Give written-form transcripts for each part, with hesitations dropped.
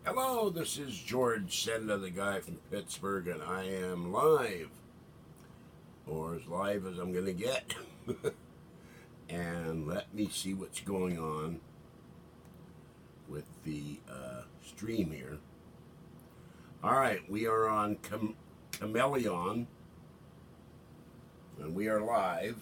Hello, this is George Senda, the guy from Pittsburgh, and I am live, or as live as I'm going to get. And let me see what's going on with the stream here. All right, we are on Cameleon, and we are live.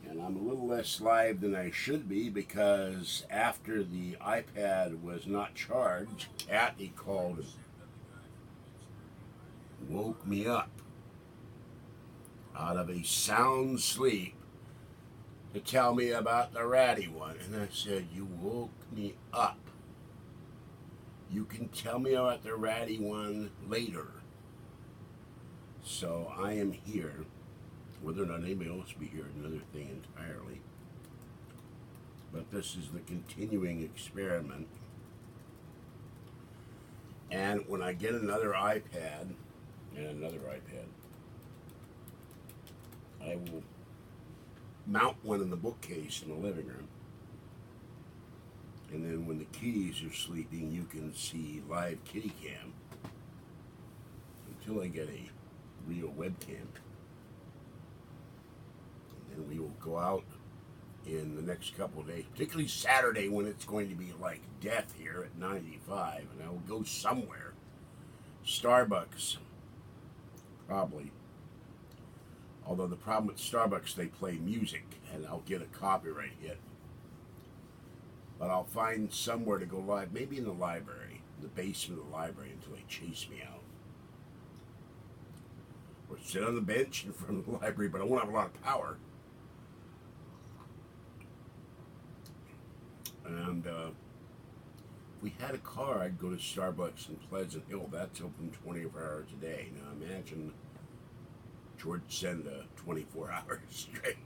And I'm a little less live than I should be because after the iPad was not charged, Kathy called and woke me up out of a sound sleep to tell me about the ratty one. And I said, "You woke me up. You can tell me about the ratty one later." So I am here. Whether or not anybody else will be here is another thing entirely. But this is the continuing experiment. And when I get another iPad, I will mount one in the bookcase in the living room. And then when the kitties are sleeping, you can see live kitty cam until I get a real webcam. And we will go out in the next couple of days, particularly Saturday when it's going to be like death here at 95, and I will go somewhere. Starbucks, probably. Although the problem with Starbucks, they play music, and I'll get a copyright hit. But I'll find somewhere to go live, maybe in the library, in the basement of the library until they chase me out. Or sit on the bench in front of the library, but I won't have a lot of power. And if we had a car, I'd go to Starbucks in Pleasant Hill. That's open 24 hours a day. Now imagine George Senda 24 hours straight.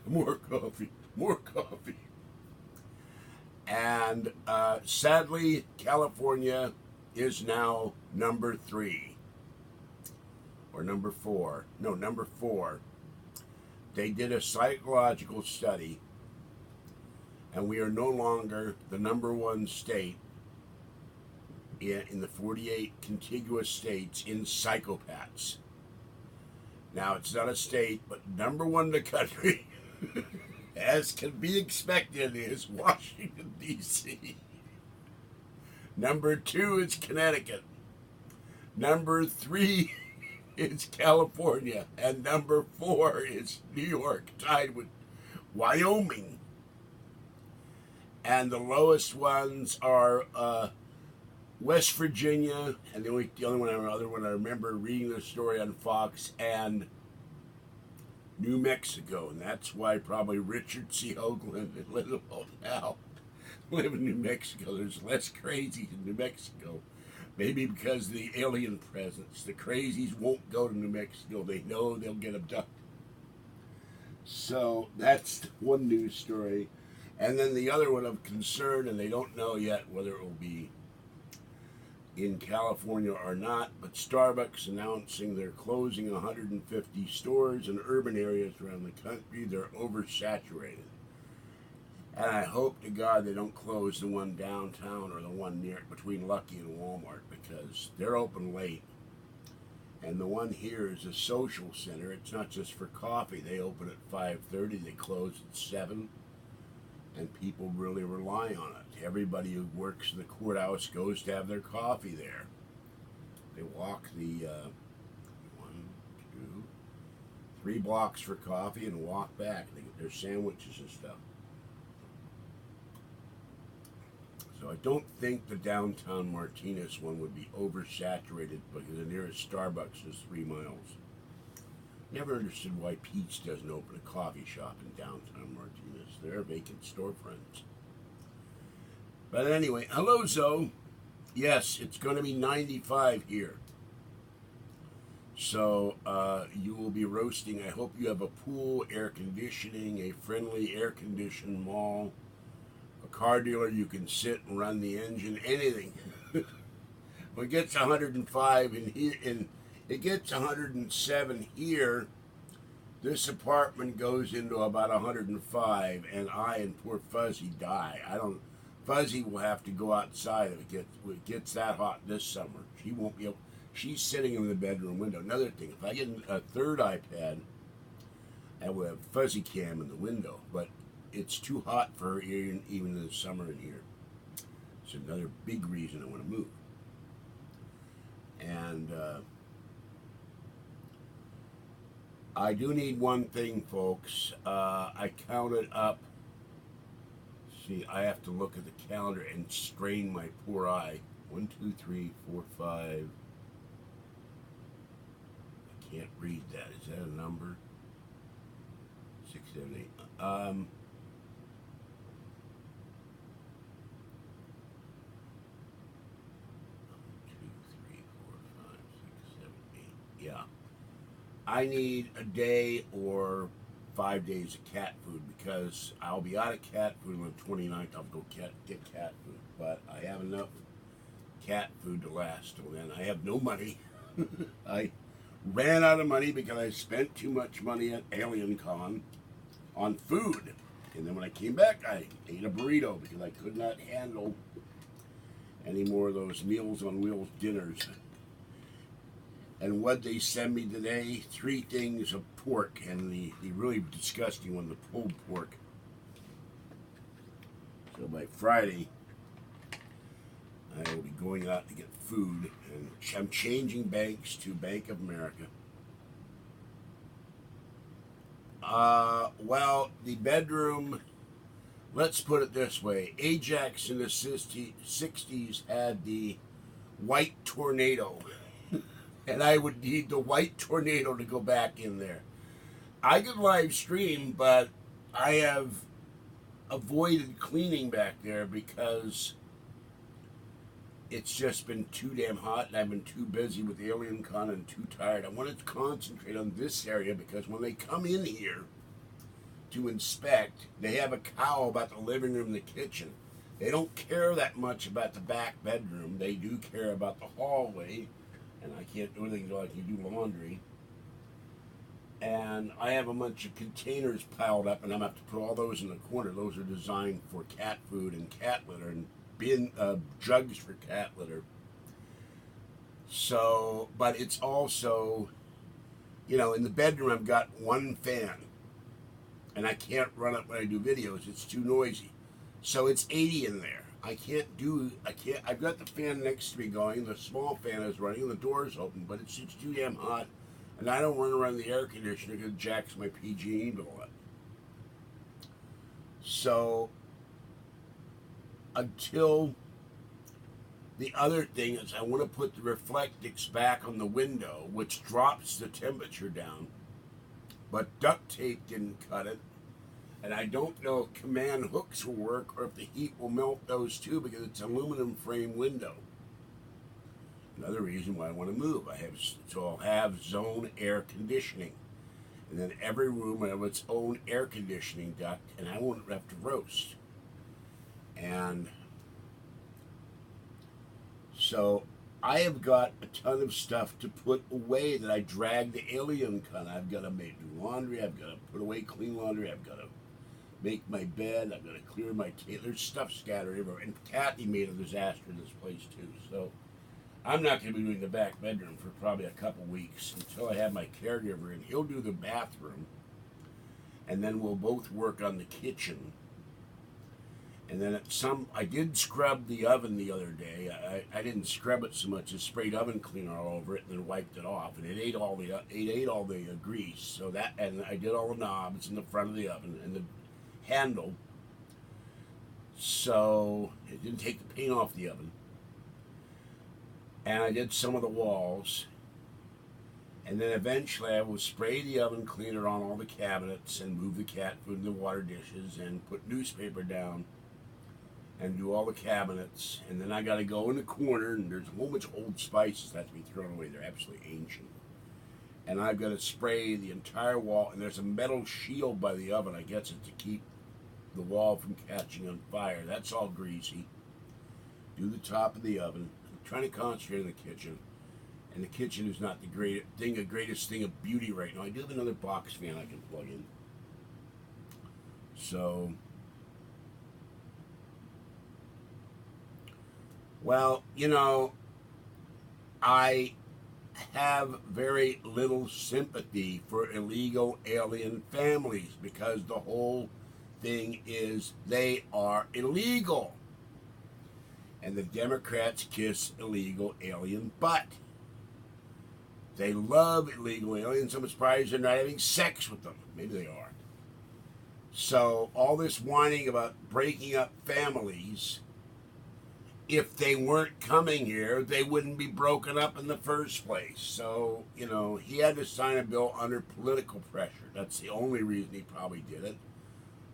More coffee, more coffee. And sadly, California is now number 3. Or number 4. No, number 4. They did a psychological study, and we are no longer the number 1 state in the 48 contiguous states in psychopaths. Now, it's not a state, but number 1 in the country, as can be expected, is Washington, D.C. Number 2 is Connecticut. Number 3 is California. And number 4 is New York, tied with Wyoming. And the lowest ones are West Virginia, and the other one I remember reading the story on Fox, and New Mexico. And that's why probably Richard C. Hoagland and Linda now live in New Mexico. There's less crazies in New Mexico. Maybe because of the alien presence. The crazies won't go to New Mexico. They know they'll get abducted. So that's one news story. And then the other one of concern, and they don't know yet whether it will be in California or not, but Starbucks announcing they're closing 150 stores in urban areas around the country. They're oversaturated. And I hope to God they don't close the one downtown or the one near between Lucky and Walmart, because they're open late. And the one here is a social center. It's not just for coffee. They open at 5:30. They close at 7. And people really rely on it. Everybody who works in the courthouse goes to have their coffee there. They walk the 3 blocks for coffee and walk back. They get their sandwiches and stuff. So I don't think the downtown Martinez one would be oversaturated because the nearest Starbucks is 3 miles. Never understood why Pete's doesn't open a coffee shop in downtown Martinez. They're vacant storefronts. But anyway, hello, Zoe. Yes, it's going to be 95 here. So you will be roasting. I hope you have a pool, air conditioning, a friendly air-conditioned mall, a car dealer you can sit and run the engine, anything. When it gets 105 in here, it gets 107 here. This apartment goes into about 105, and I and poor Fuzzy die. If Fuzzy will have to go outside if it gets that hot this summer. She won't be able. She's sitting in the bedroom window. Another thing, if I get a third iPad, I will have Fuzzy Cam in the window, but it's too hot for her even in the summer in here. It's another big reason I want to move. And I do need one thing, folks. I counted up. See, I have to look at the calendar and strain my poor eye. 1, 2, 3, 4, 5. I can't read that. Is that a number? 6, 7, 8. 1, 2, 3, 4, 5, 6, 7, 8. Yeah. I need a day or 5 days of cat food because I'll be out of cat food on the 29th. I'll go get cat food, but I have enough cat food to last till then. I have no money. I ran out of money because I spent too much money at Alien Con on food. And then when I came back, I ate a burrito because I could not handle any more of those Meals on Wheels dinners. And what they send me today, 3 things of pork, and the really disgusting one, the pulled pork. So by Friday, I will be going out to get food, and I'm changing banks to Bank of America. Well, the bedroom, let's put it this way. Ajax in the 60s had the white tornado. And I would need the white tornado to go back in there. I could live stream, but I have avoided cleaning back there because it's just been too damn hot and I've been too busy with Alien Con and too tired. I wanted to concentrate on this area because when they come in here to inspect, they have a cow about the living room and the kitchen. They don't care that much about the back bedroom. They do care about the hallway. And I can't do anything until I can do laundry. And I have a bunch of containers piled up, and I'm going to have to put all those in the corner. Those are designed for cat food and cat litter, and jugs for cat litter. So, but it's also, in the bedroom I've got one fan, and I can't run it when I do videos. It's too noisy. So it's 80 in there. I've got the fan next to me going, the small fan is running, and the door is open, but it's too damn hot, and I don't want to run the air conditioner because it jacks my PG&E bill up. So, until, the other thing is I want to put the Reflectix back on the window, which drops the temperature down, but duct tape didn't cut it. And I don't know if command hooks will work or if the heat will melt those too because it's an aluminum frame window. Another reason why I want to move. I'll have zone air conditioning. And then every room will have its own air conditioning duct and I won't have to roast. And so I have got a ton of stuff to put away that I dragged the Alien Con. I've got to do laundry. I've got to put away clean laundry. I've got to make my bed. I've got to clear my table. There's stuff scattered everywhere. And Kathy made a disaster in this place too. So I'm not going to be doing the back bedroom for probably a couple weeks until I have my caregiver in. He'll do the bathroom. And then we'll both work on the kitchen. And then I did scrub the oven the other day. I didn't scrub it so much as sprayed oven cleaner all over it and then wiped it off. And it ate all the grease. So and I did all the knobs in the front of the oven and the handle. So it didn't take the paint off the oven. And I did some of the walls. And then eventually I will spray the oven cleaner on all the cabinets and move the cat food and the water dishes and put newspaper down. And do all the cabinets, and then I got to go in the corner, and there's a whole bunch of old spices that have to be thrown away. They're absolutely ancient. And I've got to spray the entire wall, and there's a metal shield by the oven, I guess it's to keep the wall from catching on fire. That's all greasy. Do the top of the oven. I'm trying to concentrate on the kitchen, and the kitchen is not the greatest thing of beauty right now. I do have another box fan I can plug in. So Well, I have very little sympathy for illegal alien families because the whole thing is they are illegal. And the Democrats kiss illegal alien butt. They love illegal aliens. I'm surprised they're not having sex with them. Maybe they are. So all this whining about breaking up families, if they weren't coming here, they wouldn't be broken up in the first place. So, he had to sign a bill under political pressure. That's the only reason he probably did it.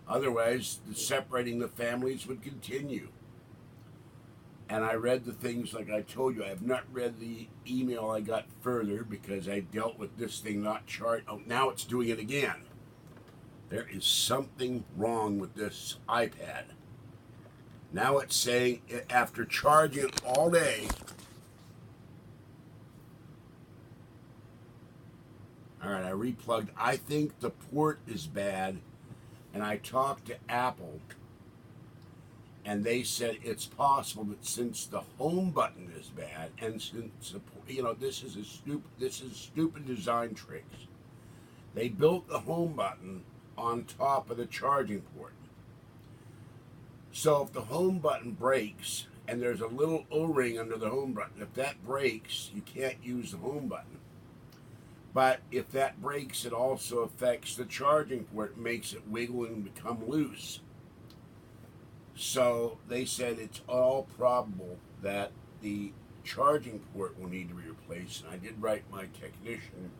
Otherwise, separating the families would continue. And I read the things like I told you. I have not read the email I got further because I dealt with this thing not chart. Oh, now it's doing it again. There is something wrong with this iPad. Now it's saying after charging it all day. All right, I replugged. I think the port is bad. And I talked to Apple. And they said it's possible that since the home button is bad, and since this is stupid design tricks. They built the home button on top of the charging port. So if the home button breaks, and there's a little O-ring under the home button, if that breaks, you can't use the home button. But if that breaks, it also affects the charging port, makes it wiggle and become loose. So they said it's all probable that the charging port will need to be replaced. And I did write my technician.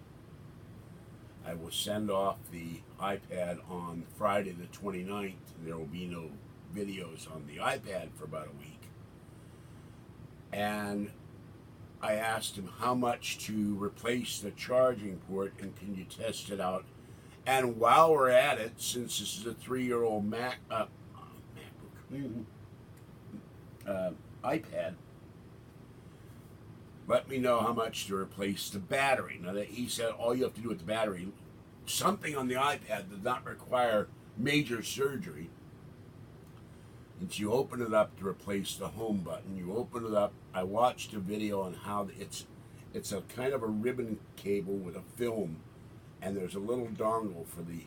I will send off the iPad on Friday the 29th. There will be no videos on the iPad for about a week. And I asked him how much to replace the charging port and can you test it out. And while we're at it, since this is a 3-year-old iPad, let me know how much to replace the battery. Now that he said all you have to do with the battery, something on the iPad does not require major surgery. It's you open it up to replace the home button. You open it up. I watched a video on how it's a kind of a ribbon cable with a film, and there's a little dongle for the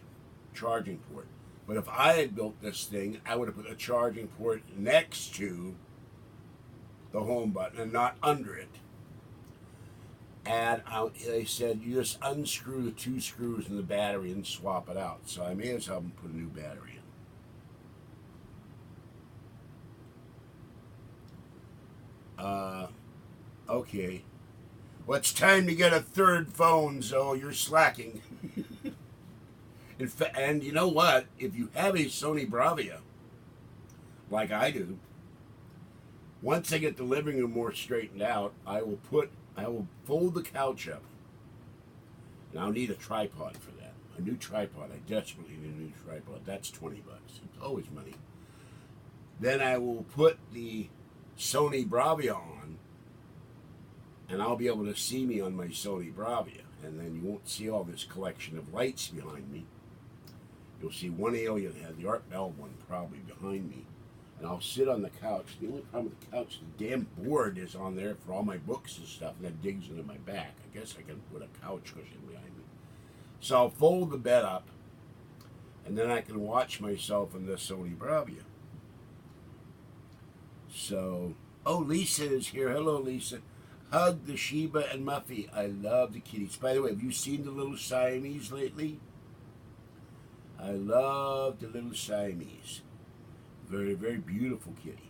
charging port. But if I had built this thing, I would have put a charging port next to the home button and not under it. And they said you just unscrew the 2 screws in the battery and swap it out. So I may as well put a new battery in. Okay. Well, it's time to get a third phone, so you're slacking. And you know what? If you have a Sony Bravia, like I do, once I get the living room more straightened out, I will fold the couch up. And I'll need a tripod for that. A new tripod. I desperately need a new tripod. That's $20. It's always money. Then I will put the Sony Bravia on, and I'll be able to see me on my Sony Bravia. And then you won't see all this collection of lights behind me. You'll see one alien head, the Art Bell one, probably behind me. And I'll sit on the couch. The only problem with the couch, the damn board is on there for all my books and stuff, and that digs into my back. I guess I can put a couch cushion behind me. So I'll fold the bed up, and then I can watch myself in the Sony Bravia. So, oh, Lisa is here. Hello, Lisa. Hug the Sheba and Muffy. I love the kitties. By the way, have you seen the little Siamese lately? I love the little Siamese. Very, very beautiful kitty.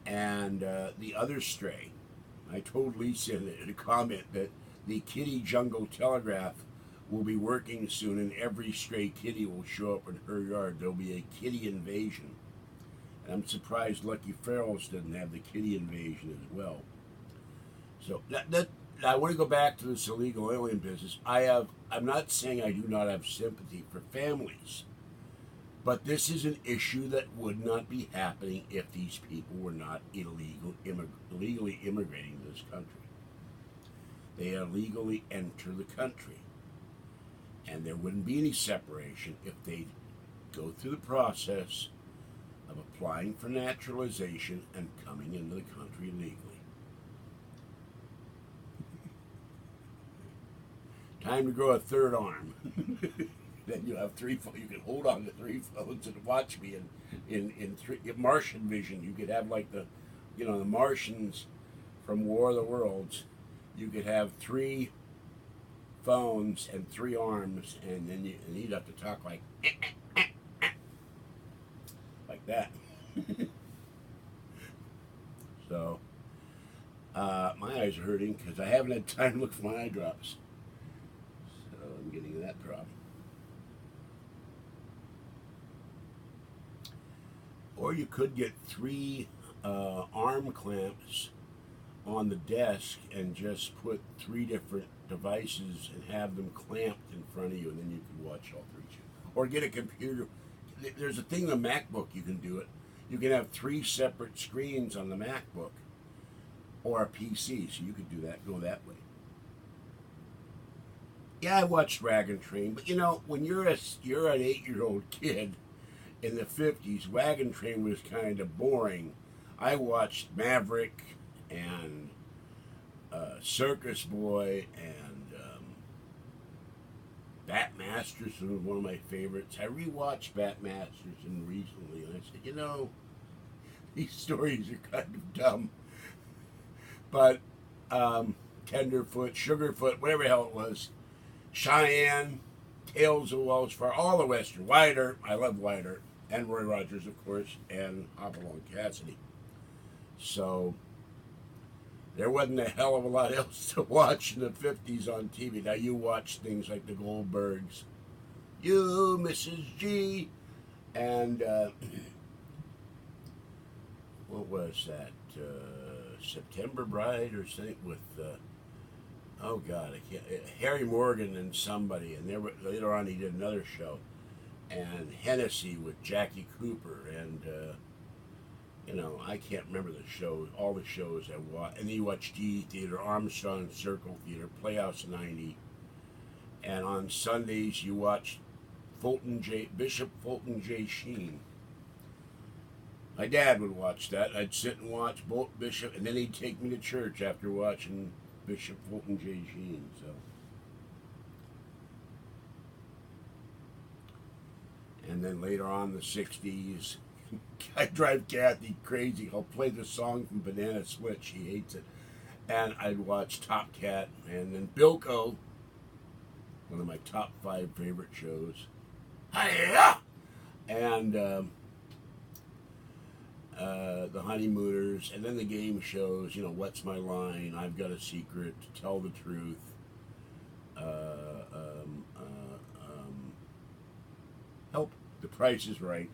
And the other stray. I told Lisa in a comment that the Kitty Jungle Telegraph will be working soon, and every stray kitty will show up in her yard. There'll be a kitty invasion. And I'm surprised Lucky Ferals didn't have the kitty invasion as well. So I want to go back to this illegal alien business. I'm not saying I do not have sympathy for families, but this is an issue that would not be happening if these people were not illegally immigrating to this country. They illegally enter the country, and there wouldn't be any separation if they go through the process of applying for naturalization and coming into the country legally. Time to grow a third arm. Then you have three. You can hold on to three phones and watch me in Martian vision. You could have like the Martians from War of the Worlds. You could have three phones and three arms, and then you'd have to talk like that. So my eyes are hurting because I haven't had time to look for my eye drops. So I'm getting that problem. Or you could get three arm clamps on the desk and just put three different devices and have them clamped in front of you, and then you can watch all three. Or get a computer. There's a thing on the MacBook you can do it. You can have three separate screens on the MacBook or a PC, so you could do that, go that way. Yeah, I watched Wagon Train, but when you're an 8-year-old kid in the 50s, Wagon Train was kind of boring. I watched Maverick and Circus Boy and Bat Masterson was one of my favorites. I rewatched Bat Masterson recently, and I said, these stories are kind of dumb. But Tenderfoot, Sugarfoot, whatever the hell it was, Cheyenne, Tales of Wells Fargo, all the Western, Wyatt Earp, I love Wyatt Earp, and Roy Rogers, of course, and Hopalong Cassidy. So there wasn't a hell of a lot else to watch in the 50s on TV. Now you watch things like the Goldbergs, You, Mrs. G, and what was that? September Bride or something with oh God, I can't. Harry Morgan and somebody, and later on he did another show, and Hennessy with Jackie Cooper, and I can't remember the shows, all the shows I watched. And then you watch G Theater, Armstrong Circle Theater, Playhouse 90, and on Sundays you watch Bishop Fulton J. Sheen. My dad would watch that. I'd sit and watch Bishop, and then he'd take me to church after watching Bishop Fulton J. Sheen. So, and then later on, the 60s, I drive Kathy crazy. I'll play the song from Banana Split. She hates it. And I'd watch Top Cat, and then Bilko, one of my top 5 favorite shows. Hiya! And the Honeymooners, and then the game shows, What's My Line, I've Got a Secret, Tell the Truth, Help, The Price is Right,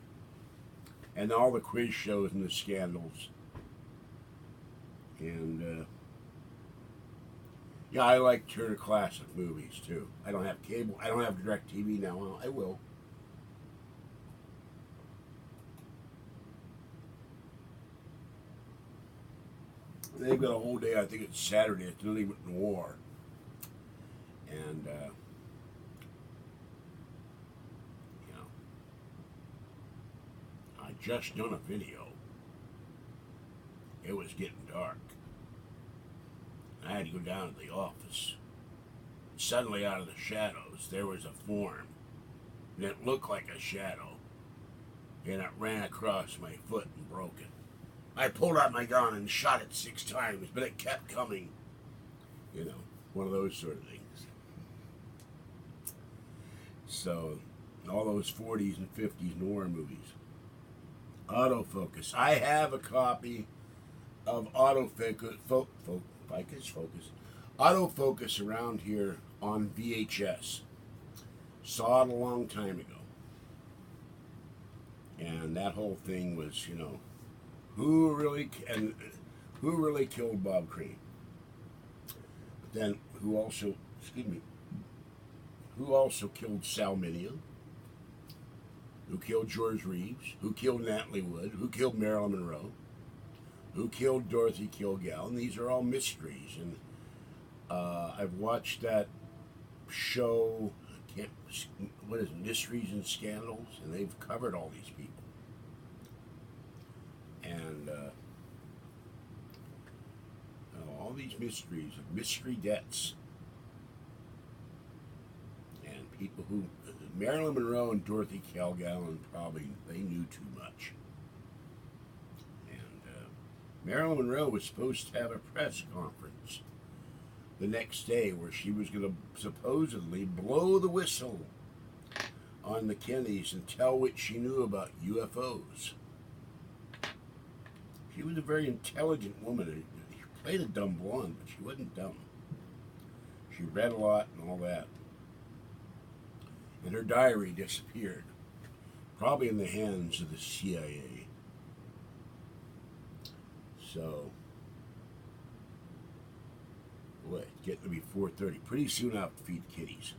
and all the quiz shows and the scandals. And, yeah, I like Turner Classic Movies, too. I don't have cable, I don't have DirecTV now, well, I will. They've got a whole day, I think it's Saturday, it's Lily Noir. And, I just done a video. It was getting dark. I had to go down to the office. Suddenly, out of the shadows, there was a form. And it looked like a shadow. And it ran across my foot and broke it. I pulled out my gun and shot it 6 times, but it kept coming. One of those sort of things. So, all those 40s and 50s noir movies. Autofocus. I have a copy of Autofocus around here on VHS. Saw it a long time ago. And that whole thing was, who really killed Bob Crane? But then who also killed Sal Mineo? Who killed George Reeves? Who killed Natalie Wood? Who killed Marilyn Monroe? Who killed Dorothy Kilgallen? And these are all mysteries. And I've watched that show, what is it, Mysteries and Scandals? And they've covered all these people. And all these mysteries of mystery debts. And people who, Marilyn Monroe and Dorothy Kilgallen probably, they knew too much. And Marilyn Monroe was supposed to have a press conference the next day where she was going to supposedly blow the whistle on the Kennedys and tell what she knew about UFOs. She was a very intelligent woman. She played a dumb blonde, but she wasn't dumb. She read a lot and all that. And her diary disappeared, probably in the hands of the CIA. So, boy, it's getting to be 4:30. Pretty soon I'll have to feed the kitties.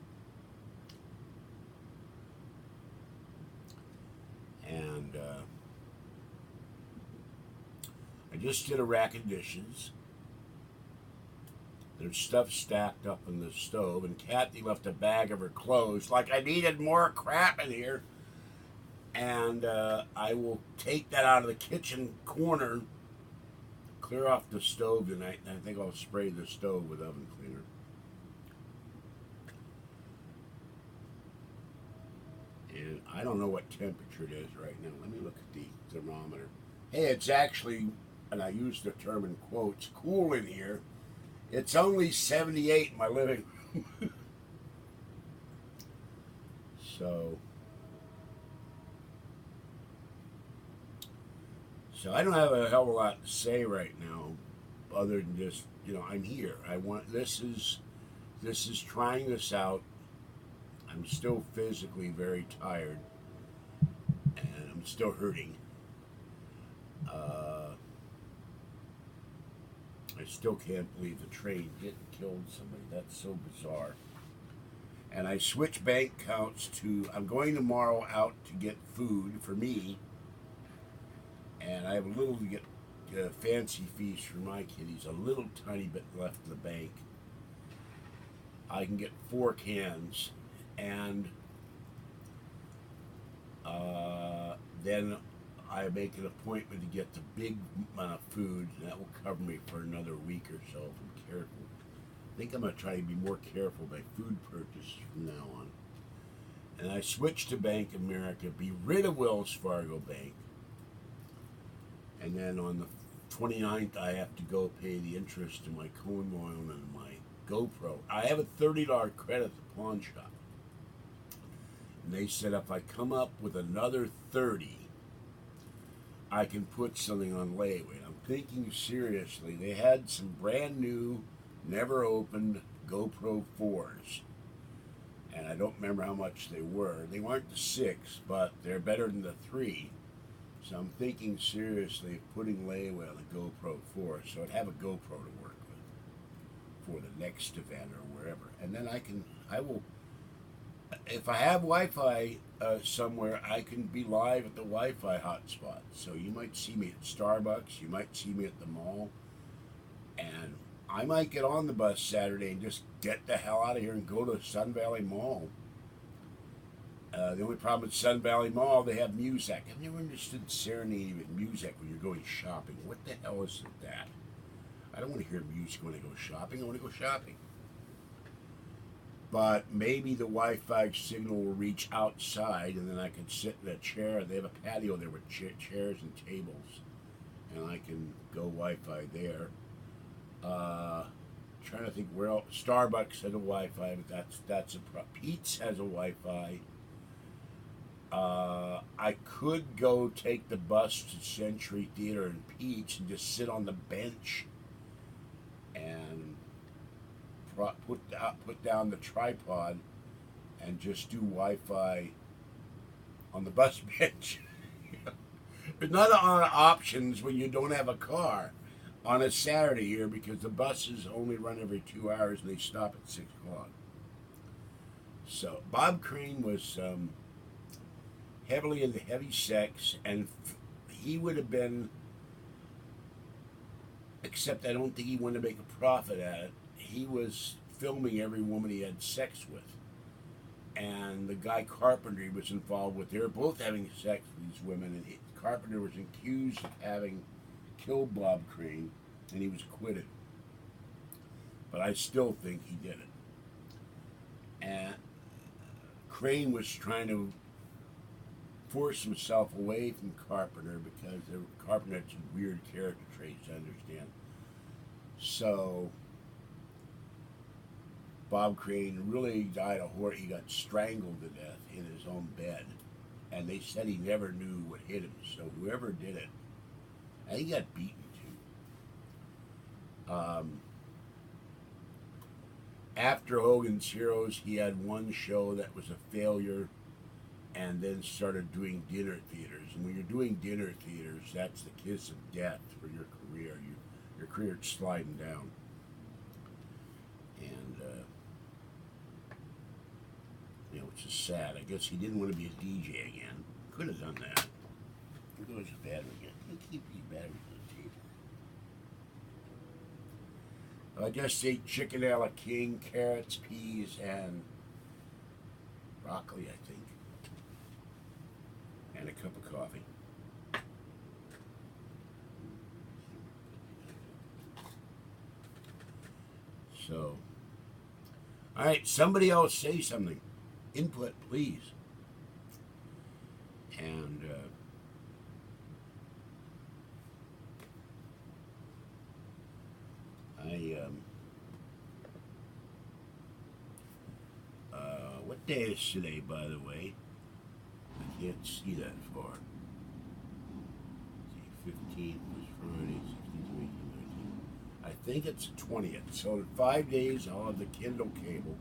And I just did a rack of dishes. There's stuff stacked up in the stove, and Kathy left a bag of her clothes, like I needed more crap in here. And I will take that out of the kitchen corner, clear off the stove tonight, and I think I'll spray the stove with oven cleaner. And I don't know what temperature it is right now. Let me look at the thermometer. Hey, it's actually, and I use the term in quotes, cool in here. It's only 78 in my living room. So I don't have a hell of a lot to say right now, other than just, I'm here. This is trying this out. I'm still physically very tired, and I'm still hurting. I still can't believe the train killed somebody. That's so bizarre. And I switched bank accounts I'm going tomorrow out to get food for me, and I have a little to get fancy feast for my kitties, a little tiny bit left in the bank. I can get 4 cans, and then I make an appointment to get the big amount of food, and that will cover me for another week or so if I'm careful. I think I'm going to try to be more careful by food purchases from now on. And I switched to Bank of America, be rid of Wells Fargo Bank, and then on the 29th I have to go pay the interest to my Cohen loan and my GoPro. I have a $30 credit at the pawn shop. And they said if I come up with another 30, I can put something on layaway. I'm thinking seriously. They had some brand new, never opened GoPro 4s. And I don't remember how much they were. They weren't the 6, but they're better than the 3. So I'm thinking seriously of putting layaway on the GoPro 4, so I'd have a GoPro to work with for the next event or wherever. And then I will, if I have Wi-Fi somewhere, I can be live at the Wi-Fi hotspot. So you might see me at Starbucks, you might see me at the mall, and I might get on the bus Saturday and just get the hell out of here and go to Sun Valley Mall. The only problem with Sun Valley Mall, they have music. I've never understood serenading with music when you're going shopping. What the hell is that? I don't want to hear music when I go shopping. I want to go shopping. But maybe the Wi-Fi signal will reach outside, and then I can sit in a chair. They have a patio there with chairs and tables, and I can go Wi-Fi there. Trying to think where else. Starbucks has a Wi-Fi, but that's a problem. Pete's has a Wi-Fi. I could go take the bus to Century Theater and Pete's and just sit on the bench and put down the tripod and just do Wi-Fi on the bus bench. But not on options when you don't have a car on a Saturday here, because the buses only run every 2 hours and they stop at 6 o'clock. So Bob Crane was heavily into heavy sex, and he would have been, except I don't think he wanted to make a profit at it. He was filming every woman he had sex with, and the guy Carpenter was involved with. They were both having sex with these women, and Carpenter was accused of having killed Bob Crane, and he was acquitted. But I still think he did it. And Crane was trying to force himself away from Carpenter because Carpenter had some weird character traits, I understand. So Bob Crane really died a horse. He got strangled to death in his own bed. And they said he never knew what hit him. So whoever did it, and he got beaten too. After Hogan's Heroes, he had one show that was a failure and then started doing dinner theaters. And when you're doing dinner theaters, that's the kiss of death for your career. Your career's sliding down. And, you know, it's just sad. I guess he didn't want to be a DJ again. Could have done that. There goes a battery again. You keep these batteries on the table. I just ate chicken a la king, carrots, peas, and broccoli, I think. And a cup of coffee. So, all right, somebody else say something. Input, please. And what day is today, by the way? I can't see that far. Let's see, 15th was Friday, 16th, 18th, 19th. I think it's the 20th. So in 5 days, I'll have the Kindle cable,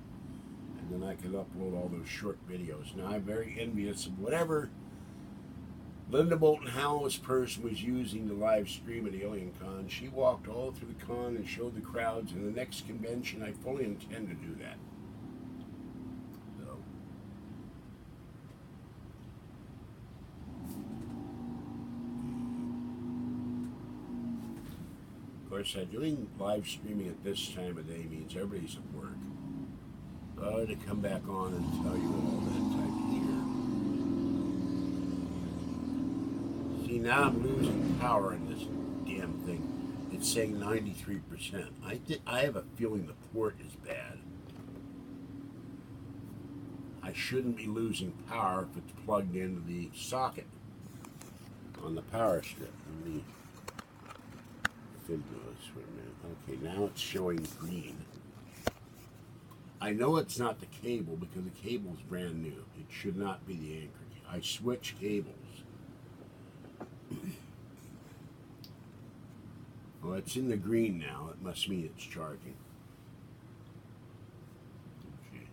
and then I can upload all those short videos. Now, I'm very envious of whatever Linda Bolton Howell's person was using to live stream at Alien Con. She walked all through the con and showed the crowds. And the next convention, I fully intend to do that. So, of course, doing live streaming at this time of day means everybody's at work. So I had to come back on and tell you all that time here. See, now I'm losing power in this damn thing. It's saying 93%. I have a feeling the port is bad. I shouldn't be losing power if it's plugged into the socket on the power strip. Let me film this for a minute. Okay, now it's showing green. I know it's not the cable because the cable's brand new. It should not be the anchor. I switch cables. Well, it's in the green now. It must mean it's charging. Okay.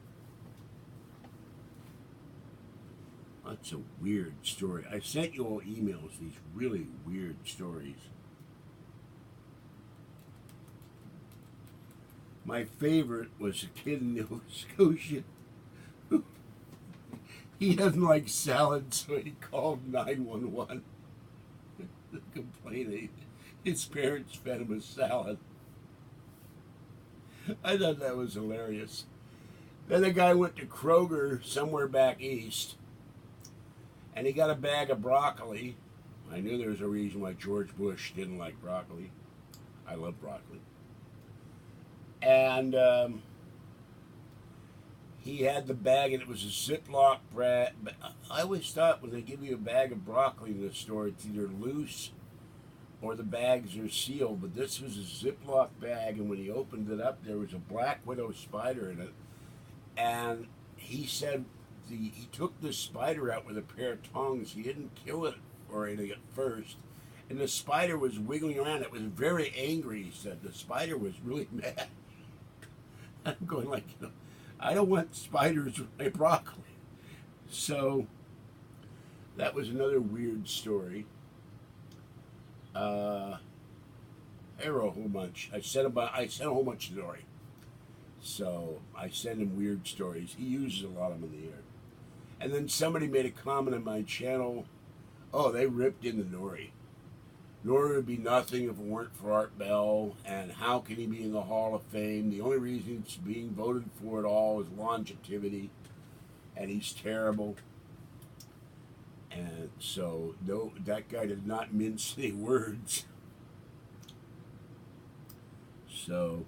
That's a weird story. I sent you all emails, these really weird stories. My favorite was a kid in Nova Scotia. He doesn't like salad, so he called 911 to complain. His parents fed him a salad. I thought that was hilarious. Then the guy went to Kroger somewhere back east, and he got a bag of broccoli. I knew there was a reason why George Bush didn't like broccoli. I love broccoli. And he had the bag, and it was a Ziploc bag. I always thought when they give you a bag of broccoli in the store, it's either loose or the bags are sealed. But this was a Ziploc bag, and when he opened it up, there was a black widow spider in it. And he said he took the spider out with a pair of tongs. He didn't kill it or anything at first. And the spider was wiggling around. It was very angry, he said. The spider was really mad. I'm going like, I don't want spiders with my broccoli. So that was another weird story. I wrote a whole bunch. I sent a whole bunch to Nori. So I send him weird stories. He uses a lot of them in the air. And then somebody made a comment on my channel. Oh, they ripped into Nori. Nori would be nothing if it weren't for Art Bell, and how can he be in the Hall of Fame? The only reason it's being voted for at all is longevity. and he's terrible. And so, no, that guy did not mince any words. So,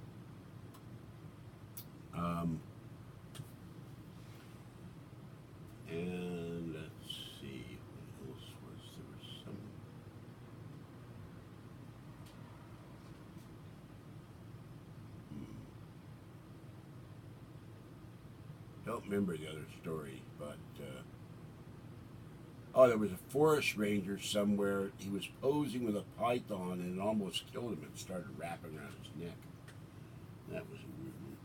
and let's see, what else was there? Was some. Don't remember the other story, but oh, there was a forest ranger somewhere. He was posing with a python, and it almost killed him. And started wrapping around his neck. That was a weird one.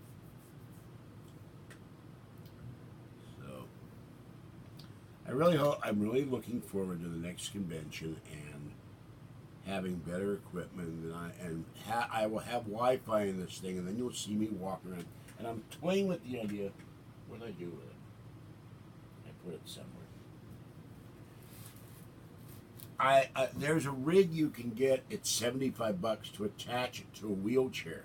So, I really hope. I'm really looking forward to the next convention and having better equipment than I will have Wi-Fi in this thing, and then you'll see me walk around. And I'm toying with the idea. What did I do with it? I put it somewhere. There's a rig you can get. It's $75 to attach it to a wheelchair,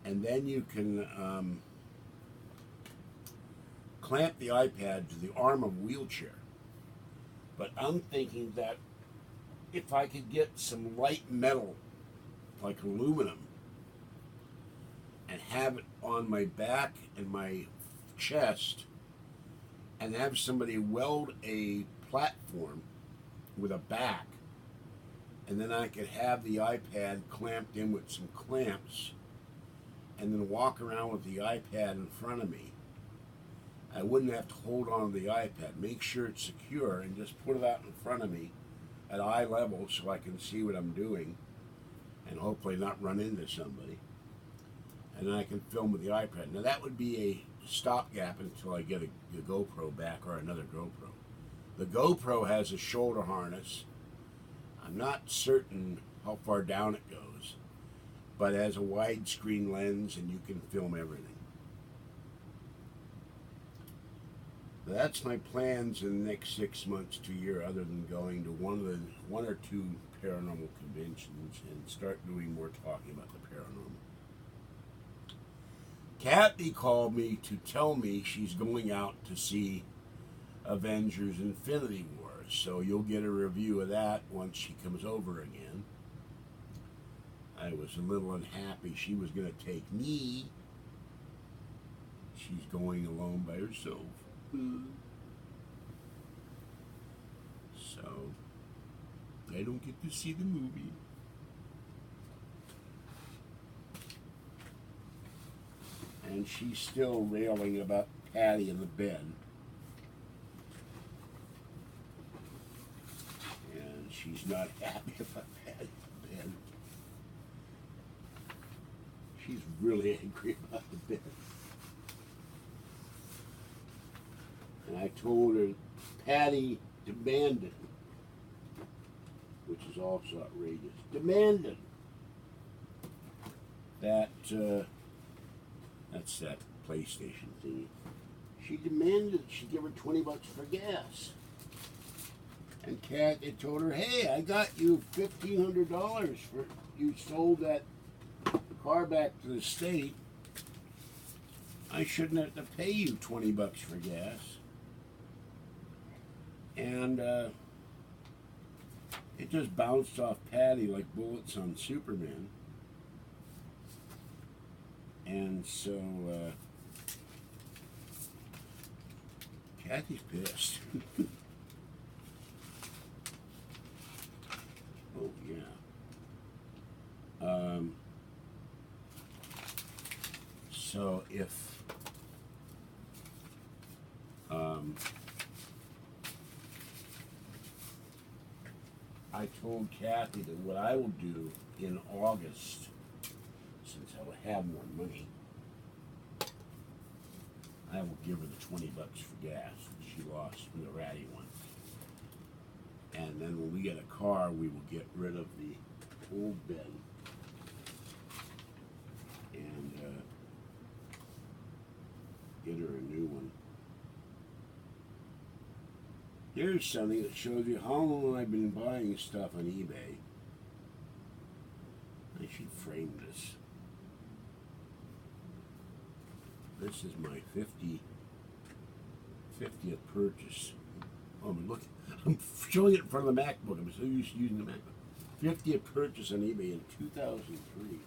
and then you can clamp the iPad to the arm of a wheelchair. But I'm thinking that if I could get some light metal, like aluminum, and have it on my back and my chest, and have somebody weld a platform with a back, and then I could have the iPad clamped in with some clamps, and then walk around with the iPad in front of me. I wouldn't have to hold on to the iPad, make sure it's secure, and just put it out in front of me at eye level so I can see what I'm doing, and hopefully not run into somebody. And then I can film with the iPad. Now that would be a stopgap until I get a GoPro back, or another GoPro. The GoPro has a shoulder harness. I'm not certain how far down it goes, but it has a widescreen lens and you can film everything. That's my plans in the next 6 months to a year, other than going to one or two paranormal conventions and start doing more talking about the paranormal. Kathy called me to tell me she's going out to see Avengers Infinity War, so you'll get a review of that once she comes over again. I was a little unhappy she was going to take me. She's going alone by herself. So, I don't get to see the movie. And she's still railing about Patty in the bed. And she's not happy about Patty in the bed. She's really angry about the bed. And I told her Patty demanded, which is also outrageous, demanded that, that's that PlayStation thingy. She demanded she give her $20 for gas. And Kathy told her, hey, I got you $1,500 for, you sold that car back to the state. I shouldn't have to pay you $20 for gas. And it just bounced off Patty like bullets on Superman. And so Kathy's pissed. Oh yeah. So if I told Kathy that what I will do in August, since I will have more money, I will give her the $20 for gas that she lost from the ratty one. And then when we get a car, we will get rid of the old bed and get her a new one. Here's something that shows you how long I've been buying stuff on eBay. I should frame this. This is my 50th purchase. Oh, look, I'm showing it in front of the MacBook. I'm so used to using the MacBook. 50th purchase on eBay in 2003.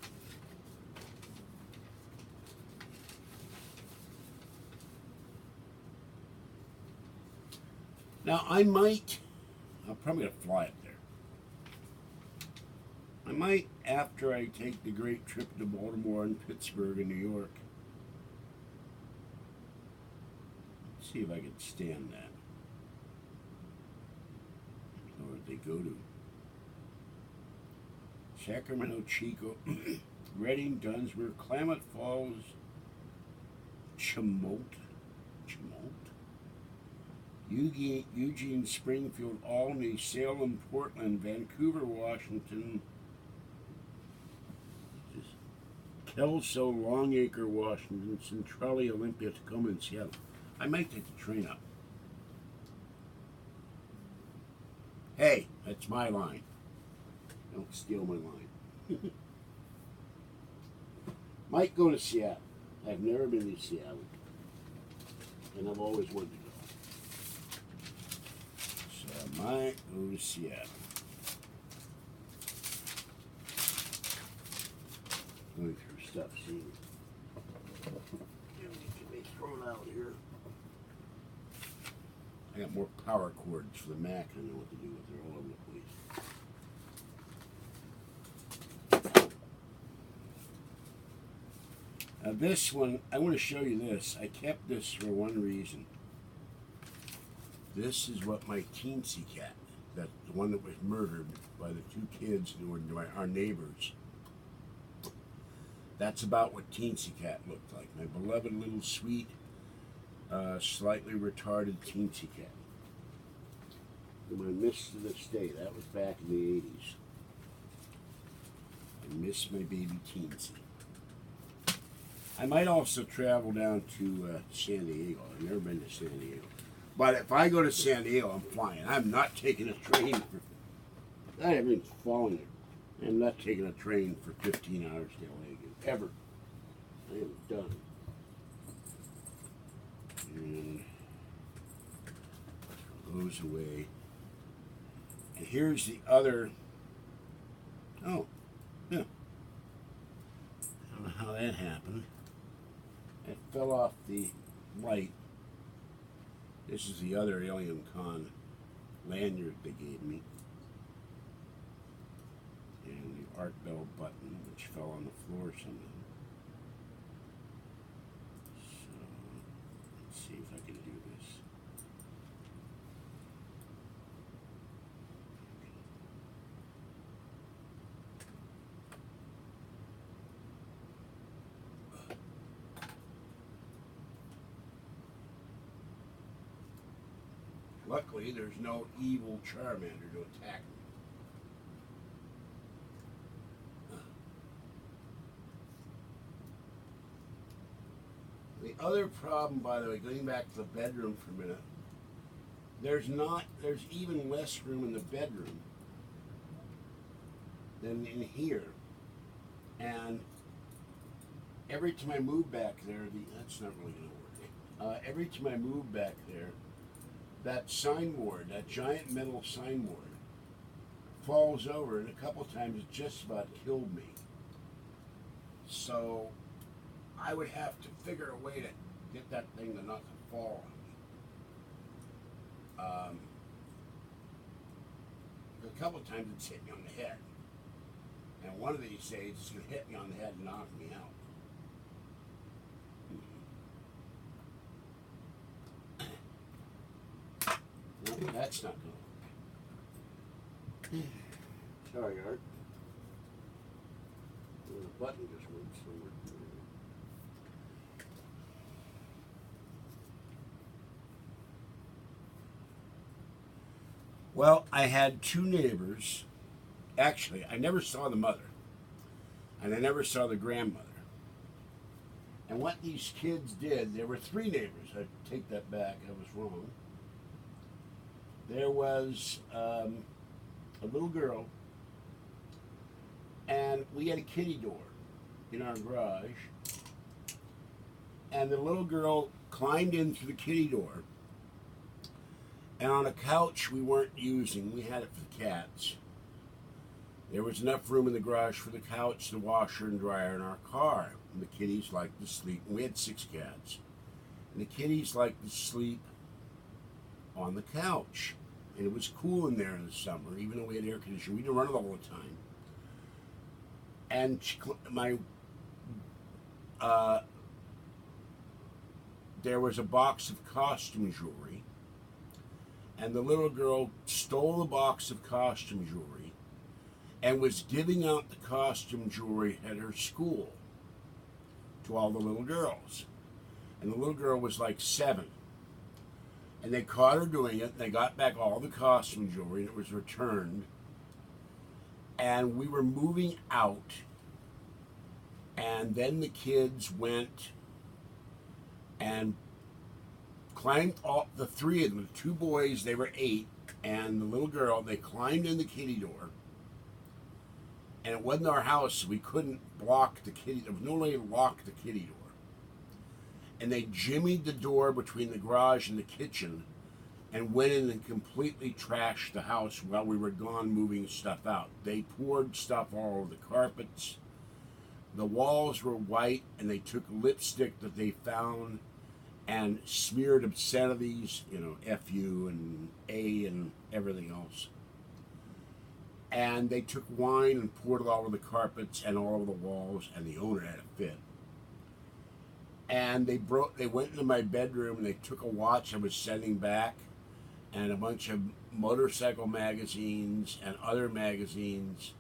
Now, I'm probably going to fly up there. I might, after I take the great trip to Baltimore and Pittsburgh and New York, see if I can stand that. Or they go to Sacramento, Chico, Reading, Dunsmere, Klamath Falls, Chemult, Eugene, Springfield, Albany, Salem, Portland, Vancouver, Washington, Kelso, Longacre, Washington, Centralia, Olympia, Tacoma, and Seattle. I might take the train up. Hey, that's my line. Don't steal my line. Might go to Seattle. I've never been to Seattle, and I've always wanted to go. So I might go to Seattle. Going through stuff, see. Can they throw it out here? I got more power cords for the Mac. I know what to do with. They're all over the place. Now this one, I want to show you this. I kept this for one reason. This is what my Teensy cat, that the one that was murdered by the two kids who were our neighbors. That's about what Teensy cat looked like. My beloved little sweet, slightly retarded Teensy cat. Whom I miss to this day. That was back in the 80s. I miss my baby Teensy. I might also travel down to San Diego. I've never been to San Diego. But if I go to San Diego, I'm flying. I'm not taking a train for... Everything's falling. I'm not taking a train for 15 hours to LA again. Ever. I am done. And goes away. And here's the other... Oh. Yeah. I don't know how that happened. It fell off the light. This is the other Alien Con lanyard they gave me. And the Art Bell button, which fell on the floor somehow. So, let's see if I can do this. Luckily, there's no evil Charmander to attack me. The other problem, by the way, going back to the bedroom for a minute, there's even less room in the bedroom than in here. And every time I move back there, that's not really going to work. Every time I move back there, that signboard, that giant metal signboard, falls over, and a couple times it just about killed me. So I would have to figure a way to get that thing to not to fall on me. A couple times it's hit me on the head, and one of these days it's going to hit me on the head and knock me out. No, that's not going to work. Sorry, Art. The button just went somewhere. Well, I had two neighbors. Actually, I never saw the mother, and I never saw the grandmother. And what these kids did, there were three neighbors. I take that back. I was wrong. There was a little girl, and we had a kitty door in our garage, and the little girl climbed in through the kitty door And on a couch we weren't using, we had it for the cats. There was enough room in the garage for the couch, the washer and dryer in our car. And the kitties liked to sleep. And we had 6 cats. And the kitties liked to sleep on the couch. And it was cool in there in the summer, even though we had air conditioning. We didn't run it all the time. And there was a box of costume jewelry. And the little girl stole the box of costume jewelry and was giving out the costume jewelry at her school to all the little girls. And the little girl was like 7. And they caught her doing it, and they got back all the costume jewelry, and it was returned. And we were moving out, and then the kids went and climbed all, the 3 of them, the 2 boys, they were 8, and the little girl, they climbed in the kitty door. And it wasn't our house, so we couldn't block the kitty. There was no way to lock the kitty door. And they jimmied the door between the garage and the kitchen and went in and completely trashed the house while we were gone moving stuff out. They poured stuff all over the carpets. The walls were white, and they took lipstick that they found and smeared obscenities, F-U and A and everything else. And they took wine and poured it all over the carpets and all over the walls, and the owner had a fit. And they went into my bedroom, and they took a watch I was sending back and a bunch of motorcycle magazines and other magazines.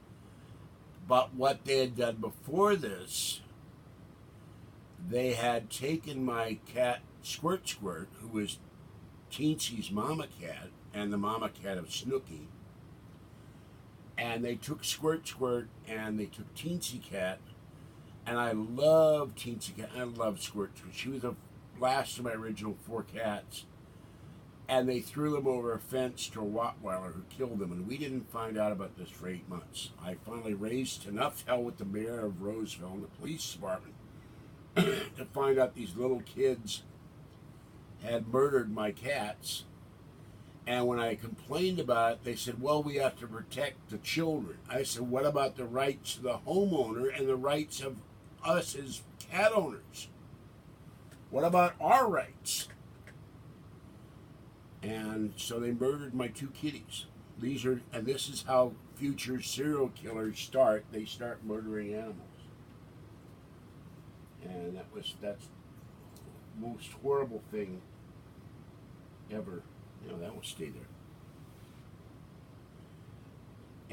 But what they had done before this, they had taken my cat, Squirt Squirt, who was Teensy's mama cat and the mama cat of Snooky, and they took Squirt Squirt and they took Teensy Cat, and I loved Teensy Cat. I loved Squirt Squirt. She was the last of my original 4 cats, and they threw them over a fence to a Rottweiler who killed them, and we didn't find out about this for 8 months. I finally raised enough hell with the mayor of Roseville and the police department to find out these little kids had murdered my cats. And when I complained about it, they said, well, we have to protect the children. I said, what about the rights of the homeowner and the rights of us as cat owners? What about our rights? And so they murdered my 2 kitties. And this is how future serial killers start. They start murdering animals. And that's the most horrible thing ever. That will stay there.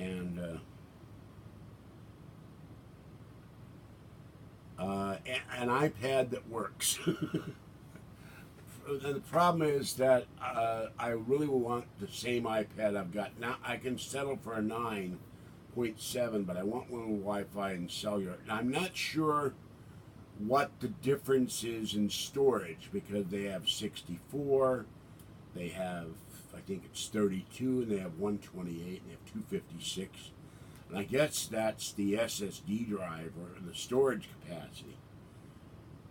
And an iPad that works. And the problem is that I really want the same iPad I've got now. I can settle for a 9.7, but I want one with Wi-Fi and cellular. And I'm not sure what the difference is in storage, because they have 64. They have, I think it's 32, and they have 128, and they have 256. And I guess that's the SSD drive or the storage capacity.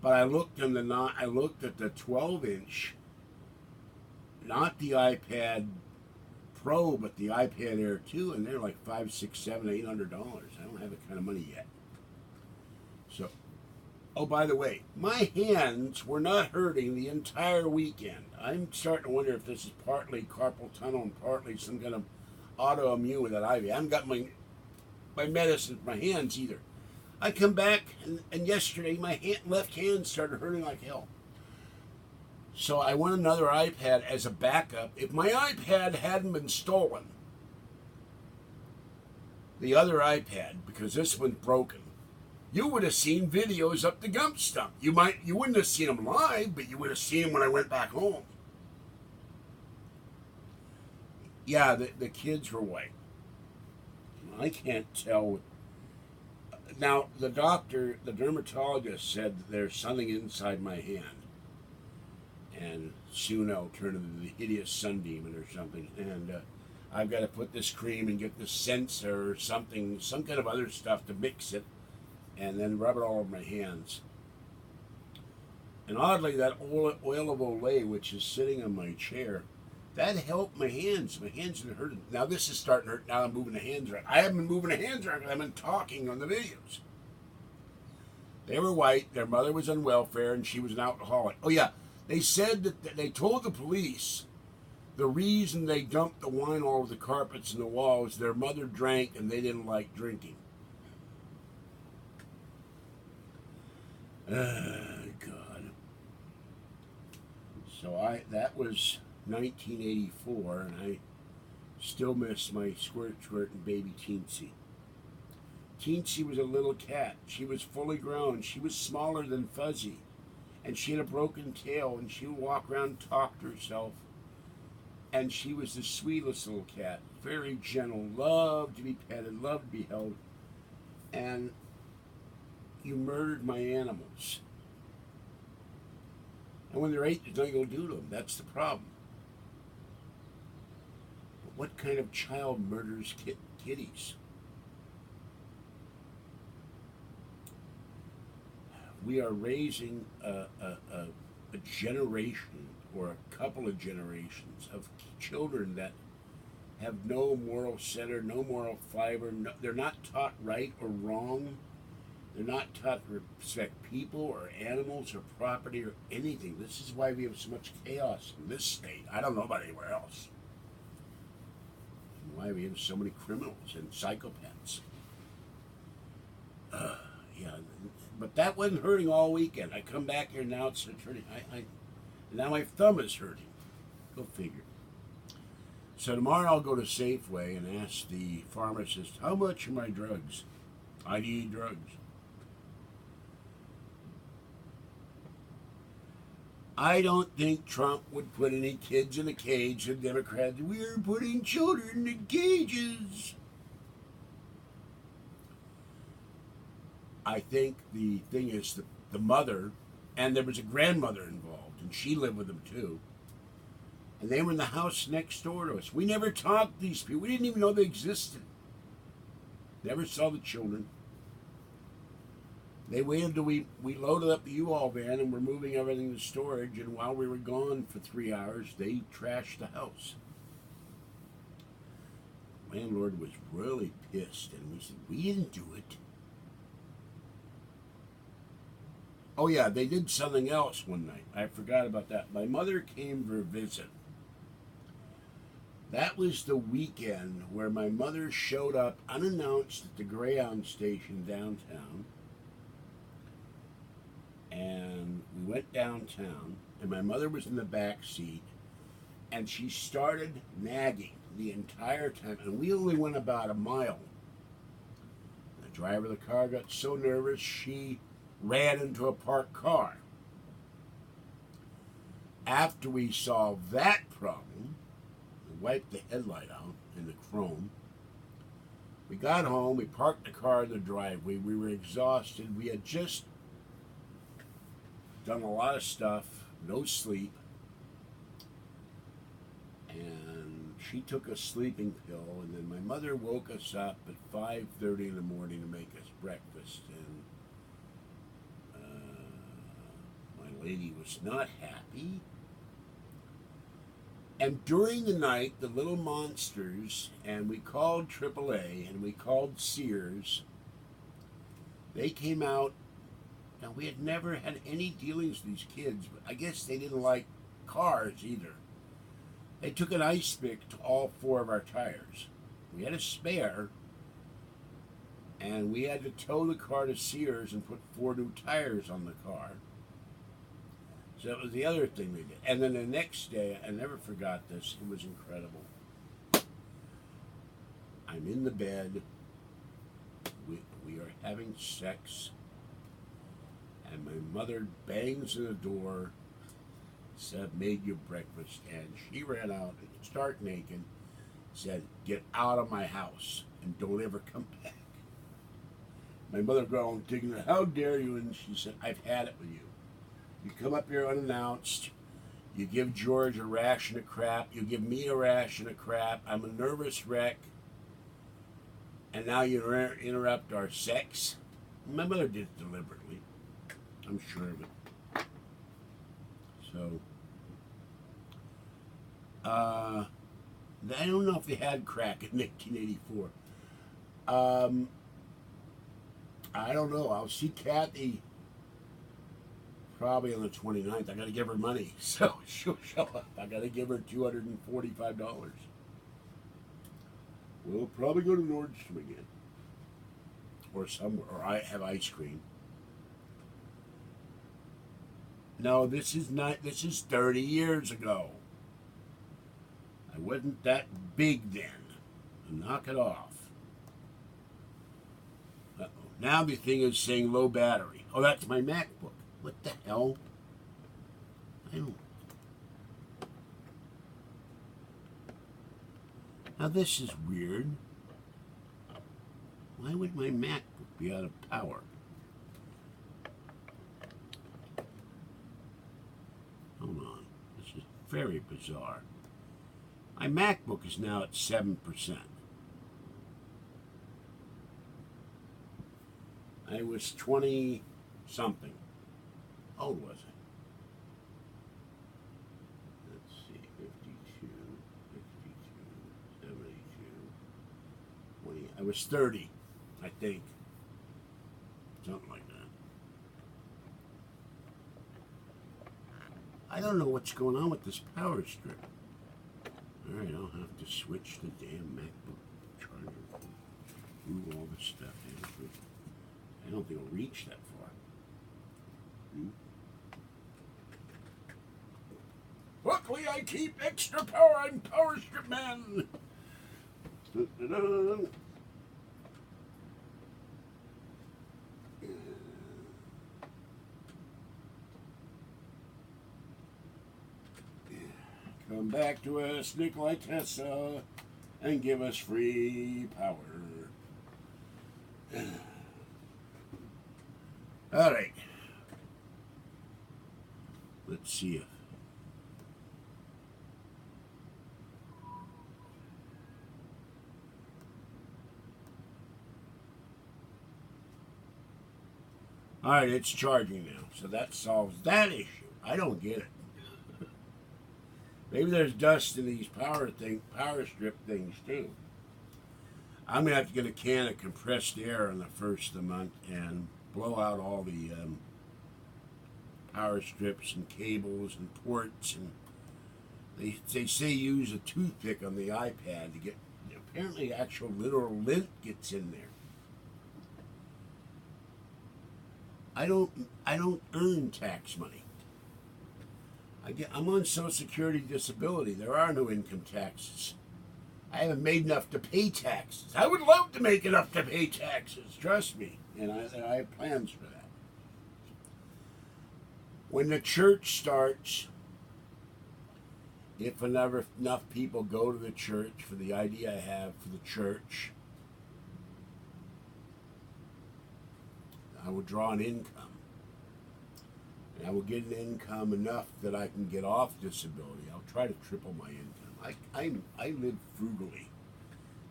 But I looked at the 12-inch, not the iPad Pro, but the iPad Air 2, and they're like $500, $600, $700, $800. I don't have that kind of money yet. So, oh, by the way, my hands were not hurting the entire weekend. I'm starting to wonder if this is partly carpal tunnel and partly some kind of autoimmune with that IV. I haven't got my medicine for my hands either. I come back, and yesterday my left hand started hurting like hell. So I want another iPad as a backup. If my iPad hadn't been stolen, the other iPad, because this one's broken, you would have seen videos up the gump stump. You wouldn't have seen them live, but you would have seen them when I went back home. Yeah, the kids were white. I can't tell. Now, the dermatologist said that there's something inside my hand. And soon I'll turn into the hideous sun demon or something. And I've got to put this cream and get this sensor or something, some kind of other stuff to mix it, and then rub it all over my hands. And oddly, that oil of Olay, which is sitting on my chair, That helped my hands. My hands didn't hurt. Now this is starting to hurt. Now I'm moving the hands around. I haven't been moving the hands around because I've been talking on the videos. They were white. Their mother was on welfare, and she was an alcoholic. Oh yeah, they said that they told the police the reason they dumped the wine all over the carpets and the walls, their mother drank and they didn't like drinking. God. So that was 1984, and I still miss my Squirt and baby Teensy. Teensy was a little cat. She was fully grown. She was smaller than Fuzzy, and she had a broken tail, and she would walk around and talk to herself. And she was the sweetest little cat, very gentle, loved to be petted, loved to be held. And you murdered my animals. And when they're 8, there's nothing you'll do to them. That's the problem. But what kind of child murders kitties? We are raising a generation or a couple of generations of children that have no moral center, no moral fiber. No, they're not taught right or wrong. They're not taught to respect people or animals or property or anything. This is why we have so much chaos in this state. I don't know about anywhere else. And why we have so many criminals and psychopaths. Yeah, but that wasn't hurting all weekend. I come back here now, it's hurting. Now my thumb is hurting. Go figure. So tomorrow I'll go to Safeway and ask the pharmacist, how much are my drugs? I need drugs. I don't think Trump would put any kids in a cage. The Democrats, we're putting children in cages. I think the thing is the mother, and there was a grandmother involved, and she lived with them too. And they were in the house next door to us. We never talked to these people. We didn't even know they existed. Never saw the children. They waited till we loaded up the U-Haul van and we're moving everything to storage, and while we were gone for 3 hours, they trashed the house. The landlord was really pissed, and we said, we didn't do it. Oh yeah, they did something else one night. I forgot about that. My mother came for a visit. That was the weekend where my mother showed up unannounced at the Greyhound station downtown. And we went downtown, and my mother was in the back seat, and she started nagging the entire time, and we only went about a mile. The driver of the car got so nervous, she ran into a parked car. After we solved that problem, we wiped the headlight out in the chrome. We got home, we parked the car in the driveway, we were exhausted, we had just done a lot of stuff, no sleep, and she took a sleeping pill, and then my mother woke us up at 5:30 in the morning to make us breakfast, and my lady was not happy. And during the night, the little monsters, and we called AAA, and we called Sears, they came out. Now, we had never had any dealings with these kids, but I guess they didn't like cars either. They took an ice pick to all 4 of our tires. We had a spare, and we had to tow the car to Sears and put 4 new tires on the car. So that was the other thing they did. And then the next day, I never forgot this, it was incredible. I'm in the bed, we are having sex, and my mother bangs on the door, said, I've made you breakfast, and she ran out, stark naked, said, get out of my house, and don't ever come back. My mother growled, digging her, how dare you, and she said, I've had it with you. You come up here unannounced, you give George a ration of crap, you give me a ration of crap, I'm a nervous wreck, and now you interrupt our sex. My mother did it deliberately. I'm sure of it. So, I don't know if they had crack in 1984. Um, I don't know. I'll see Kathy probably on the 29th. I got to give her money, so she'll show up. I got to give her $245. We'll probably go to Nordstrom again, or somewhere, or I have ice cream. No, this is not. This is 30 years ago. I wasn't that big then. Knock it off. Uh-oh. Now the thing is saying low battery. Oh, that's my MacBook. What the hell? I don't. Now this is weird. Why would my MacBook be out of power? Hold on. This is very bizarre. My MacBook is now at 7%. I was 20 something. How old was I? Let's see, 52, 72, 20. I was 30, I think. Something like that. I don't know what's going on with this power strip. Alright, I'll have to switch the damn MacBook charger. Move all this stuff in. I don't think it'll reach that far. Luckily, I keep extra power. I'm Power Strip Man. Da-da-da. Come back to us, Nikolai Tesla, and give us free power. All right. Let's see if. All right, it's charging now, so that solves that issue. I don't get it. Maybe there's dust in these power strip things too. I'm gonna have to get a can of compressed air on the first of the month and blow out all the power strips and cables and ports, and they say use a toothpick on the iPad to get. Apparently, actual literal lint gets in there. I don't earn tax money. I'm on Social Security disability. There are no income taxes. I haven't made enough to pay taxes. I would love to make enough to pay taxes. Trust me. And I have plans for that. When the church starts, if enough people go to the church for the idea I have for the church, I will draw an income. And I will get an income enough that I can get off disability. I'll try to triple my income. I live frugally.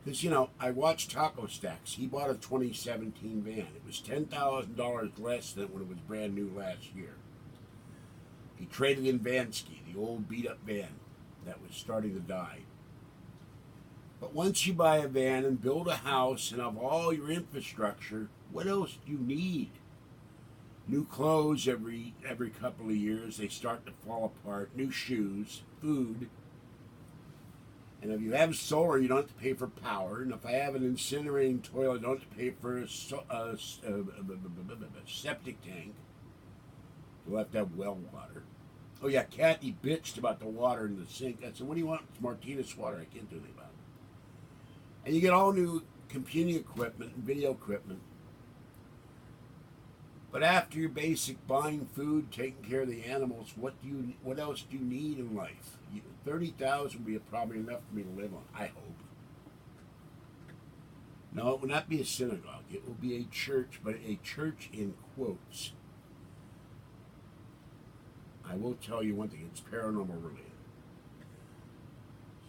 Because, I watched Taco Stacks. He bought a 2017 van. It was $10,000 less than when it was brand new last year. He traded in Vansky, the old beat-up van that was starting to die. But once you buy a van and build a house and have all your infrastructure, what else do you need? New clothes every couple of years. They start to fall apart. New shoes, food. And if you have solar, you don't have to pay for power. And if I have an incinerating toilet, I don't have to pay for a septic tank. We'll have to have well water. Oh yeah, Kathy bitched about the water in the sink. I said, what do you want? It's Martinez water. I can't do anything about it. And you get all new computing equipment and video equipment. But after your basic buying food, taking care of the animals, what else do you need in life? 30,000 would be probably enough for me to live on, I hope. No, it will not be a synagogue. It will be a church, but a church in quotes. I will tell you one thing, it's paranormal related.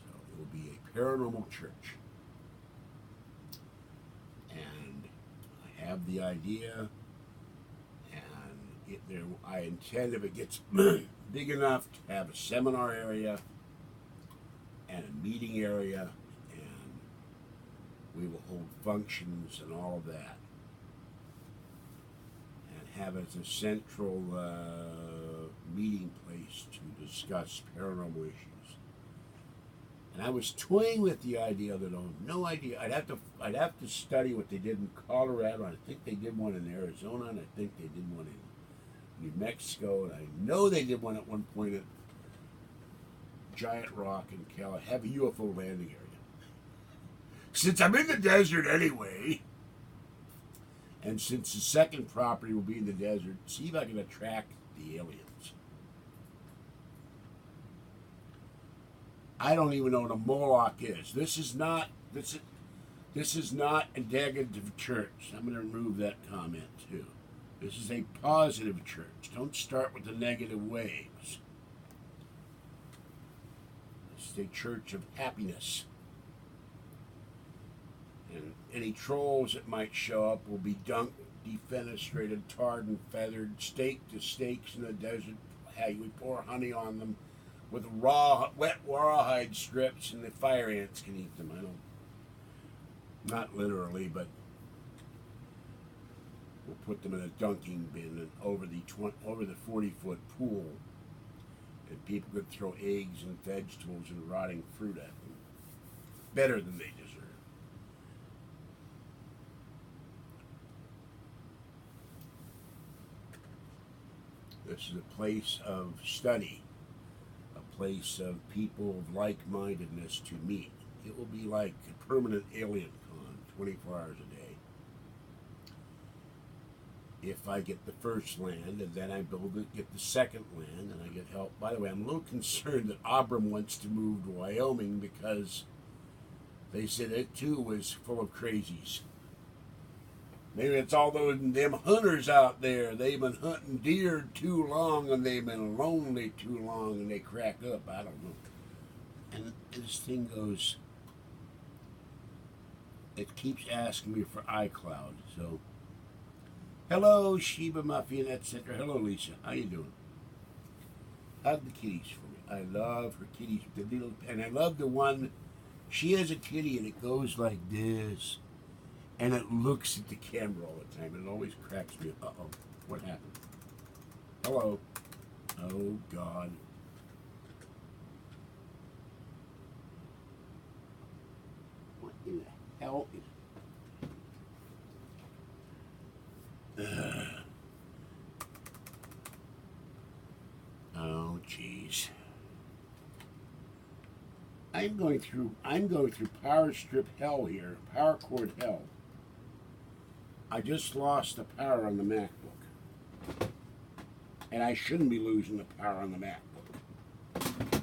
So it will be a paranormal church. And I have the idea. I intend, if it gets big enough, to have a seminar area and a meeting area, and we will hold functions and all of that, and have it as a central meeting place to discuss paranormal issues. And I was toying with the idea that I have no idea. I'd have to study what they did in Colorado. I think they did one in Arizona, and I think they did one in New Mexico, and I know they did one at one point at Giant Rock in Cali. Have a UFO landing area. Since I'm in the desert anyway, and since the second property will be in the desert, see if I can attract the aliens. I don't even know what a Moloch is. This is not a negative church. I'm going to remove that comment too. This is a positive church. Don't start with the negative waves. This is a church of happiness. And any trolls that might show up will be dunked, defenestrated, tarred and feathered, staked to stakes in the desert. Hey, we pour honey on them with wet rawhide strips, and the fire ants can eat them. Not literally, but we'll put them in a dunking bin and over the 40-foot pool, and people could throw eggs and vegetables and rotting fruit at them. Better than they deserve. This is a place of study, a place of people of like-mindedness to meet. It will be like a permanent alien con, 24 hours a day. If I get the first land, and then I get the second land, and I get help. By the way, I'm a little concerned that Abram wants to move to Wyoming because they said it too was full of crazies. Maybe it's all those them hunters out there. They've been hunting deer too long, and they've been lonely too long, and they crack up. I don't know. And this thing goes, it keeps asking me for iCloud. So, hello, Sheba Muffin, etc. Hello, Lisa. How you doing? Hug the kitties for me. I love her kitties. And I love the one, she has a kitty, and it goes like this. And it looks at the camera all the time, and it always cracks me up. Uh-oh, what happened? Hello. Oh, God. What in the hell is... Oh, jeez. I'm going through power strip hell here, power cord hell. I just lost the power on the MacBook. And I shouldn't be losing the power on the MacBook.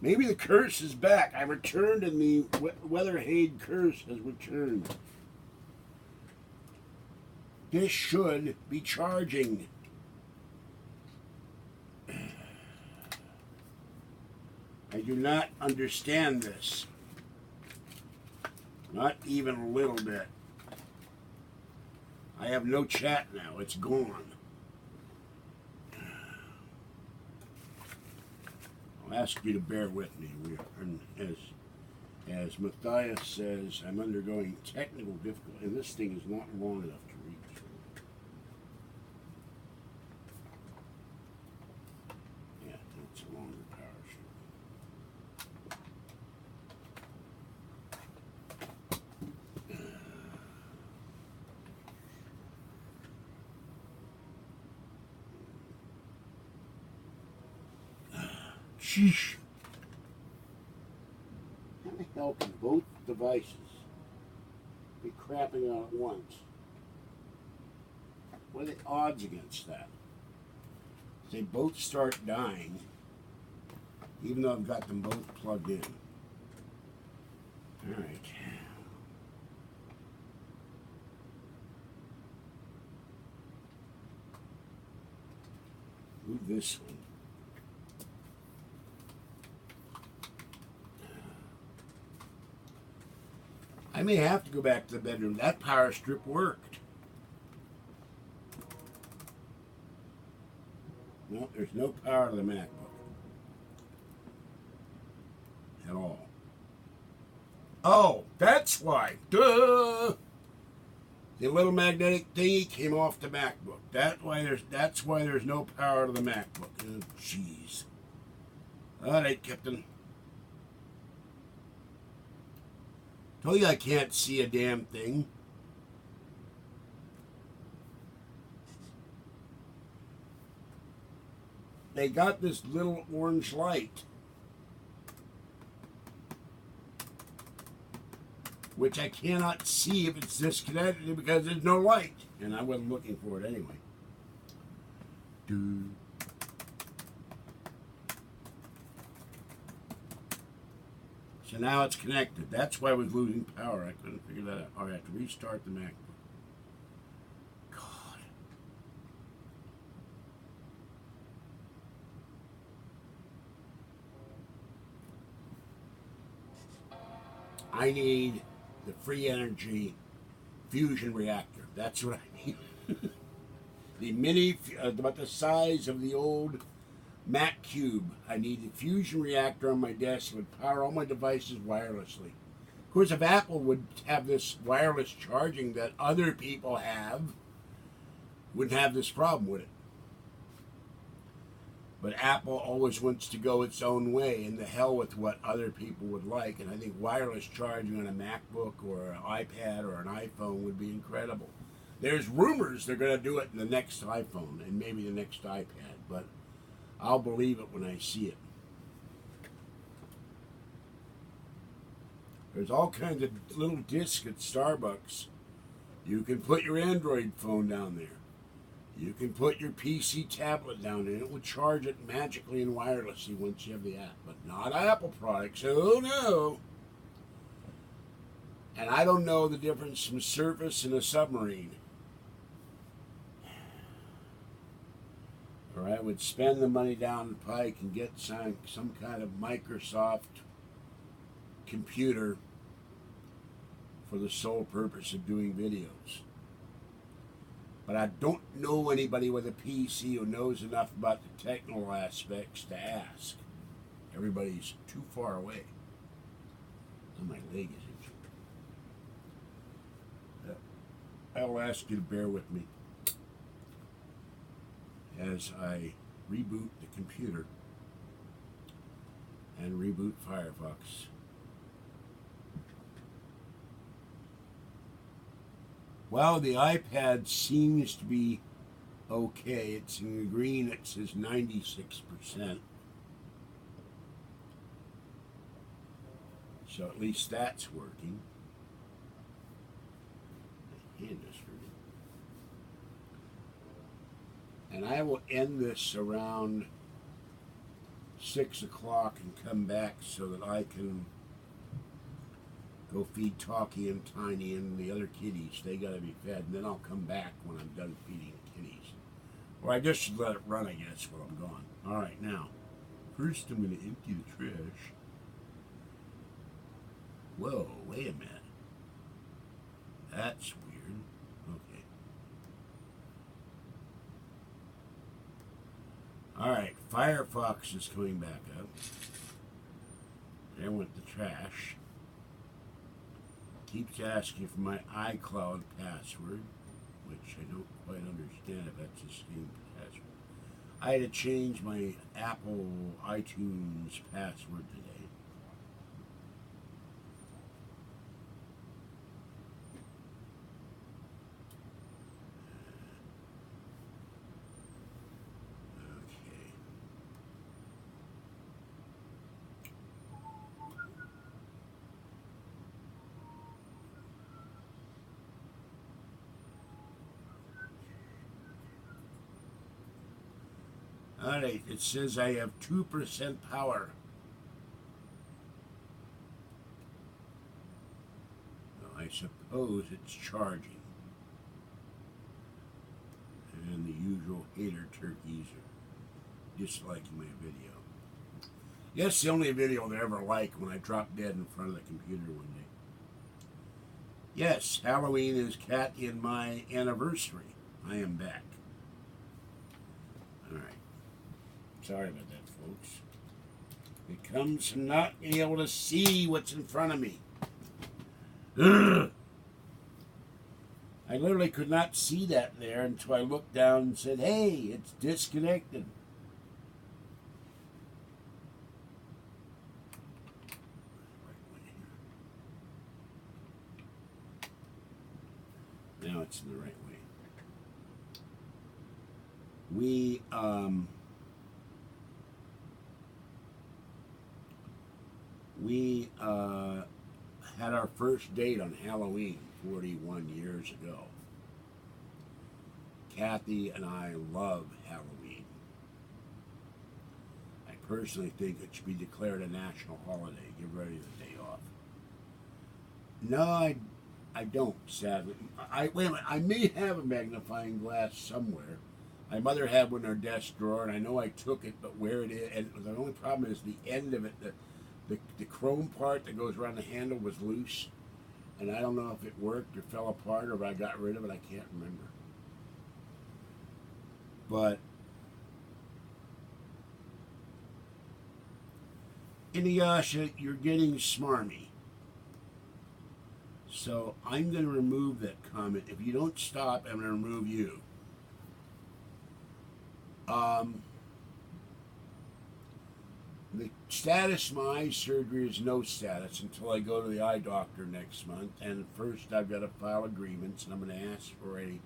Maybe the curse is back. I returned and the Weatherhead curse has returned. This should be charging. I do not understand this. Not even a little bit. I have no chat now. It's gone. I'll ask you to bear with me. As Matthias says, I'm undergoing technical difficulty, and this thing is not long enough to reach. Yeah, it's a longer power Sheesh. How the hell can both devices be crapping out at once? What are the odds against that? They both start dying, even though I've got them both plugged in. All right. Move this one. I may have to go back to the bedroom. That power strip worked. No, there's no power to the MacBook. Oh, that's why. Duh! The little magnetic thingy came off the MacBook. That's why there's no power to the MacBook. Oh, jeez. All right, Captain. Told you I can't see a damn thing. They got this little orange light, which I cannot see if it's disconnected because there's no light. And I wasn't looking for it anyway. So now it's connected. That's why I was losing power. I couldn't figure that out. All right, I have to restart the MacBook. God. I need the free energy fusion reactor. That's what I need. The mini, about the size of the old Mac Cube. I need the fusion reactor on my desk that would power all my devices wirelessly. Of course, if Apple would have this wireless charging that other people have, wouldn't have this problem, would it? But Apple always wants to go its own way, and the hell with what other people would like. And I think wireless charging on a MacBook or an iPad or an iPhone would be incredible. There's rumors they're going to do it in the next iPhone and maybe the next iPad, but I'll believe it when I see it. There's all kinds of little discs at Starbucks. You can put your Android phone down there. You can put your PC tablet down there, and it will charge it magically and wirelessly once you have the app. But not Apple products. Oh no! And I don't know the difference from Surface and a submarine. Or I would spend the money down the pike and get some kind of Microsoft computer for the sole purpose of doing videos. But I don't know anybody with a PC who knows enough about the technical aspects to ask. Everybody's too far away. Oh, my leg is injured. I'll ask you to bear with me as I reboot the computer and reboot Firefox. Well, the iPad seems to be okay. It's in the green. It says 96%. So at least that's working. My hand is hurting. And I will end this around 6 o'clock and come back so that I can go feed Talkie and Tiny and the other kitties. They gotta be fed, and then I'll come back when I'm done feeding the kitties. Or I just should let it run, I guess, while I'm gone. Alright, now, first I'm gonna empty the trash. Whoa, wait a minute. That's weird. Okay. Alright, Firefox is coming back up. There went the trash. Keeps asking for my iCloud password, which I don't quite understand if that's the same password. I had to change my Apple iTunes password today. Alright, it says I have 2% power. Well, I suppose it's charging. And the usual hater turkeys are disliking my video. Yes, the only video they ever like when I drop dead in front of the computer one day. Yes, Halloween is Kathy and my anniversary. I am back. Alright. Sorry about that, folks. It comes from not being able to see what's in front of me. I literally could not see that there until I looked down and said, hey, it's disconnected. Now it's in the right way. We had our first date on Halloween 41 years ago. Kathy and I love Halloween. I personally think it should be declared a national holiday. Give ready the day off. No, I don't, sadly. Wait a minute, I may have a magnifying glass somewhere. My mother had one in her desk drawer, and I know I took it, but where it is, and the only problem is the end of it, the chrome part that goes around the handle was loose, and I don't know if it worked or fell apart or if I got rid of it. I can't remember. But Inuyasha, you're getting smarmy. So I'm going to remove that comment. If you don't stop, I'm going to remove you. The status of my eye surgery is no status until I go to the eye doctor next month. And first I've got to file agreements, and I'm going to ask for a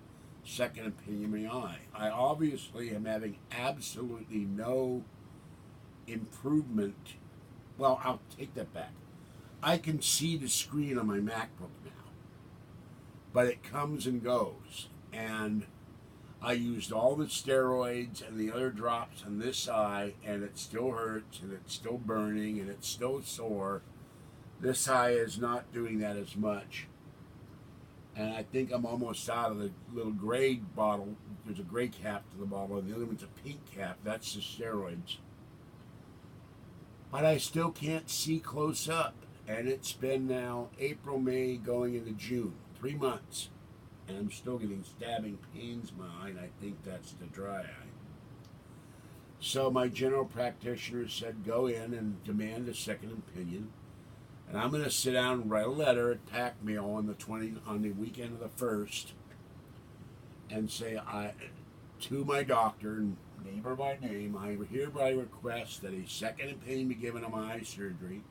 second opinion in my eye. I obviously am having absolutely no improvement. Well, I'll take that back. I can see the screen on my MacBook now, but it comes and goes. And I used all the steroids and the other drops on this eye, and it still hurts, and it's still burning, and it's still sore. This eye is not doing that as much. And I think I'm almost out of the little gray bottle. There's a gray cap to the bottle, and the other one's a pink cap. That's the steroids. But I still can't see close up. And it's been now April, May, going into June. 3 months. And I'm still getting stabbing pains in my eye, and I think that's the dry eye. So my general practitioner said go in and demand a second opinion. And I'm going to sit down and write a letter at PAC Mail on the weekend of the 1st and say to my doctor, name her by name, I hereby request that a second opinion be given on my eye surgery,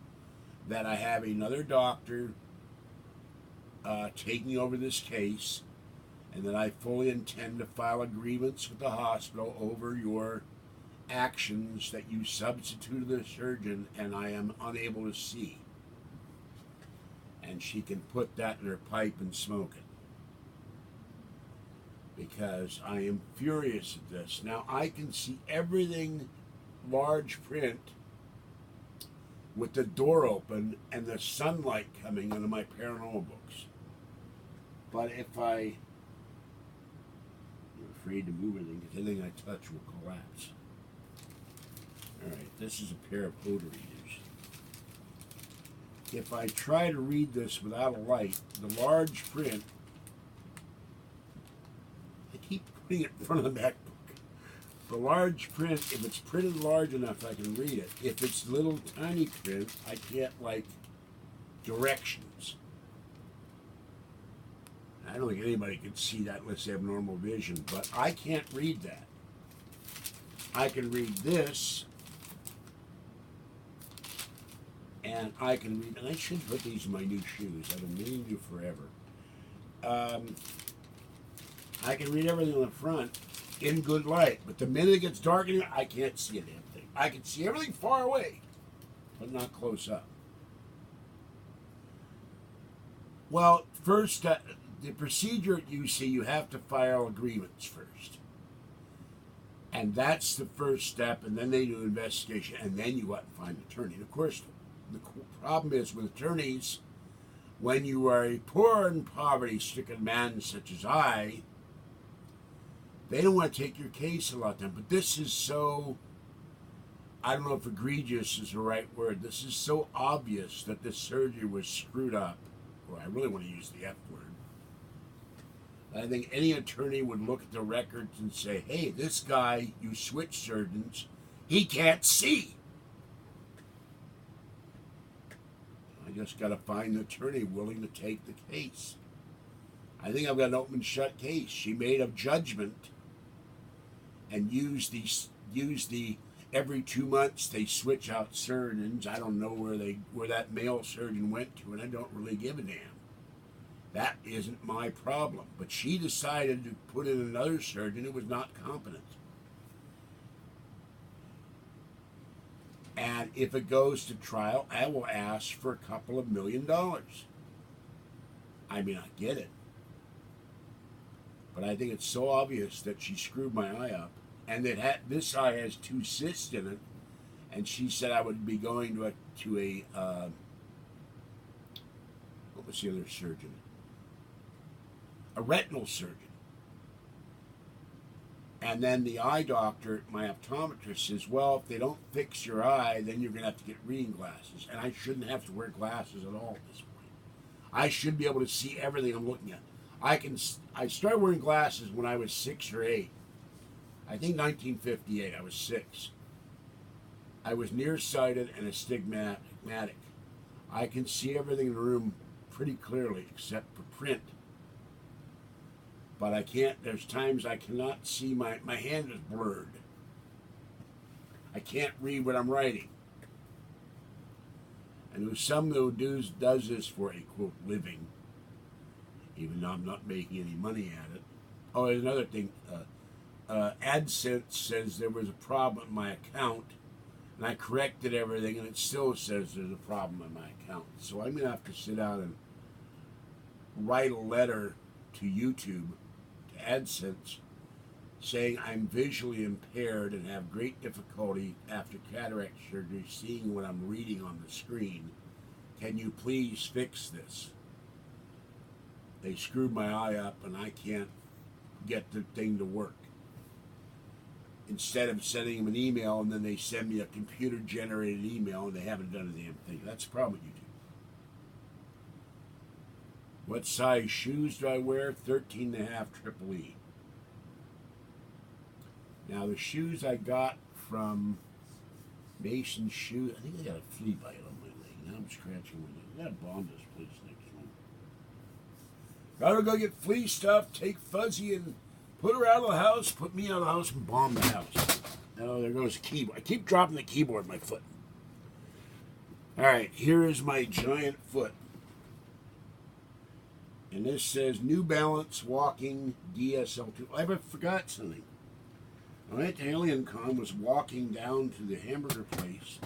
that I have another doctor taking over this case, and that I fully intend to file a grievance with the hospital over your actions that you substituted the surgeon and I am unable to see. And she can put that in her pipe and smoke it. Because I am furious at this. Now I can see everything large print with the door open and the sunlight coming into my paranormal books. But if I'm afraid to move anything because anything I touch will collapse. Alright, this is a pair of odor eaters. If I try to read this without a light, the large print, I keep putting it in front of the MacBook. The large print, if it's printed large enough, I can read it. If it's little tiny print, I can't, directions. I don't think anybody can see that unless they have normal vision, but I can't read that. I can read this, and I can read, and I should put these in my new shoes. I've been meaning to forever. I can read everything on the front in good light, but the minute it gets dark, I can't see a damn thing. I can see everything far away, but not close up. Well, first, the procedure at UC, you have to file agreements first. And that's the first step, and then they do an investigation, and then you go out and find an attorney. And of course, the problem is with attorneys, when you are a poor and poverty-stricken man such as I, they don't want to take your case a lot of time. But this is so, I don't know if egregious is the right word, this is so obvious that this surgery was screwed up, or I really want to use the F word. I think any attorney would look at the records and say, hey, this guy, you switch surgeons, he can't see. I just got to find an attorney willing to take the case. I think I've got an open shut case. She made a judgment and used the every 2 months they switch out surgeons. I don't know where that male surgeon went to, and I don't really give a damn. That isn't my problem. But she decided to put in another surgeon who was not competent. And if it goes to trial, I will ask for a couple of $1 million. I mean, I get it. But I think it's so obvious that she screwed my eye up. And that this eye has 2 cysts in it. And she said I would be going to a what was the other surgeon? A retinal surgeon. And then the eye doctor, my optometrist, says, well, if they don't fix your eye, then you're going to have to get reading glasses. And I shouldn't have to wear glasses at all at this point. I should be able to see everything I'm looking at. I started wearing glasses when I was 6 or 8. I think 1958, I was 6. I was nearsighted and astigmatic. I can see everything in the room pretty clearly, except for print. But I can't, there's times I cannot see, my hand is blurred. I can't read what I'm writing. And there's some who does this for a, quote, living, even though I'm not making any money at it. Oh, there's another thing. AdSense says there was a problem in my account, and I corrected everything, and it still says there's a problem in my account. So I'm going to have to sit down and write a letter to YouTube, to AdSense, saying I'm visually impaired and have great difficulty after cataract surgery seeing what I'm reading on the screen. Can you please fix this? They screwed my eye up, and I can't get the thing to work. Instead of sending them an email, and then they send me a computer-generated email, and they haven't done a damn thing. That's the problem with YouTube. What size shoes do I wear? 13.5 triple E. Now, the shoes I got from Mason Shoes, I think I got a flea bite on my leg. Now I'm scratching my leg. I got to bomb this place next one. Gotta go get flea stuff, take Fuzzy and put her out of the house, put me out of the house, and bomb the house. Oh, there goes the keyboard. I keep dropping the keyboard in my foot. All right, here is my giant foot. And this says New Balance Walking DSL2. I forgot something. I went to AlienCon, was walking down to the hamburger place.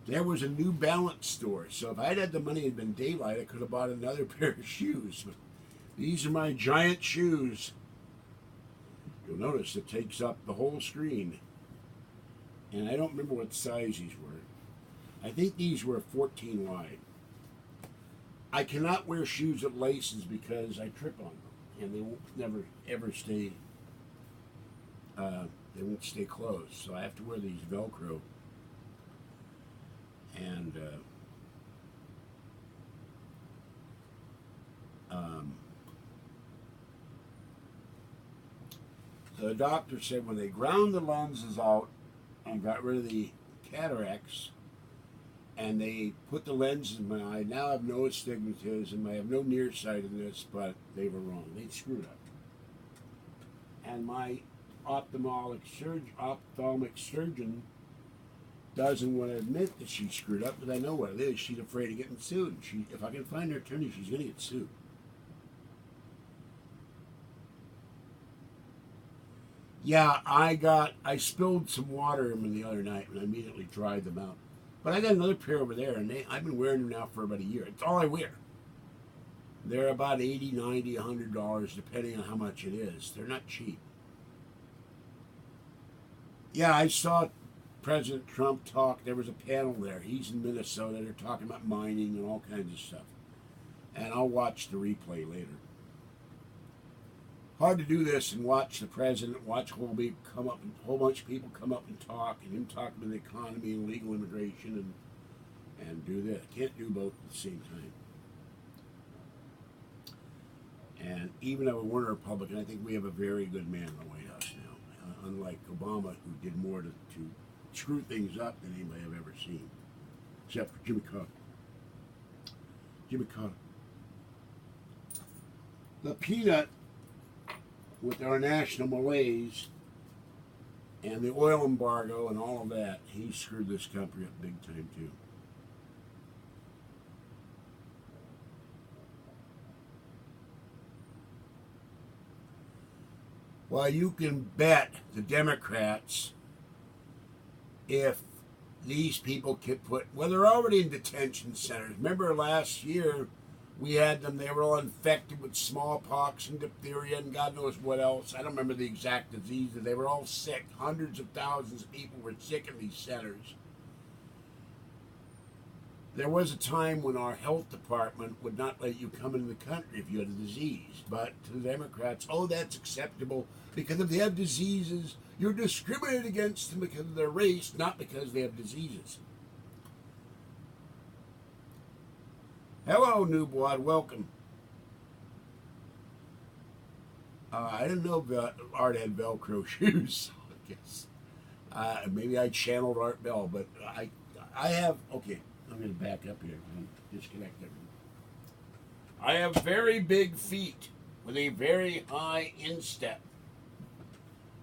There was a New Balance store. So if I'd had the money, it'd been daylight, I could have bought another pair of shoes. But these are my giant shoes. You'll notice it takes up the whole screen. And I don't remember what size these were. I think these were 14 wide. I cannot wear shoes with laces because I trip on them. And they won't never, ever stay, they won't stay closed. So I have to wear these Velcro. And, the doctor said when they ground the lenses out and got rid of the cataracts and they put the lenses in my eye, now I have no astigmatism, I have no nearsightedness, but they were wrong. They screwed up. And my ophthalmic surgeon doesn't want to admit that she screwed up, because I know what it is. She's afraid of getting sued. If I can find her attorney, she's going to get sued. Yeah, I spilled some water in them the other night and I immediately dried them out. But I got another pair over there, and I've been wearing them now for about a year. It's all I wear. They're about $80, $90, $100, depending on how much it is. They're not cheap. Yeah, I saw President Trump talk. There was a panel there. He's in Minnesota. They're talking about mining and all kinds of stuff. And I'll watch the replay later. Hard to do this and watch the president, watch a whole bunch of people come up and talk, and him talk about the economy and legal immigration and do this. Can't do both at the same time. And even though we're a Republican, I think we have a very good man in the White House now. Unlike Obama, who did more to screw things up than anybody I've ever seen, except for Jimmy Carter. Jimmy Carter. The peanut, with our national malaise and the oil embargo and all of that, he screwed this country up big time too. Well, you can bet the Democrats, if these people get put, well, they're already in detention centers. Remember last year we had them, they were all infected with smallpox and diphtheria and God knows what else. I don't remember the exact diseases. They were all sick. Hundreds of thousands of people were sick in these centers. There was a time when our health department would not let you come into the country if you had a disease. But to the Democrats, oh, that's acceptable because if they have diseases, you're discriminated against them because of their race, not because they have diseases. Hello, New Blood. Welcome. I didn't know Art had Velcro shoes. I guess maybe I channeled Art Bell, but I have. Okay, I'm going to back up here and disconnect everything. I have very big feet with a very high instep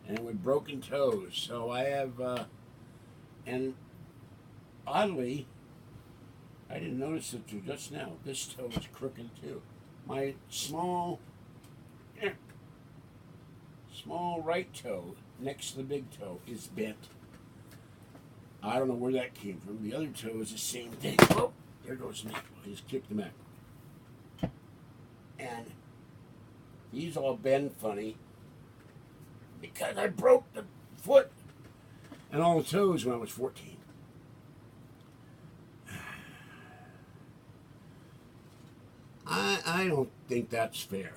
and with broken toes. So I have, and oddly, I didn't notice it till just now. This toe is crooked too. My small right toe next to the big toe is bent. I don't know where that came from. The other toe is the same thing. Oh, there goes Mac. I just kicked the Mac. And these all bend funny because I broke the foot and all the toes when I was 14. I don't think that's fair.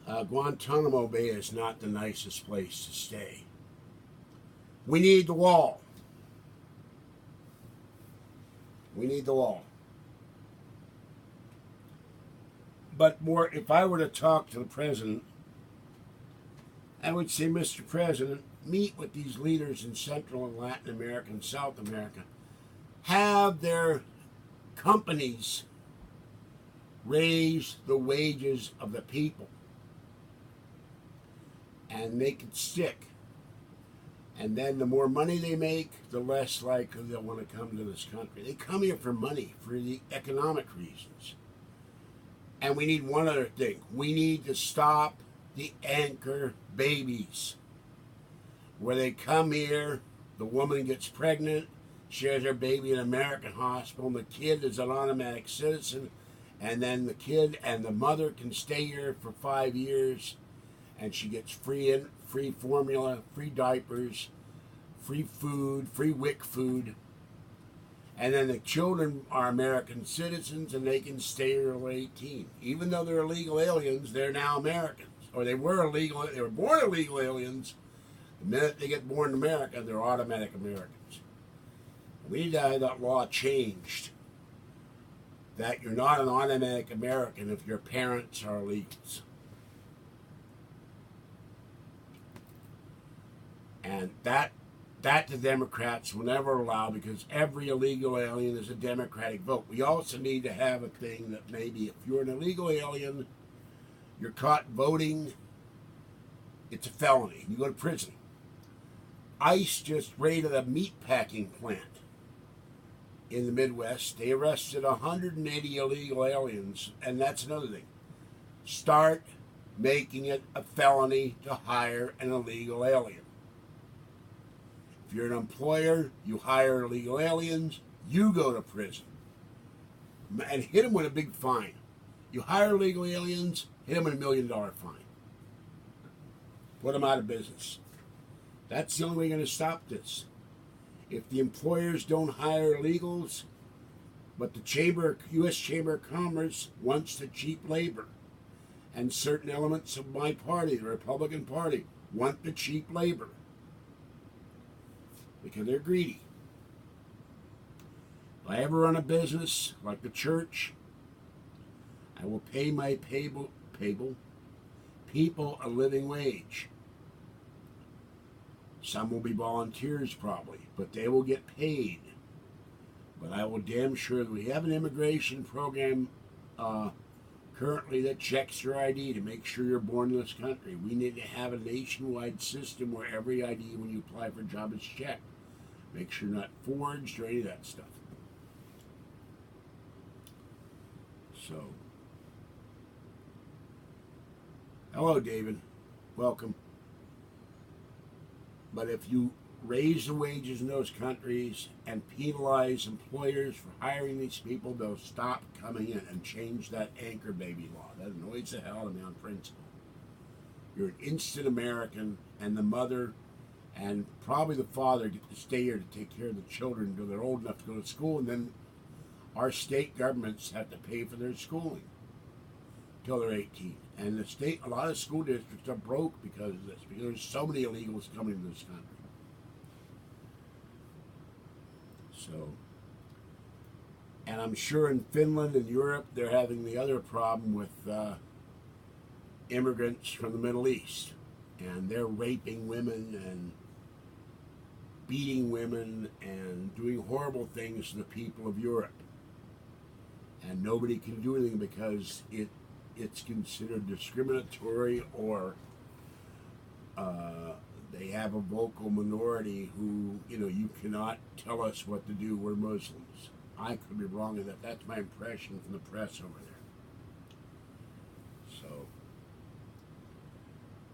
Guantanamo Bay is not the nicest place to stay. We need the wall. We need the wall. But more, if I were to talk to the president, I would say, Mr. President, meet with these leaders in Central and Latin America and South America. Have their companies raise the wages of the people and make it stick. And then the more money they make, the less likely they'll want to come to this country. They come here for money, for the economic reasons. And we need one other thing. We need to stop the anchor babies. Where they come here, the woman gets pregnant, she has her baby in an American hospital, and the kid is an automatic citizen, and then the kid and the mother can stay here for 5 years, and she gets free formula, free diapers, free food, free WIC food. And then the children are American citizens and they can stay here till 18. Even though they're illegal aliens, they're now Americans. Or they were born illegal aliens. The minute they get born in America, they're automatic Americans. We need to have that law changed. That you're not an automatic American if your parents are illegals. And that the Democrats will never allow because every illegal alien is a Democratic vote. We also need to have a thing that maybe if you're an illegal alien, you're caught voting, it's a felony. You go to prison. ICE just raided a meatpacking plant in the Midwest. They arrested 180 illegal aliens, and that's another thing. Start making it a felony to hire an illegal alien. If you're an employer, you hire illegal aliens, you go to prison. And hit them with a big fine. You hire illegal aliens, hit them with $1 million fine. Put them out of business. That's the only way you're going to stop this. If the employers don't hire illegals, but the U.S. Chamber of Commerce wants the cheap labor, and certain elements of my party, the Republican Party, want the cheap labor because they're greedy. If I ever run a business like the church, I will pay my people a living wage. Some will be volunteers probably, but they will get paid But I will damn sure that we have an immigration program currently that checks your ID to make sure you're born in this country. We need to have a nationwide system where every ID when you apply for a job is checked. Make sure you're not forged or any of that stuff. So, hello, David. Welcome. But if you raise the wages in those countries and penalize employers for hiring these people, they'll stop coming in and change that anchor baby law. That annoys the hell out of me on principle. You're an instant American, and the mother and probably the father get to stay here to take care of the children until they're old enough to go to school, and then our state governments have to pay for their schooling until they're 18. And a lot of school districts are broke because of this, because there's so many illegals coming to this country. So, and I'm sure in Finland and Europe they're having the other problem with immigrants from the Middle East, and they're raping women and beating women and doing horrible things to the people of Europe. And nobody can do anything because it's considered discriminatory, or they have a vocal minority who, you cannot tell us what to do. We're Muslims. I could be wrong in that. That's my impression from the press over there. So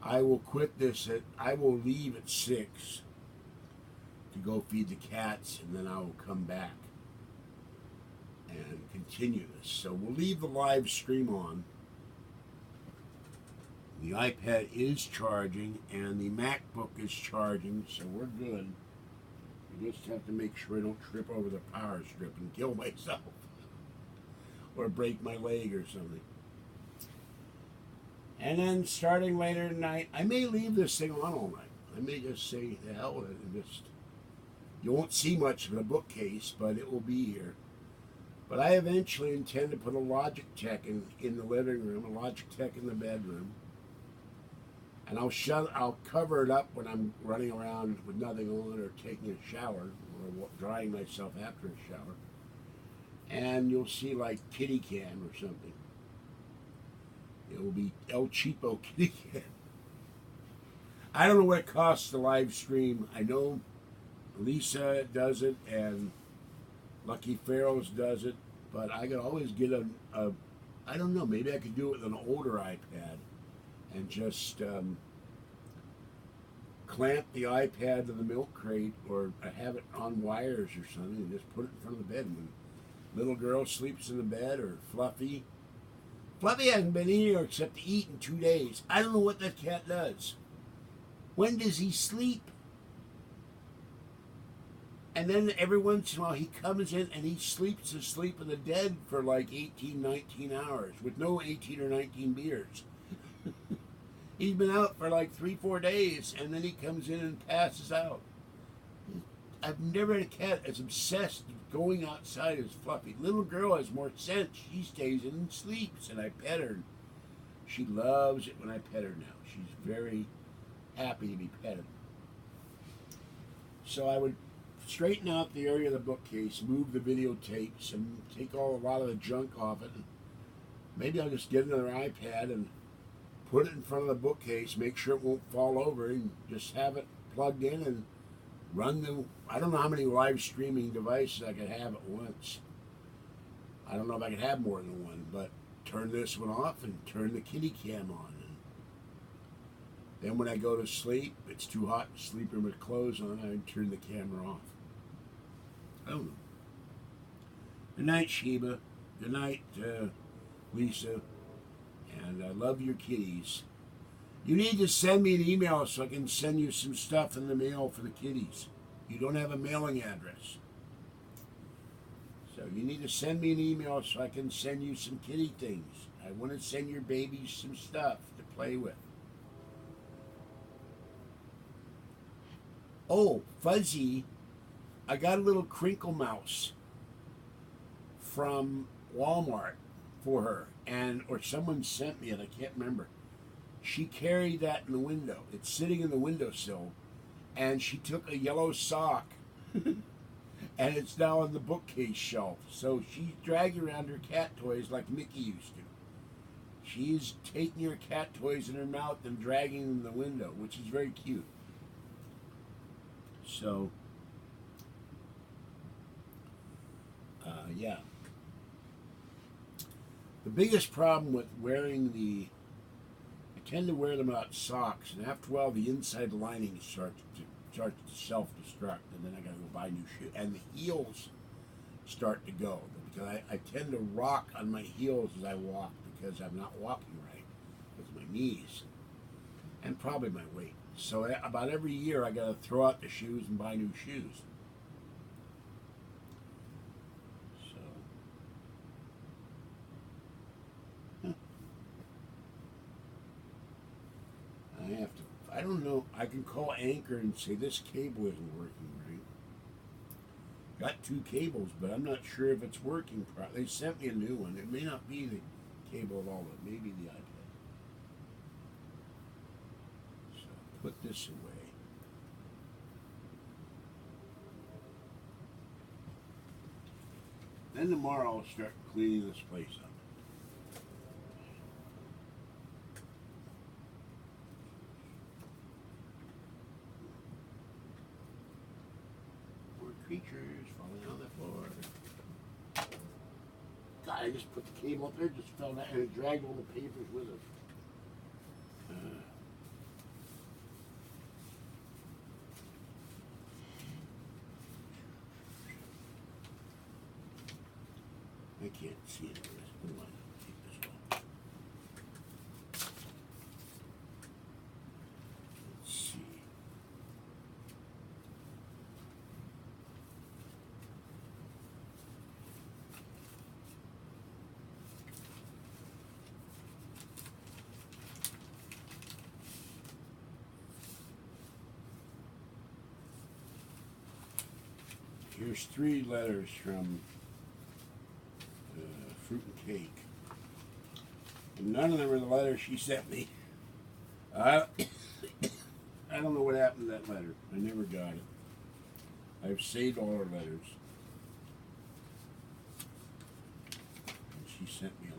I will quit this I will leave at 6 to go feed the cats, and then I will come back and continue this. So we'll leave the live stream on. The iPad is charging, and the MacBook is charging, so we're good. You just have to make sure I don't trip over the power strip and kill myself. Or break my leg or something. And then starting later tonight, I may leave this thing on all night. I may just say the hell with it and just... You won't see much of the bookcase, but it will be here. But I eventually intend to put a Logitech in the living room, a Logitech in the bedroom. And I'll cover it up when I'm running around with nothing on, or taking a shower, or drying myself after a shower. And you'll see like Kitty Cam or something. It will be El Cheapo Kitty Cam. I don't know what it costs to live stream. I know Lisa does it and Lucky Farrell's does it, but I could always get I don't know, maybe I could do it with an older iPad and just clamp the iPad to the milk crate, or have it on wires or something, and just put it in front of the bed. When little girl sleeps in the bed, or Fluffy. Fluffy hasn't been in here except to eat in 2 days. I don't know what that cat does. When does he sleep? And then every once in a while he comes in and he sleeps the sleep of the dead for like 18, 19 hours with no 18 or 19 beers. He's been out for like 3-4 days, and then he comes in and passes out. I've never had a cat as obsessed with going outside as Fluffy. Little girl has more sense. She stays in and sleeps, and I pet her. She loves it when I pet her now. She's very happy to be petted. So I would straighten out the area of the bookcase, move the videotapes, and take a lot of the junk off it. Maybe I'll just get another iPad and put it in front of the bookcase, make sure it won't fall over, and just have it plugged in and run the... I don't know how many live streaming devices I could have at once. I don't know if I could have more than one, but turn this one off and turn the kitty cam on. And then when I go to sleep, it's too hot to sleep in with clothes on, I turn the camera off. I don't know. Good night, Sheba. Good night, Lisa. And I love your kitties. You need to send me an email so I can send you some stuff in the mail for the kitties. You don't have a mailing address. So you need to send me an email so I can send you some kitty things. I want to send your babies some stuff to play with. Oh, Fuzzy, I got a little crinkle mouse from Walmart for her, or someone sent me it, I can't remember. She carried that in the window. It's sitting in the windowsill, and she took a yellow sock And it's now on the bookcase shelf. So she's dragging around her cat toys like Mickey used to. She's taking her cat toys in her mouth and dragging them in the window, which is very cute. So, yeah. The biggest problem with wearing I tend to wear them without socks, and after a while the inside lining starts to self-destruct, and then I gotta go buy new shoes. And the heels start to go, because I tend to rock on my heels as I walk, because I'm not walking right with my knees and probably my weight. So about every year I gotta throw out the shoes and buy new shoes. So I don't know, I can call Anchor and say this cable isn't working right. Got two cables, but I'm not sure if it's working properly. They sent me a new one. It may not be the cable at all, but maybe the iPad. So put this away. Then tomorrow I'll start cleaning this place up. Creatures falling on the floor. God, I just put the cable up there, just fell down, and it dragged all the papers with it. I can't see it. What do I take this off? Let's see. Here's 3 letters from Fruit and Cake. And none of them are the letters she sent me. I don't know what happened to that letter. I never got it. I've saved all her letters. And she sent me a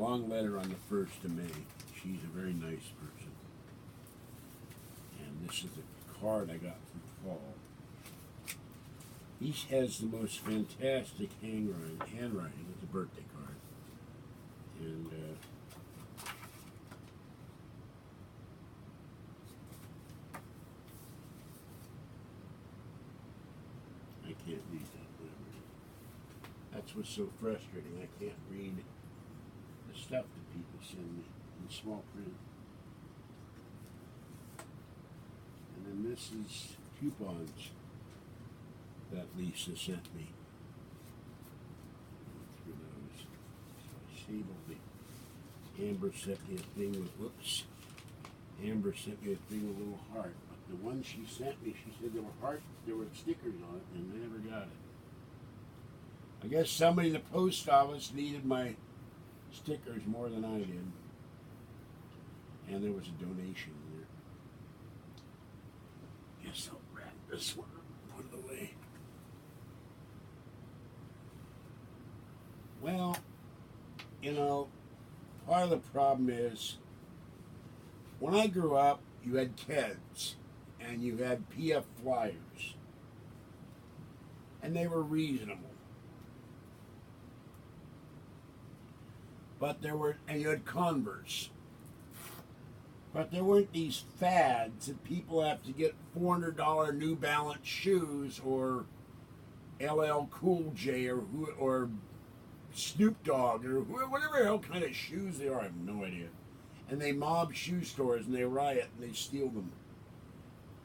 long letter on the 1st of May. She's a very nice person. And this is a card I got from Paul. He has the most fantastic handwriting. It's a birthday card. And I can't read that. That's what's so frustrating. I can't read the stuff that people send me in small print. And then this is coupons that Lisa sent me. Through those. So I saved the Amber sent me a thing with, whoops. Amber sent me a thing with a little heart. But the one she sent me, she said there were stickers on it, and I never got it. I guess somebody in the post office needed my stickers more than I did. And there was a donation in there. Guess I'll wrap this one up, put it away. Well, you know, part of the problem is, when I grew up, you had Keds, and you had PF Flyers, and they were reasonable. But and you had Converse. But there weren't these fads that people have to get $400 New Balance shoes, or LL Cool J, or Snoop Dogg, or whatever hell kind of shoes they are. I have no idea. And they mob shoe stores, and they riot, and they steal them.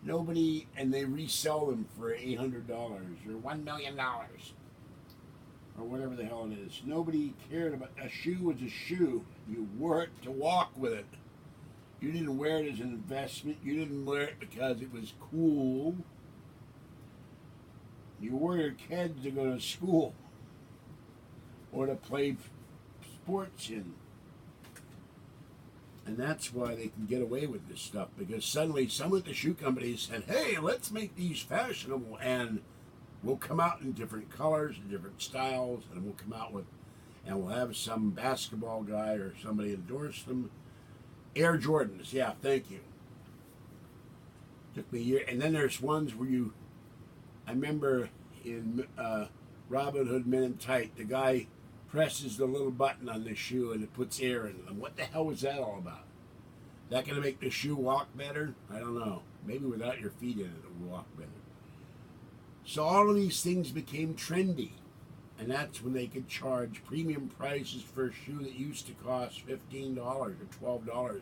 And they resell them for $800 or $1 million, or whatever the hell it is. Nobody cared about a shoe. Was a shoe. You wore it to walk with it. You didn't wear it as an investment. You didn't wear it because it was cool. You wore your kids to go to school or to play sports in. And that's why they can get away with this stuff, because suddenly some of the shoe companies said, hey, let's make these fashionable, and we'll come out in different colors and different styles, and we'll come out with, and we'll have some basketball guy or somebody endorse them. Air Jordans, yeah, thank you. Took me a year. And then there's ones where I remember in Robin Hood Men in Tight, the guy presses the little button on the shoe and it puts air in them. What the hell was that all about? That going to make the shoe walk better? I don't know. Maybe without your feet in it, it will walk better. So all of these things became trendy. And that's when they could charge premium prices for a shoe that used to cost $15 or $12.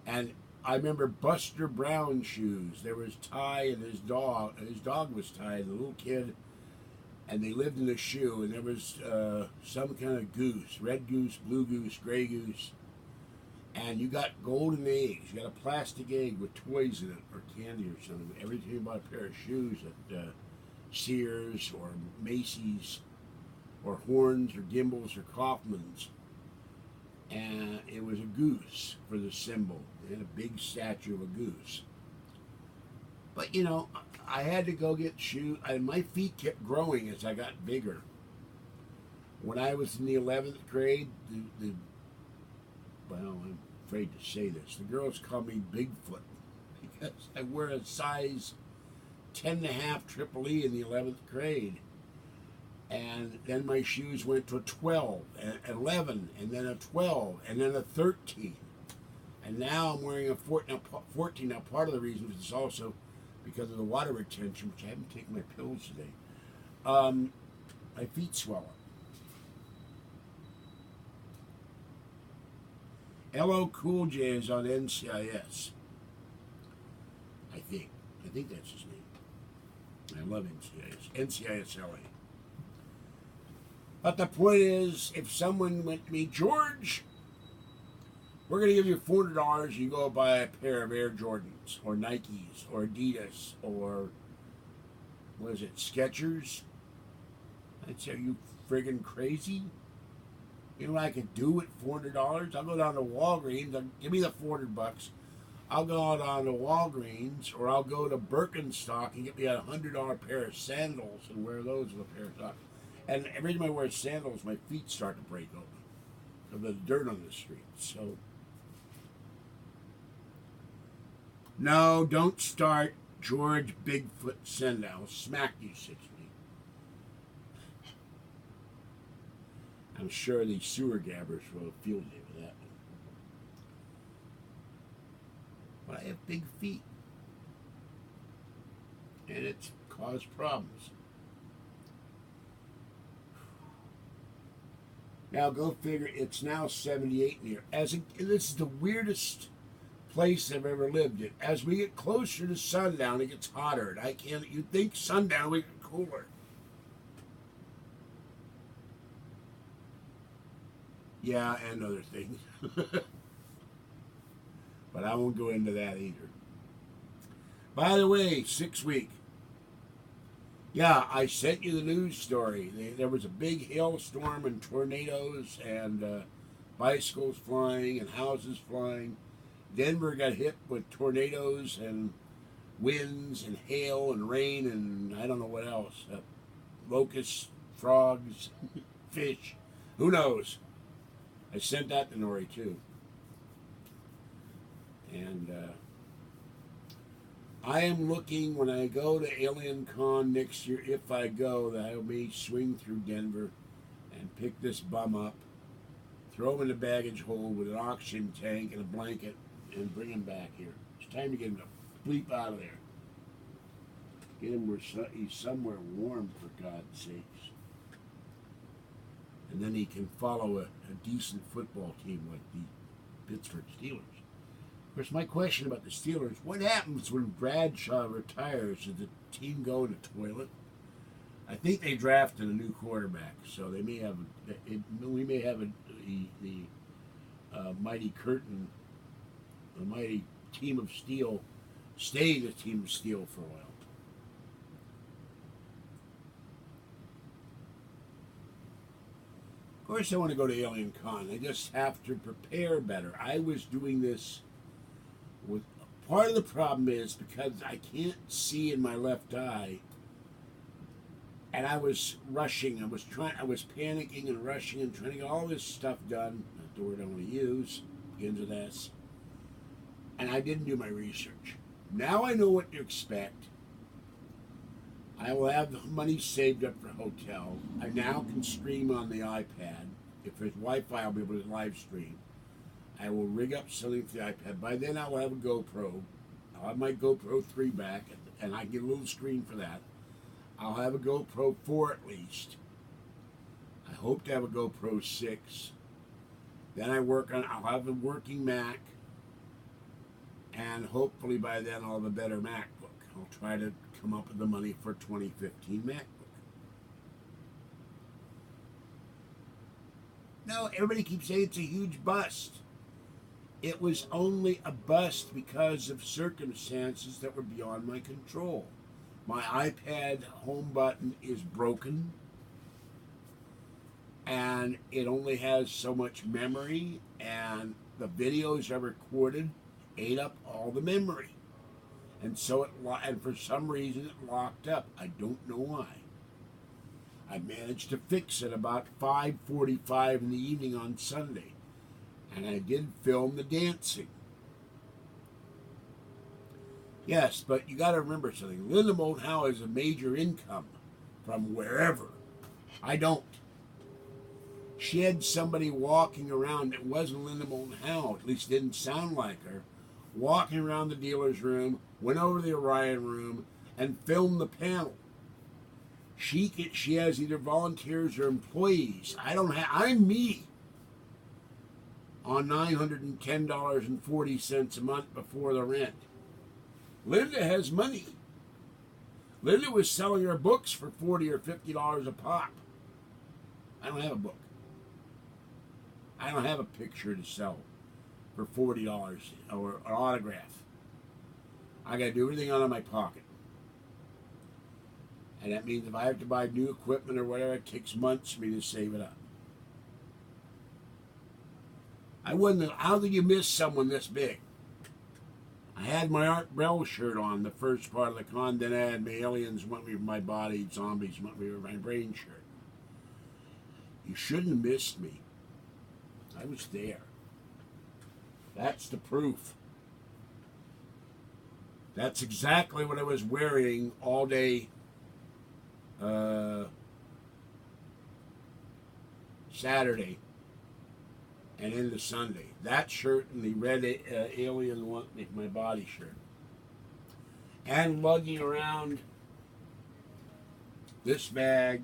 And I remember Buster Brown shoes. There was Ty and his dog. His dog was Ty, the little kid. And they lived in a shoe, and there was some kind of goose, red goose, blue goose, gray goose, and you got golden eggs. You got a plastic egg with toys in it or candy or something. Every time you bought a pair of shoes at Sears or Macy's or Horns or Gimbels or Kaufman's, and it was a goose for the symbol. They had a big statue of a goose. But, you know, I had to go get shoes, and my feet kept growing as I got bigger. When I was in the 11th grade, well, I'm afraid to say this, the girls called me Bigfoot because I wear a size 10.5 triple E in the 11th grade. And then my shoes went to a 12, an 11, and then a 12, and then a 13. And now I'm wearing a 14. Now, part of the reason is also because of the water retention, which I haven't taken my pills today. My feet swell up. LL Cool J is on NCIS. I think that's his name. I love NCIS. NCIS LA. But the point is, if someone went to me, George, we're going to give you $400, you go buy a pair of Air Jordans, or Nikes, or Adidas, or, what is it, Skechers? I'd say, are you friggin' crazy? You know what I could do with $400? I'll go down to Walgreens, give me the $400. I'll go out on to Walgreens, or I'll go to Birkenstock and get me a $100 pair of sandals and wear those with a pair of socks. And every time I wear sandals, my feet start to break open of the dirt on the street. So, no, don't start George Bigfoot Send. I'll smack you 60. I'm sure the sewer gabbers will have field day with that one. But I have big feet. And it's caused problems. Now go figure, it's now 78 in here. This is the weirdest place I've ever lived in. As we get closer to sundown, it gets hotter. And you'd think sundown we get cooler. Yeah, and other things. But I won't go into that either. By the way, 6 week. Yeah, I sent you the news story. There was a big hailstorm and tornadoes and bicycles flying and houses flying. Denver got hit with tornadoes and winds and hail and rain and I don't know what else. Locusts, frogs, fish. Who knows? I sent that to Nori too. And I am looking, when I go to Alien Con next year, if I go, that I may swing through Denver and pick this bum up, throw him in the baggage hold with an oxygen tank and a blanket, and bring him back here. It's time to get him to bleep out of there. Get him where he's somewhere warm, for God's sakes. And then he can follow a decent football team like the Pittsburgh Steelers. Of course, my question about the Steelers, what happens when Bradshaw retires? Does the team go in the toilet? I think they drafted a new quarterback, so they may have. We may have the mighty curtain, the mighty team of steel, stay the team of steel for a while. course, I want to go to Alien Con. I just have to prepare better. I was doing this with. Part of the problem is because I can't see in my left eye, and I was rushing. I was panicking and rushing and trying to get all this stuff done. Not the word I want to use. Begins with S. And I didn't do my research. Now I know what to expect. I will have the money saved up for a hotel. I now can stream on the iPad. If there's Wi-Fi, I'll be able to live stream. I will rig up something for the iPad. By then, I will have a GoPro. I'll have my GoPro 3 back, and I can get a little screen for that. I'll have a GoPro 4 at least. I hope to have a GoPro 6. Then I'll have a working Mac, and hopefully by then I'll have a better MacBook. I'll try to come up with the money for a 2015 MacBook. No, everybody keeps saying it's a huge bust. It was only a bust because of circumstances that were beyond my control. My iPad home button is broken, and it only has so much memory, and the videos I recorded ate up all the memory. And so and for some reason it locked up. I don't know why. I managed to fix it about 5:45 in the evening on Sunday. And I did film the dancing. Yes, but you got to remember something. Linda Moulton Howe has a major income from wherever. I don't. She had somebody walking around that wasn't Linda Moulton Howe, at least didn't sound like her, walking around the dealer's room, went over to the Orion room, and filmed the panel. She has either volunteers or employees. I'm me on $910.40 a month before the rent. Linda has money. Linda was selling her books for $40 or $50 a pop. I don't have a book. I don't have a picture to sell for $40 or an autograph. I got to do everything out of my pocket. And that means if I have to buy new equipment or whatever, it takes months for me to save it up. I don't think you miss someone this big. I had my Art Bell shirt on the first part of the con, then I had my aliens went with my body, zombies went with my brain shirt. You shouldn't have missed me. I was there. That's the proof. That's exactly what I was wearing all day Saturday and into Sunday. That shirt and the red alien one, my body shirt. And lugging around this bag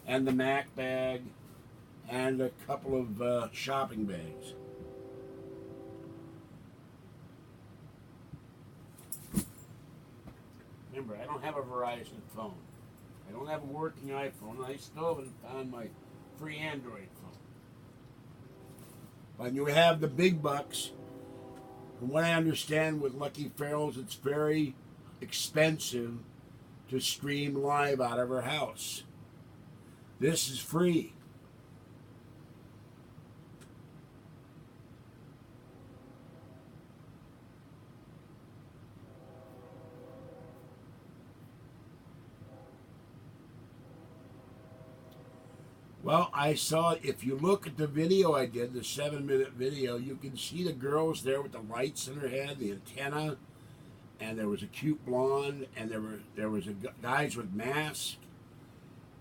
and the Mac bag and a couple of shopping bags. Remember, I don't have a Verizon phone. I don't have a working iPhone. I still haven't found my free Android phone. But you have the big bucks. From what I understand with Lucky Ferrell's, it's very expensive to stream live out of her house. This is free. Well, I saw, if you look at the video I did, the 7-minute video, you can see the girls there with the lights in her head, the antenna, and there was a cute blonde, and there was guys with masks.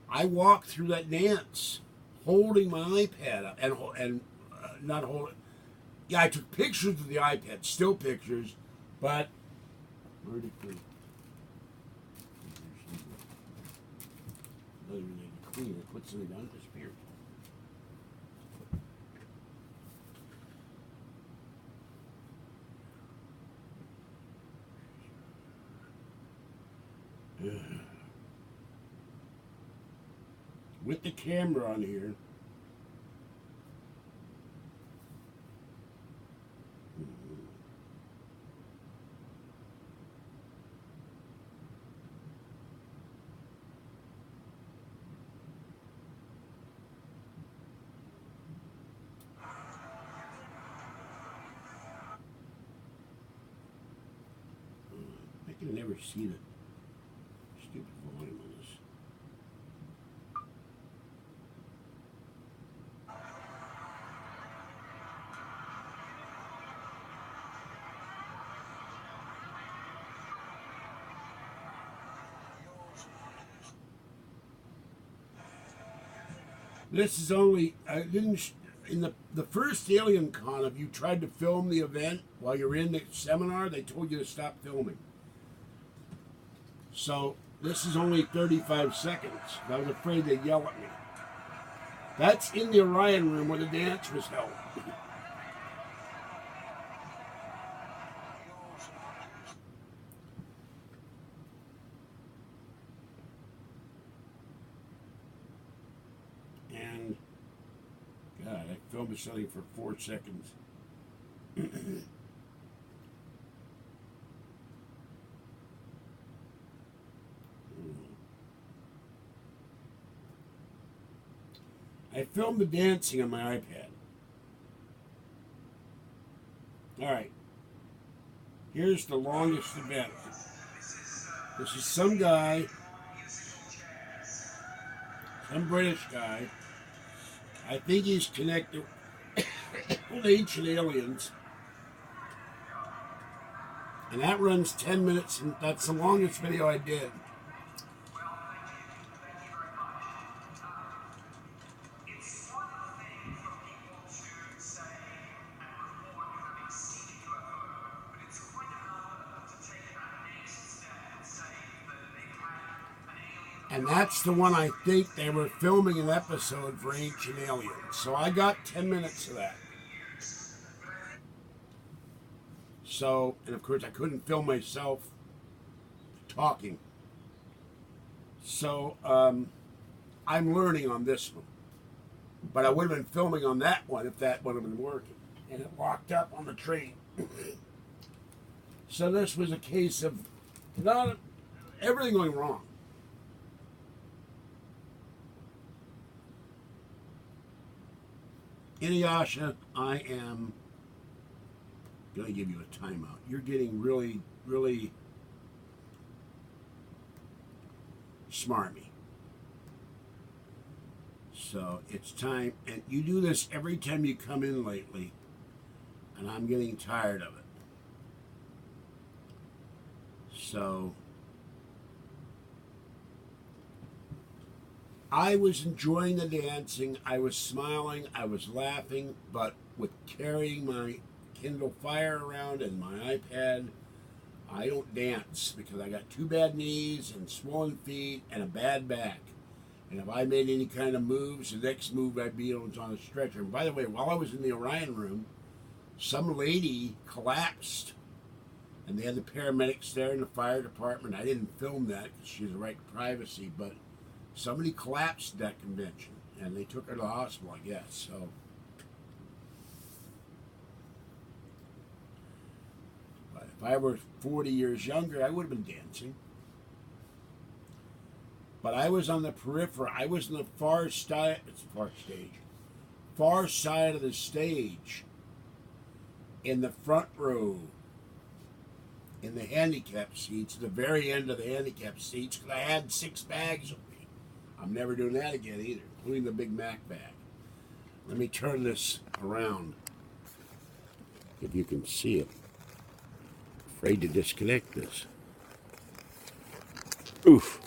I walked through that dance holding my iPad up, and not holding. Yeah, I took pictures of the iPad, still pictures, but where did it go? Really clean. I put something down, it disappeared. With the camera on here. never see the stupid volume on this. This is only, I didn't, in the first Alien Con, if you tried to film the event while you're in the seminar, they told you to stop filming. So this is only 35 seconds. I was afraid they'd yell at me. That's in the Orion room where the dance was held. And, God, I filmed something for 4 seconds. I filmed the dancing on my iPad. Alright. Here's the longest event. This is some guy, some British guy. I think he's connected with ancient aliens. And that runs 10 minutes, and that's the longest video I did. And that's the one I think they were filming an episode for Ancient Aliens. So I got 10 minutes of that. So, and of course I couldn't film myself talking. So, I'm learning on this one. But I would have been filming on that one if that would have been working. And it locked up on the train. So this was a case of not everything going wrong. Inuyasha, I am going to give you a timeout. You're getting really, really smarmy. So it's time, and you do this every time you come in lately, and I'm getting tired of it. So I was enjoying the dancing, I was smiling, I was laughing, but with carrying my Kindle Fire around and my iPad, I don't dance because I got 2 bad knees and swollen feet and a bad back. And if I made any kind of moves, the next move I'd be on a stretcher. And by the way, while I was in the Orion room, some lady collapsed. And they had the paramedics there in the fire department. I didn't film that because she has a right to privacy, but somebody collapsed at that convention, and they took her to the hospital, I guess. So, but if I were 40 years younger, I would have been dancing. But I was on the periphery. I was in the far side of the stage, in the front row, in the handicap seats, the very end of the handicap seats, because I had 6 bags with me. I'm never doing that again either, including the Big Mac bag. Let me turn this around, if you can see it. Afraid to disconnect this. Oof.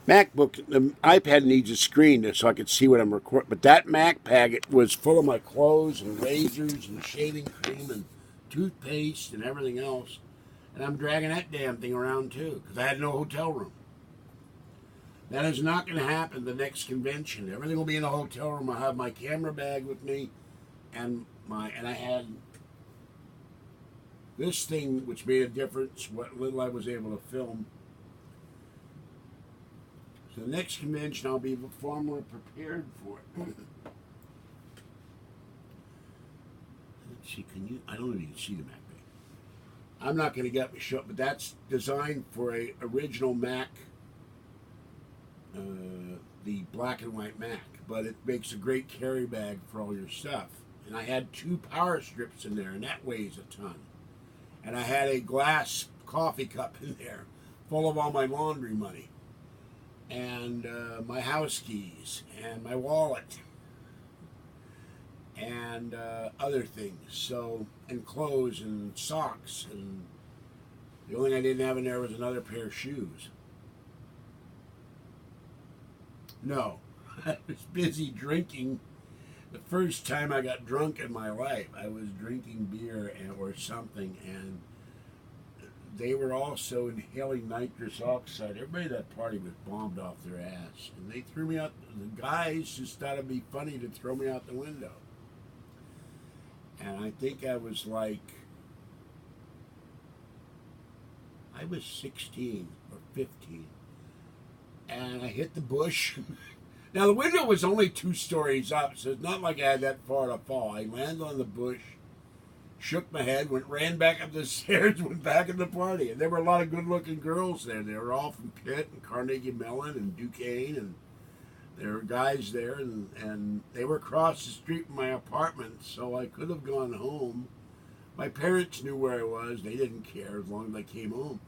MacBook, the iPad needs a screen so I could see what I'm recording. But that Mac bag was full of my clothes and razors and shaving cream and toothpaste and everything else. And I'm dragging that damn thing around too, because I had no hotel room. That is not going to happen the next convention. Everything will be in a hotel room. I'll have my camera bag with me, and I had this thing, which made a difference, what little I was able to film. So the next convention, I'll be far more prepared for it. Let's see, can you? I don't know if you can see the Mac bag. I'm not going to get me show, but that's designed for a original Mac. The black and white Mac, but it makes a great carry bag for all your stuff. And I had 2 power strips in there, and that weighs a ton. And I had a glass coffee cup in there full of all my laundry money and my house keys and my wallet and other things. So, and clothes and socks, and the only thing I didn't have in there was another pair of shoes. No, I was busy drinking. The first time I got drunk in my life, I was drinking beer or something, and they were also inhaling nitrous oxide. Everybody at that party was bombed off their ass, and they threw me out. The guys just thought it'd be funny to throw me out the window. And I think I was 16 or 15. And I hit the bush. Now, the window was only 2 stories up, so it's not like I had that far to fall. I landed on the bush, shook my head, ran back up the stairs, went back in the party. And there were a lot of good-looking girls there. They were all from Pitt and Carnegie Mellon and Duquesne, and there were guys there, and they were across the street from my apartment, so I could have gone home. My parents knew where I was. They didn't care as long as I came home.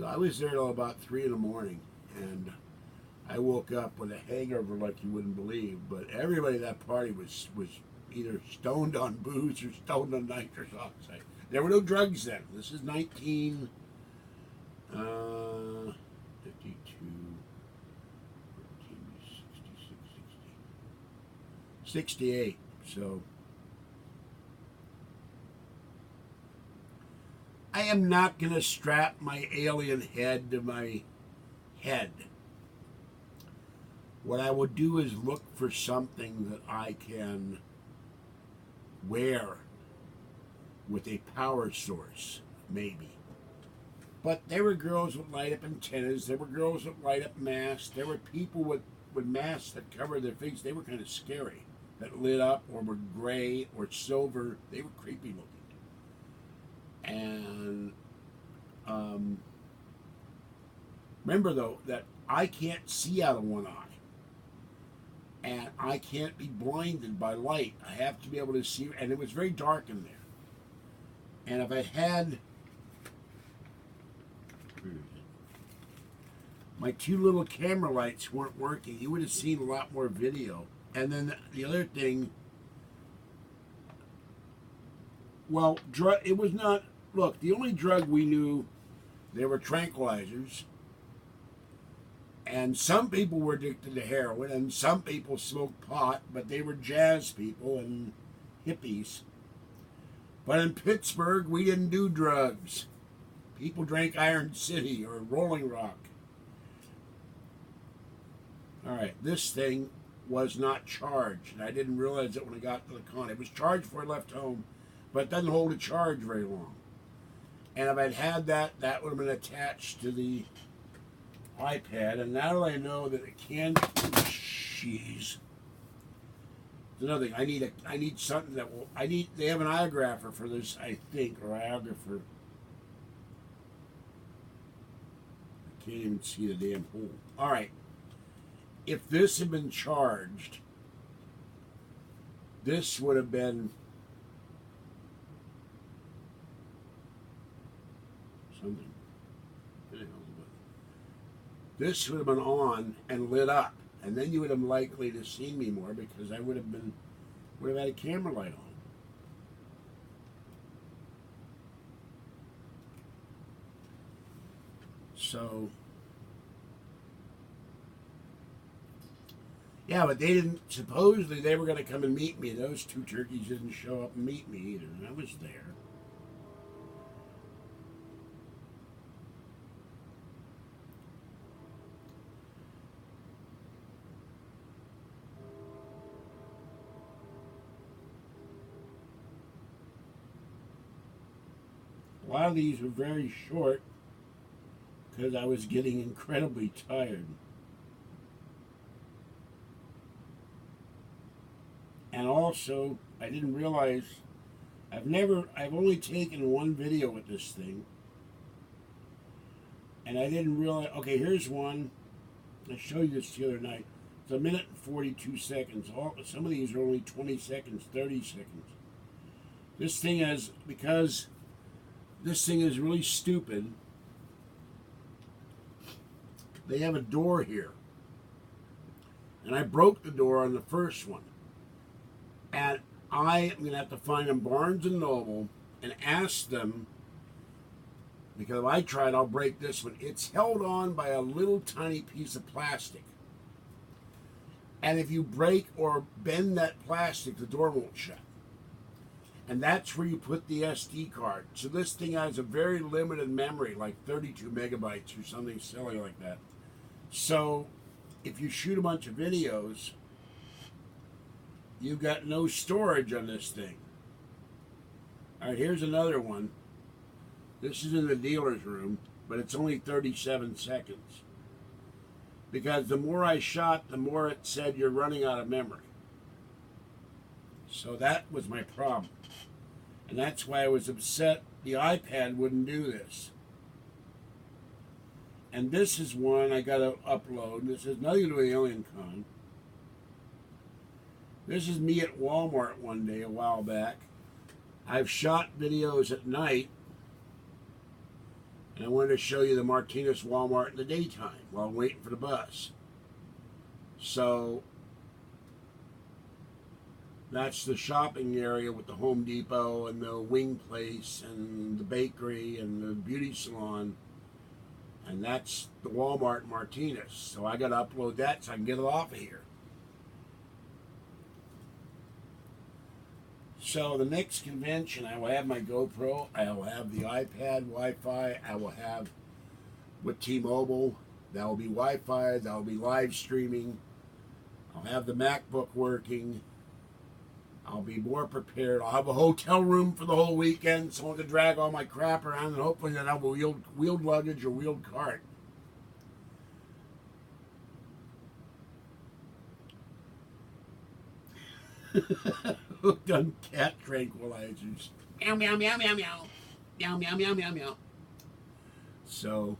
I was there till about 3 in the morning, and I woke up with a hangover like you wouldn't believe. But everybody at that party was either stoned on booze or stoned on nitrous oxide. There were no drugs then. This is 1952, 68. So I am not going to strap my alien head to my head. What I would do is look for something that I can wear with a power source, maybe. But there were girls with light up antennas. There were girls with light up masks. There were people with masks that covered their face. They were kind of scary. That lit up or were gray or silver. They were creepy looking. And remember, though, that I can't see out of one eye. And I can't be blinded by light. I have to be able to see. And it was very dark in there. And if I had my 2 little camera lights weren't working, you would have seen a lot more video. And then the other thing, well, it was not, look, the only drug we knew, there were tranquilizers. And some people were addicted to heroin, and some people smoked pot, but they were jazz people and hippies. But in Pittsburgh, we didn't do drugs. People drank Iron City or Rolling Rock. All right, this thing was not charged, and I didn't realize it when I got to the con. It was charged before I left home, but it doesn't hold a charge very long. And if I'd had that, that would have been attached to the iPad. And now that I know that it can, jeez. Another thing, I need something that will. They have an iographer for this, I think, or iographer. I can't even see the damn hole. All right. If this had been charged, this would have been something. This would have been on and lit up, and then you would have likely to see me more because I would have had a camera light on. So. Yeah, but they didn't, supposedly they were going to come and meet me. Those 2 turkeys didn't show up and meet me either, and I was there. A lot of these were very short because I was getting incredibly tired. And also, I didn't realize, I've only taken 1 video with this thing. And I didn't realize, okay, here's one. I showed you this the other night. It's 1 minute and 42 seconds. Some of these are only 20 seconds, 30 seconds. This thing has, because this thing is really stupid. They have a door here. And I broke the door on the first one. And I am going to have to find them Barnes & Noble and ask them, because if I try it, I'll break this one. It's held on by a little tiny piece of plastic. And if you break or bend that plastic, the door won't shut. And that's where you put the SD card. So this thing has a very limited memory, like 32 megabytes or something silly like that. So if you shoot a bunch of videos, you've got no storage on this thing. All right, here's another one. This is in the dealer's room, but it's only 37 seconds. Because the more I shot, the more it said you're running out of memory. So that was my problem. And that's why I was upset the iPad wouldn't do this. And this is one I got to upload. This has nothing to do with Alien Con. This is me at Walmart one day a while back. I've shot videos at night. And I wanted to show you the Martinez Walmart in the daytime while I'm waiting for the bus. So that's the shopping area with the Home Depot and the wing place and the bakery and the beauty salon. And that's the Walmart Martinez. So I got to upload that so I can get it off of here. So the next convention, I will have my GoPro. I will have the iPad Wi-Fi. I will have with T-Mobile. That will be Wi-Fi. That will be live streaming. I'll have the MacBook working. I'll be more prepared. I'll have a hotel room for the whole weekend, so I can drag all my crap around, and hopefully then I'll have a wheeled luggage or wheeled cart. Hooked on cat tranquilizers. Meow, meow, meow, meow, meow. Meow, meow, meow, meow, meow. So,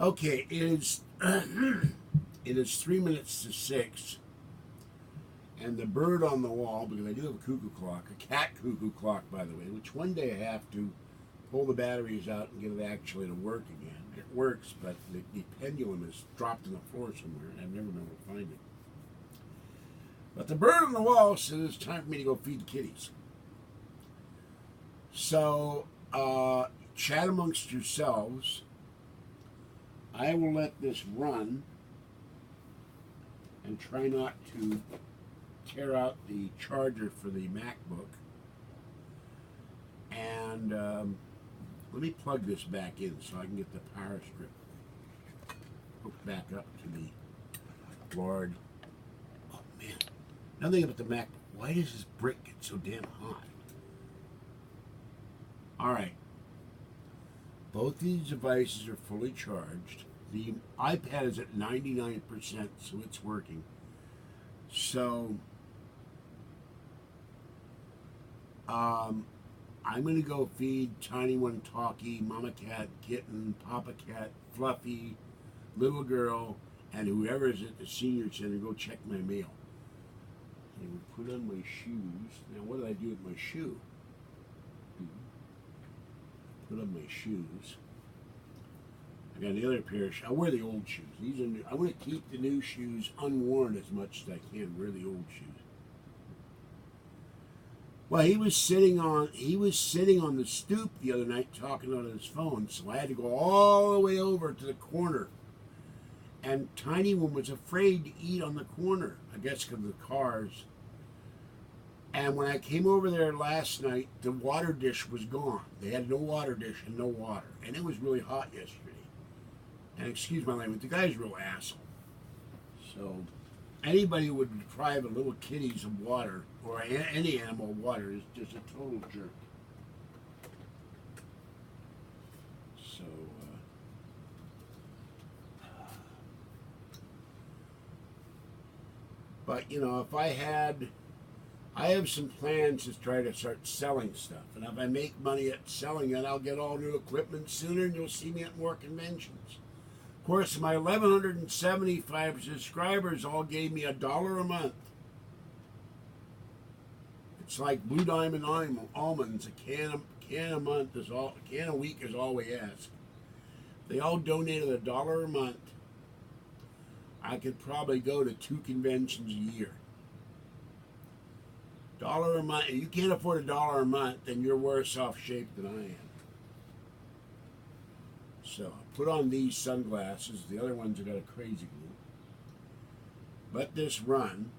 okay, it is it is 3 minutes to 6, and the bird on the wall, because I do have a cuckoo clock, a cat cuckoo clock, by the way, which one day I have to pull the batteries out and get it actually to work again. It works, but the pendulum is dropped on the floor somewhere, and I've never been able to find it. But the bird on the wall says it's time for me to go feed the kitties. So, chat amongst yourselves. I will let this run and try not to tear out the charger for the MacBook. And let me plug this back in so I can get the power strip hooked back up to the board. Oh man, another thing about the MacBook. Why does this brick get so damn hot? Alright. Both these devices are fully charged. The iPad is at 99%, so it's working. So, I'm going to go feed Tiny One, Talkie, Mama Cat, Kitten, Papa Cat, Fluffy, Little Girl, and whoever is at the senior center. Go check my mail. I will put on my shoes. Now, what did I do with my shoe? Put on my shoes. I got the other pair of shoes. I'll wear the old shoes. These are new. I want to keep the new shoes unworn as much as I can. Wear the old shoes. Well, he was sitting on the stoop the other night talking on his phone, so I had to go all the way over to the corner. And Tiny One was afraid to eat on the corner, I guess because of the cars. And when I came over there last night, the water dish was gone. They had no water dish and no water. And it was really hot yesterday. And excuse my language, the guy's a real asshole. So, anybody who would deprive a little kitties of water, or any animal of water, is just a total jerk. So, but, you know, if I have some plans to try to start selling stuff. And if I make money at selling it, I'll get all new equipment sooner and you'll see me at more conventions. Of course, my 1,175 subscribers all gave me $1 a month. It's like Blue Diamond almonds. A can a month is all. A can a week is all we ask. They all donated $1 a month. I could probably go to 2 conventions a year. $1 a month. If you can't afford $1 a month, then you're worse off shape than I am. So I put on these sunglasses. The other ones have got a crazy glue. Let this run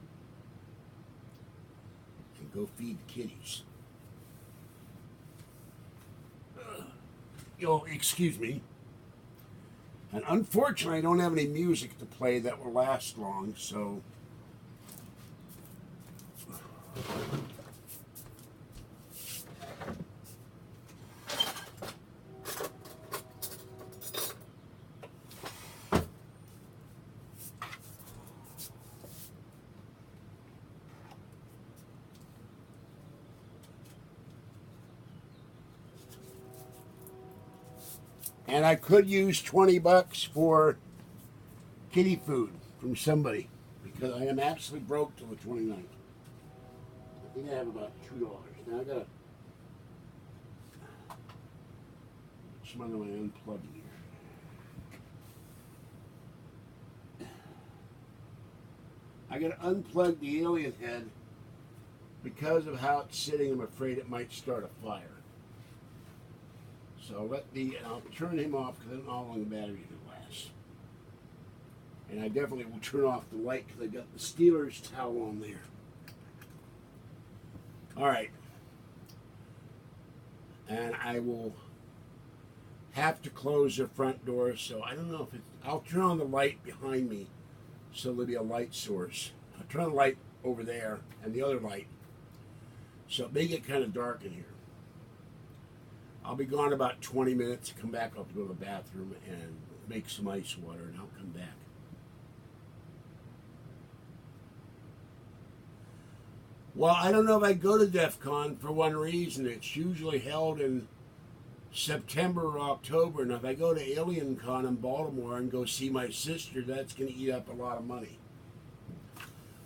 and go feed the kitties. Excuse me. And unfortunately, I don't have any music to play that will last long, so and I could use $20 for kitty food from somebody because I am absolutely broke till the 29th. I think I have about $2. Now I gotta smother my unplugging here. I gotta unplug the alien head because of how it's sitting. I'm afraid it might start a fire. So I'll turn him off because I don't know how long the battery will last. And I definitely will turn off the light because I got the Steelers towel on there. All right. And I will have to close the front door, so I don't know if I'll turn on the light behind me so there'll be a light source. I'll turn the light over there and the other light. So it may get kind of dark in here. I'll be gone about 20 minutes. Come back, I'll have to go to the bathroom and make some ice water, and I'll come back. Well, I don't know if I go to DEF CON for one reason. It's usually held in September or October, and if I go to Alien Con in Baltimore and go see my sister, that's going to eat up a lot of money.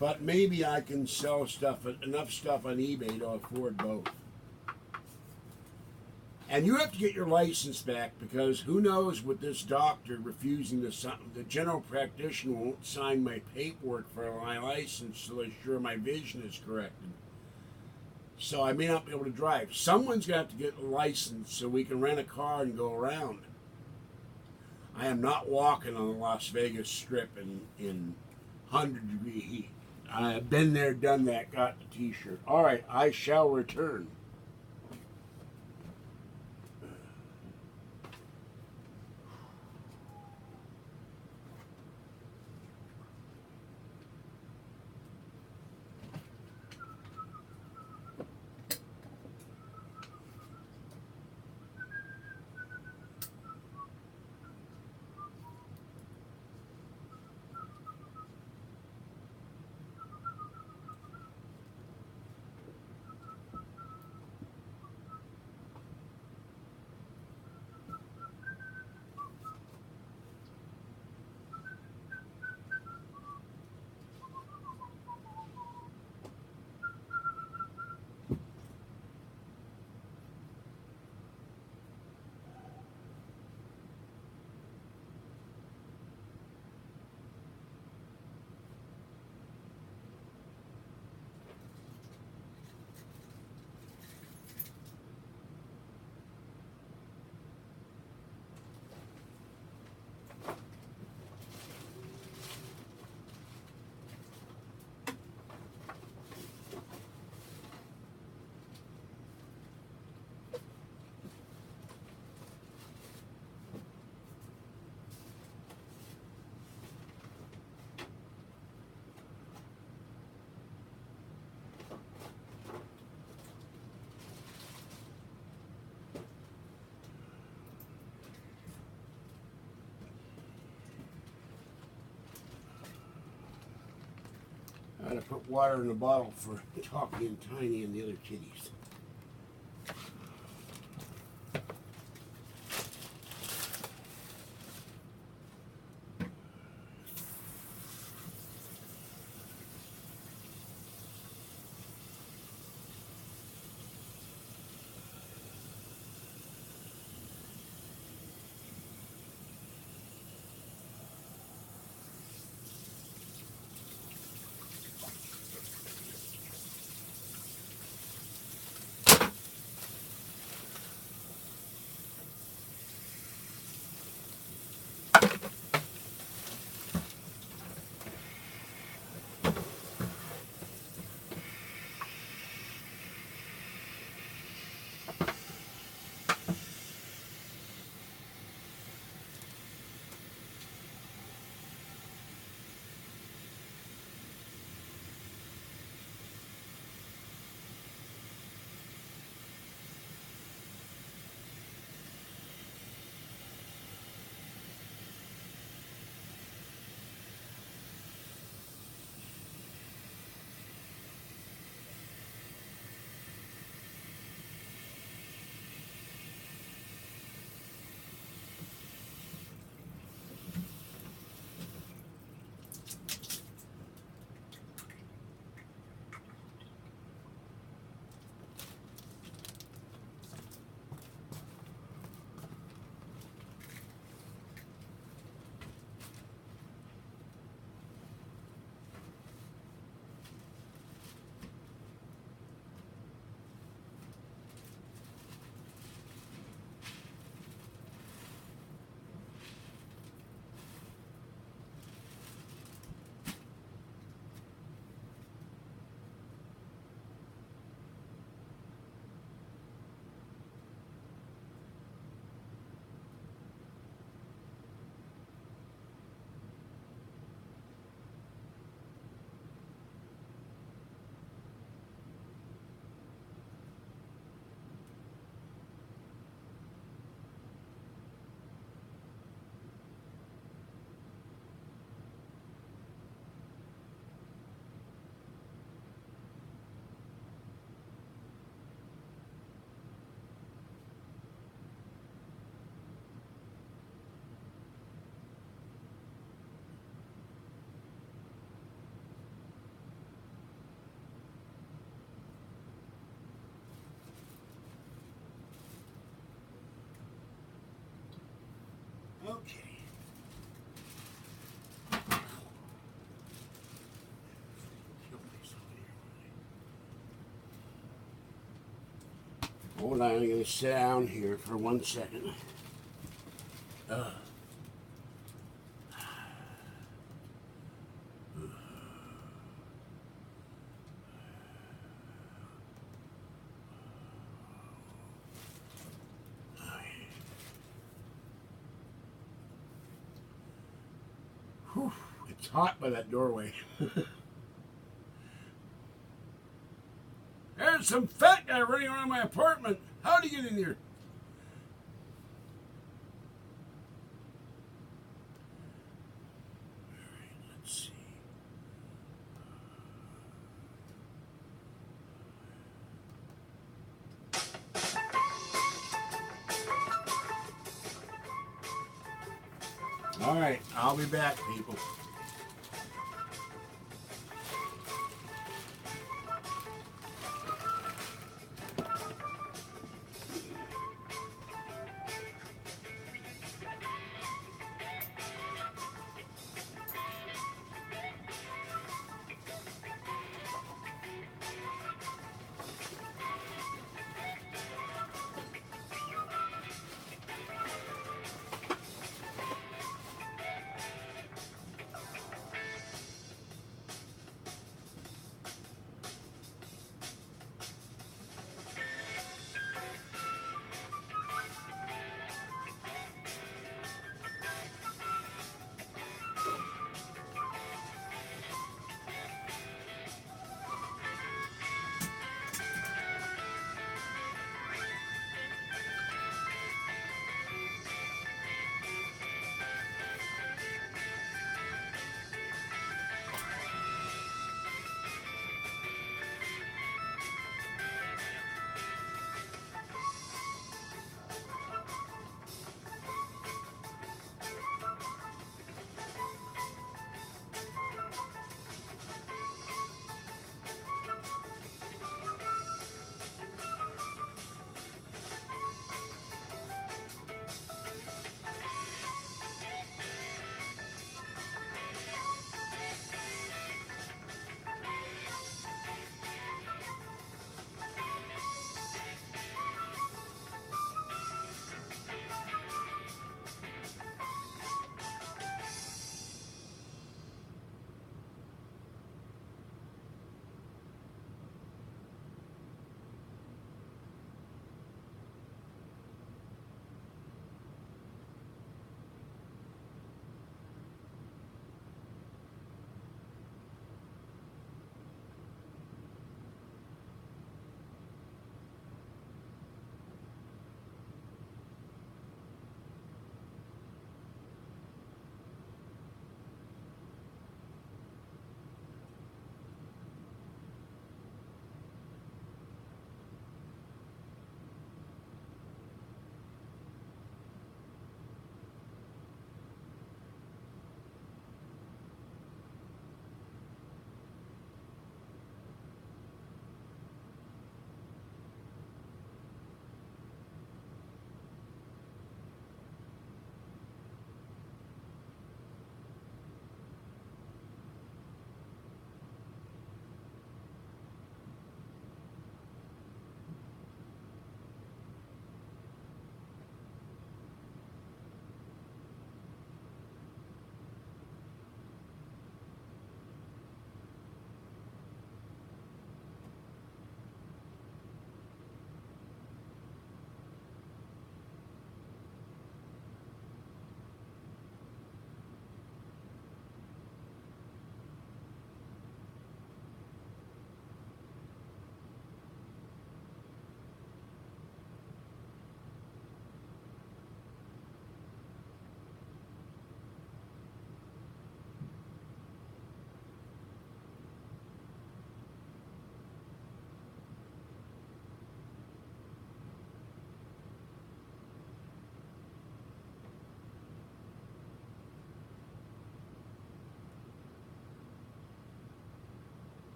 But maybe I can sell enough stuff on eBay to afford both. And you have to get your license back because who knows with this doctor refusing to sign. The general practitioner won't sign my paperwork for my license to ensure my vision is corrected. So I may not be able to drive. Someone's got to get a license so we can rent a car and go around. I am not walking on the Las Vegas Strip in 100-degree heat. I have been there, done that, got the t-shirt. All right, I shall return. I gotta put water in the bottle for Toppy and Tiny and the other kitties. Hold on, I'm going to sit down here for 1 second. Whew, it's hot by that doorway. There's some fat guy running around my apartment. How'd he get in here? Alright, let's see. Alright, I'll be back, people.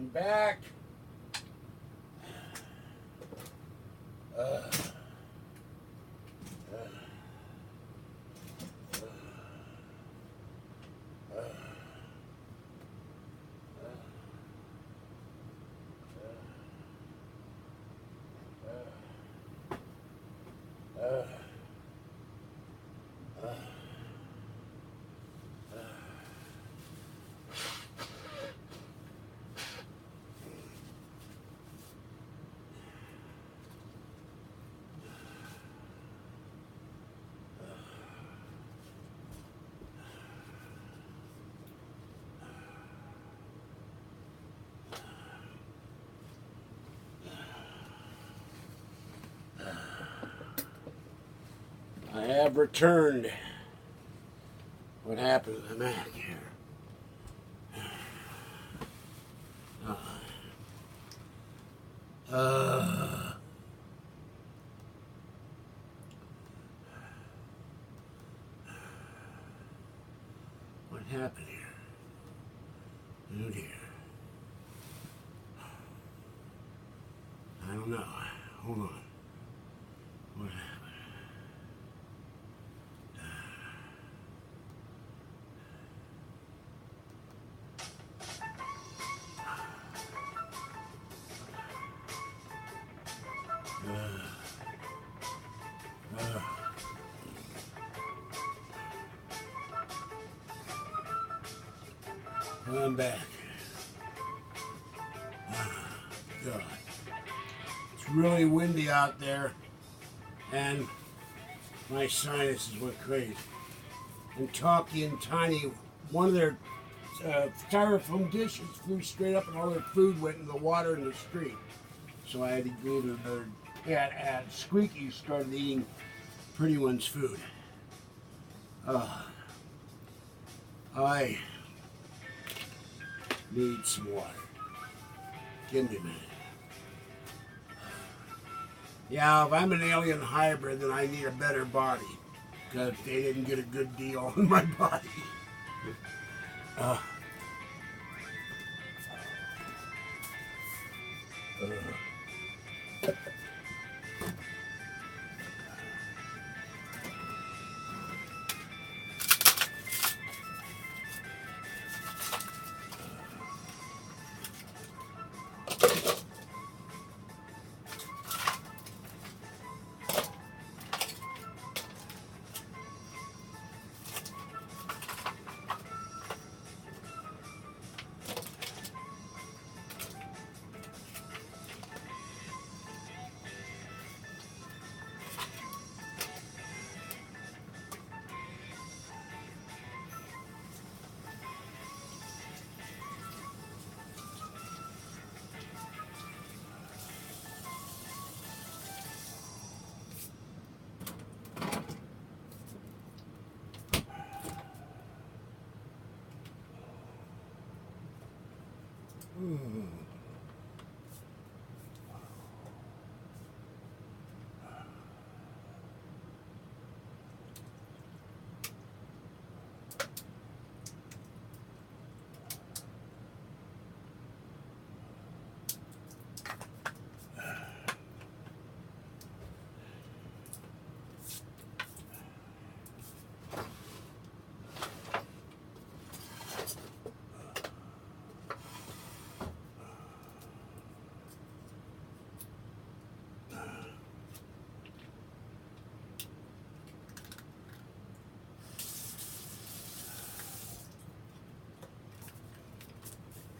I'm back. I have returned. What happened to the Mac here? What happened here? Oh dear. I don't know. Hold on. What happened? I'm back. God. It's really windy out there, and my sinuses went crazy. And Talkie and Tiny, one of their styrofoam dishes flew straight up, and all their food went in the water in the street. So I had to go to their cat at Squeaky started eating Pretty One's food. I need some water. Give me a minute. Yeah, if I'm an alien hybrid, then I need a better body. Because they didn't get a good deal on my body.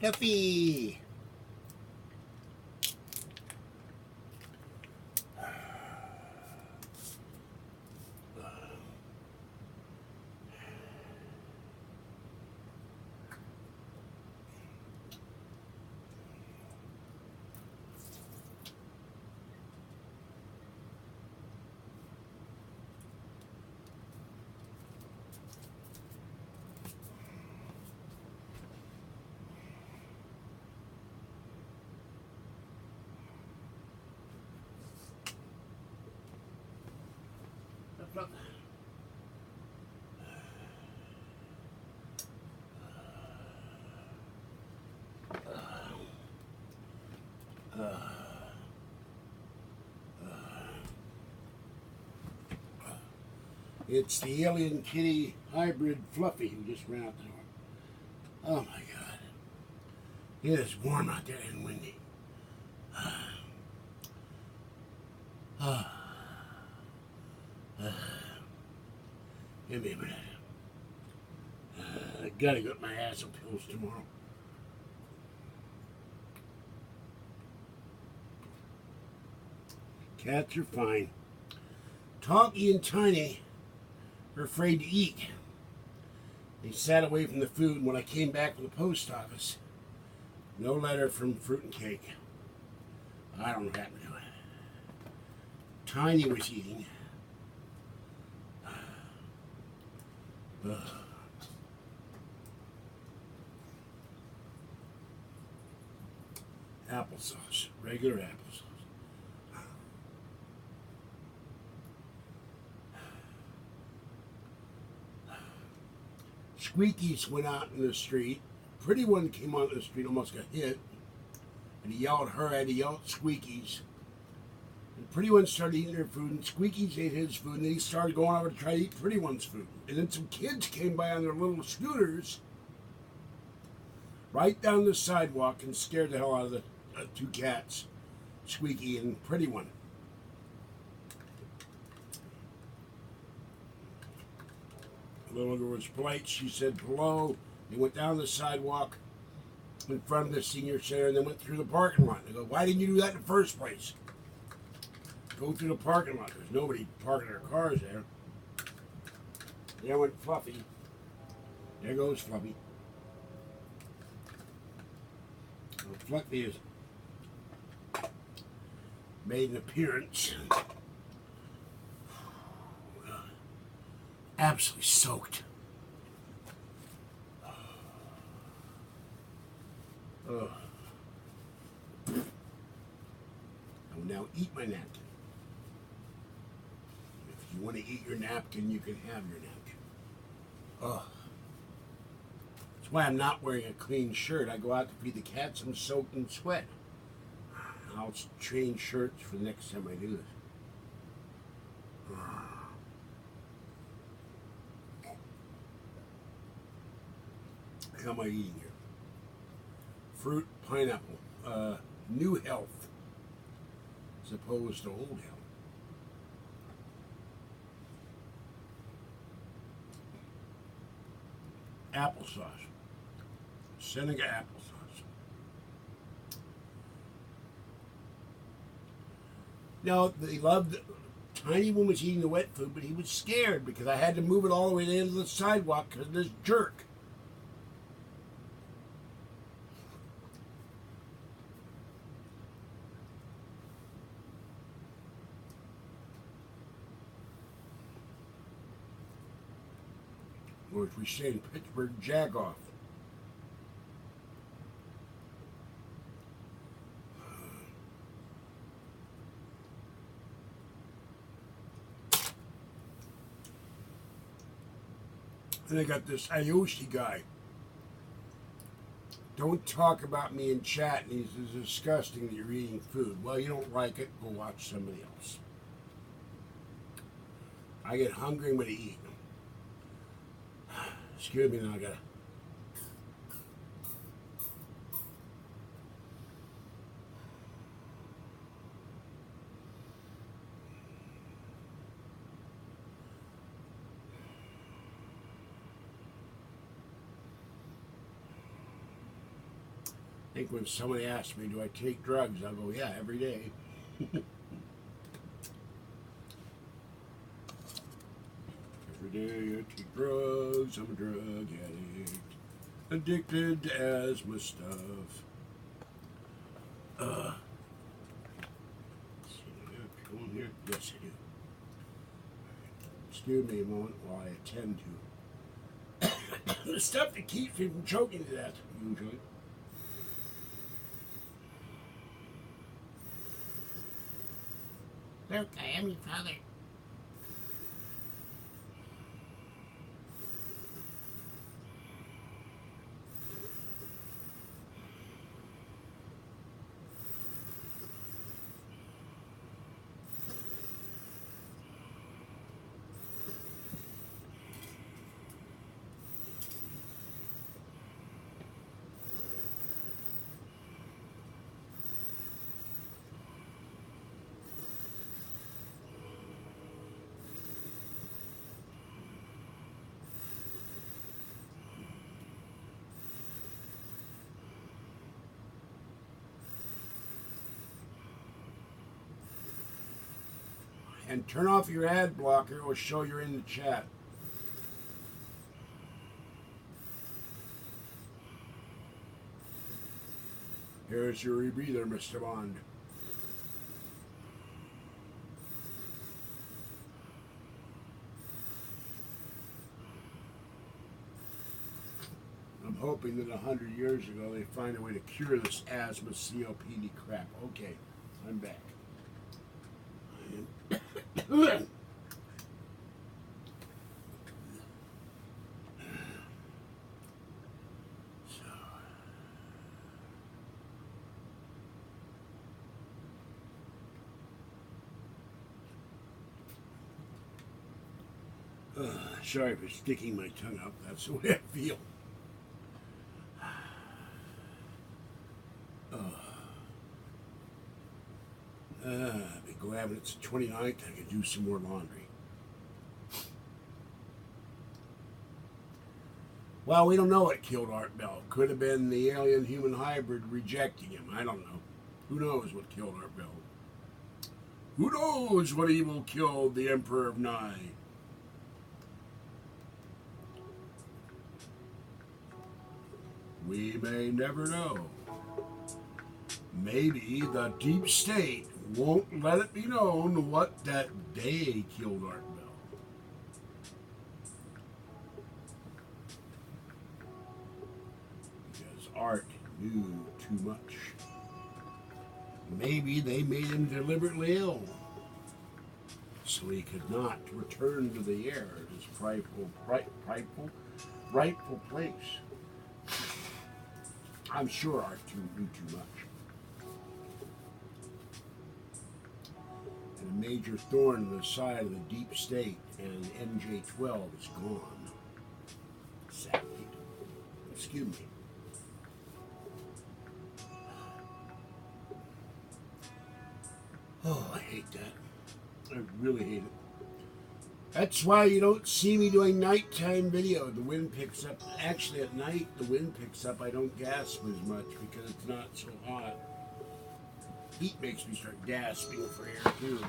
Duffy! It's the alien kitty hybrid Fluffy who just ran out the door. Oh my God. It is warm out there and windy. Give me a minute. I gotta get my acid pills tomorrow. Cats are fine. Talkie and Tiny are afraid to eat. They sat away from the food. When I came back from the post office, no letter from Fruit and Cake. I don't know what happened to it. Tiny was eating. Applesauce, regular applesauce. Squeakies went out in the street. Pretty One came out in the street, almost got hit. And he yelled at her, I had to yell at Squeakies. And Pretty One started eating her food, and Squeakies ate his food, and then he started going over to try to eat Pretty One's food. And then some kids came by on their little scooters right down the sidewalk and scared the hell out of the two cats, Squeaky and Pretty One. The little girl was polite. She said hello. They went down the sidewalk in front of the senior center and then went through the parking lot. They go, why didn't you do that in the first place? Go through the parking lot. There's nobody parking their cars there. There went Fluffy. There goes Fluffy. Well, Fluffy has made an appearance. Absolutely soaked. Oh. I will now eat my napkin. If you want to eat your napkin, you can have your napkin. Oh. That's why I'm not wearing a clean shirt. I go out to feed the cats, I'm soaked in sweat. I'll change shirts for the next time I do this. How am I eating here? Fruit, pineapple, new health as opposed to old health. Applesauce. Seneca applesauce. Now, they loved, Tiny One was eating the wet food, but he was scared because I had to move it all the way to the end of the sidewalk because of this jerk. Or as we say in Pittsburgh, jag off. And I got this Ayoshi guy. Don't talk about me in chat, and he's disgusting that you're eating food. Well, you don't like it, go watch somebody else. I get hungry when I eat. Excuse me, now I gotta. I think when somebody asks me, do I take drugs? I'll go, yeah, every day. Every day I take drugs, I'm a drug addict. Addicted to asthma stuff. Let's see, do I have people in here? Yes, I do. Excuse me a moment while I attend to the stuff that keeps me from choking to death, usually. Look, I am your father. And turn off your ad blocker. It will show you're in the chat. Here's your rebreather, Mr. Bond. I'm hoping that 100 years ago they find a way to cure this asthma COPD crap. Okay, I'm back. Sorry for sticking my tongue out. That's the way I feel. Be glad when it's the 29th I can do some more laundry. Well, we don't know what killed Art Bell. Could have been the alien-human hybrid rejecting him. I don't know. Who knows what killed Art Bell? Who knows what evil killed the Emperor of Nye? We may never know. Maybe the deep state won't let it be known what that day killed Art Bell. Because Art knew too much. Maybe they made him deliberately ill, so he could not return to the air at his rightful place. I'm sure Art knew too much. And a major thorn in the side of the deep state and MJ-12 is gone. Sadly. Excuse me. Oh, I hate that. I really hate it. That's why you don't see me doing nighttime video. The wind picks up. Actually, at night, the wind picks up. I don't gasp as much because it's not so hot. Heat makes me start gasping for air, too.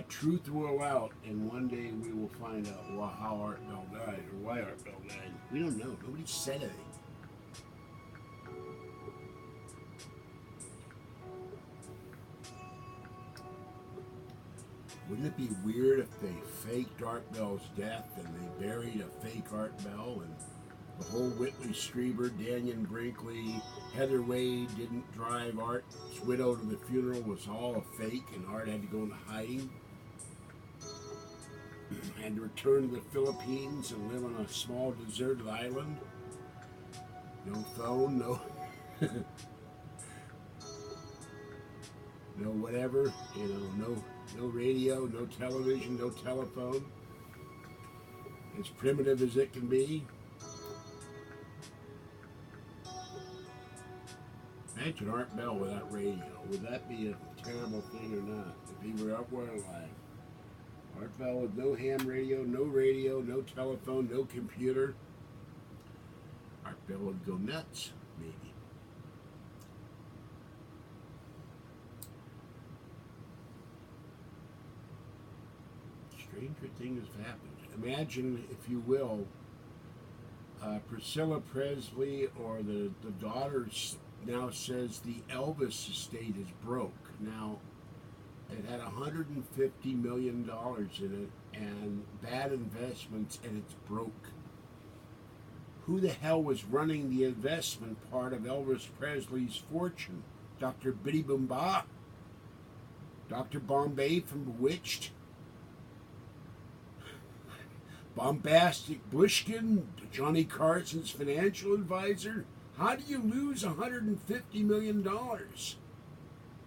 Truth will out, and one day we will find out how Art Bell died, or why Art Bell died. We don't know. Nobody said anything. Wouldn't it be weird if they faked Art Bell's death and they buried a fake Art Bell and the whole Whitley Strieber, Daniel Brinkley, Heather Wade didn't drive Art's widow to the funeral was all a fake and Art had to go into hiding? Had to return to the Philippines and live on a small deserted island? No phone, no... no whatever, no radio, no television, no telephone. As primitive as it can be. Imagine Art Bell without radio. Would that be a terrible thing or not? If he were up where alive. Art Bell with no ham radio, no telephone, no computer. Art Bell would go nuts, maybe. Stranger things have happened. Imagine, if you will, Priscilla Presley or the daughter now says the Elvis estate is broke. Now, it had $150 million in it and bad investments, and it's broke. Who the hell was running the investment part of Elvis Presley's fortune? Dr. Biddy Boomba? Dr. Bombay from Bewitched? Bombastic Bushkin, Johnny Carson's financial advisor? How do you lose $150 million?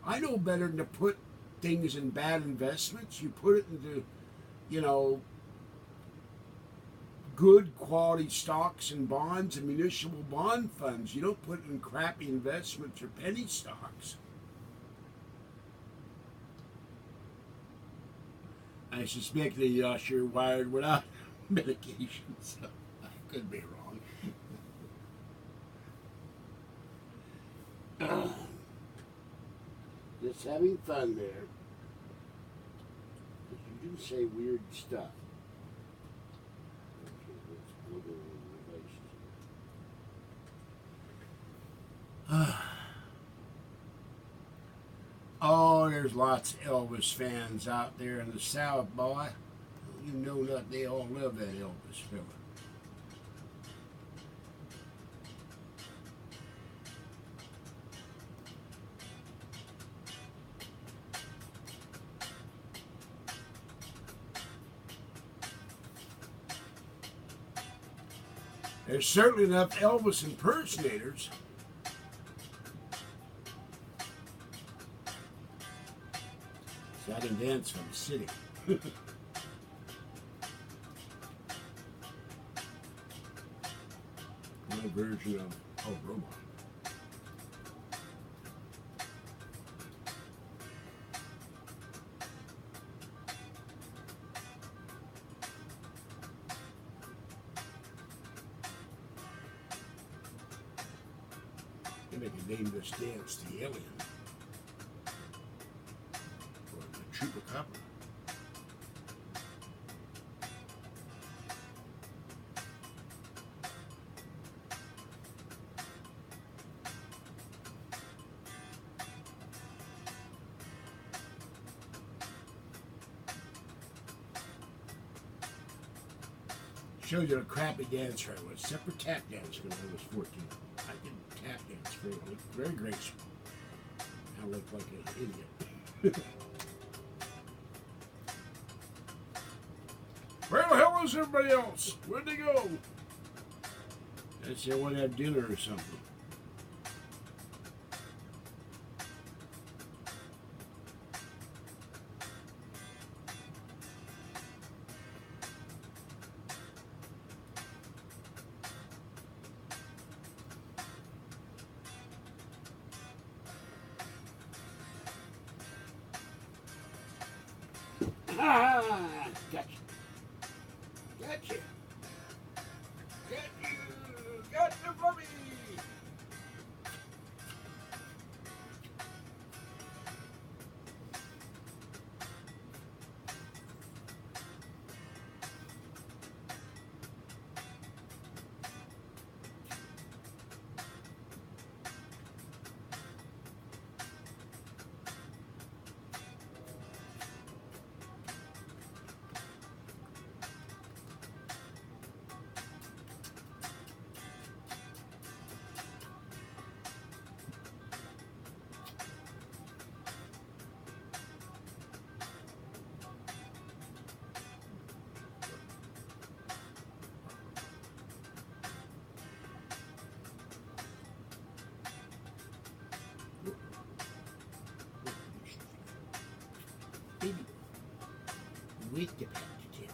I know better than to put things in bad investments. You put it into, good quality stocks and bonds and municipal bond funds. You don't put it in crappy investments or penny stocks. I suspect the usher wired without medication, so I could be wrong. Just having fun there. Because you do say weird stuff. Okay, let's plug in the devices. Oh, there's lots of Elvis fans out there in the South, boy. You know that they all love that Elvis fella. There's certainly enough Elvis impersonators. So I can dance from the city. My version of Robot. They can name this dance the Alien or the Chupacabra. Shows you a crappy dancer I was. Separate tap dance when I was 14. I did tap dance very graceful. I looked like an idiot. Where the hell is everybody else? Where'd they go? I said I want to have dinner or something. Ah, gotcha. Gotcha. Got you. Got the puppy. With the pentacle.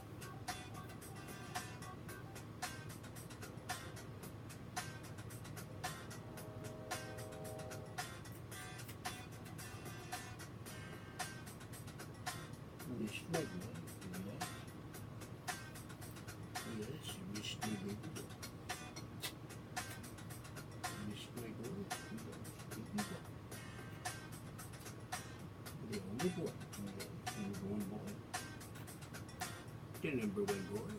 Miss Magnolia. Yes, Miss Magnolia. Miss Magnolia. The only boy. The number one boy.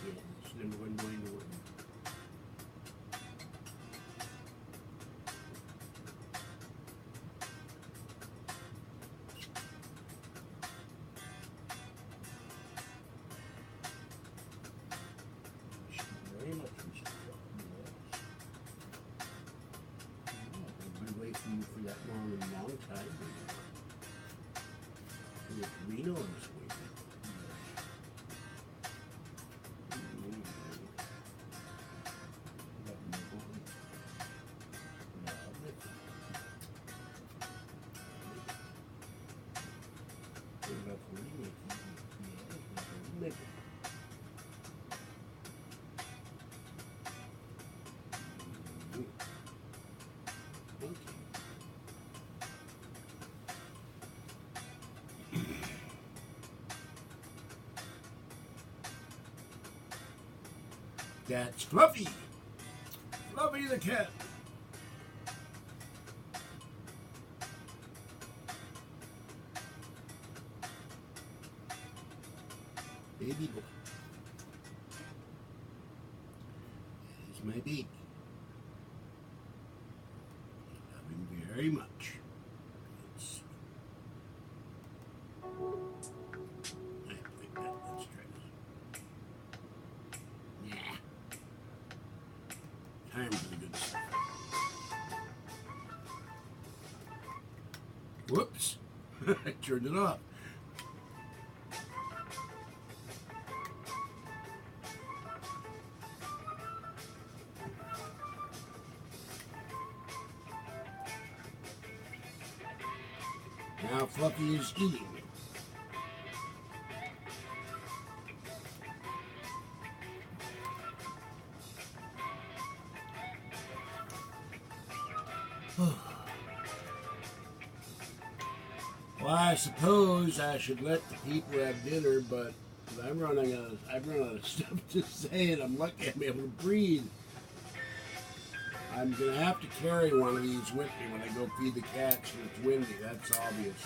Yes, number one boy in the world. Very much, Mr. Yes. I've been away from you for that long time. Reno on this way. That's Fluffy. Fluffy the cat. Baby boy. That is my baby. I love him very much. Let's try this. Yeah. Time for the good stuff. Whoops. I turned it off. Now Fluffy is eating. Well, I suppose I should let the people have dinner, but I've run out of stuff to say, and I'm lucky I'm able to breathe. I'm gonna have to carry one of these with me when I go feed the cats when it's windy. That's obvious.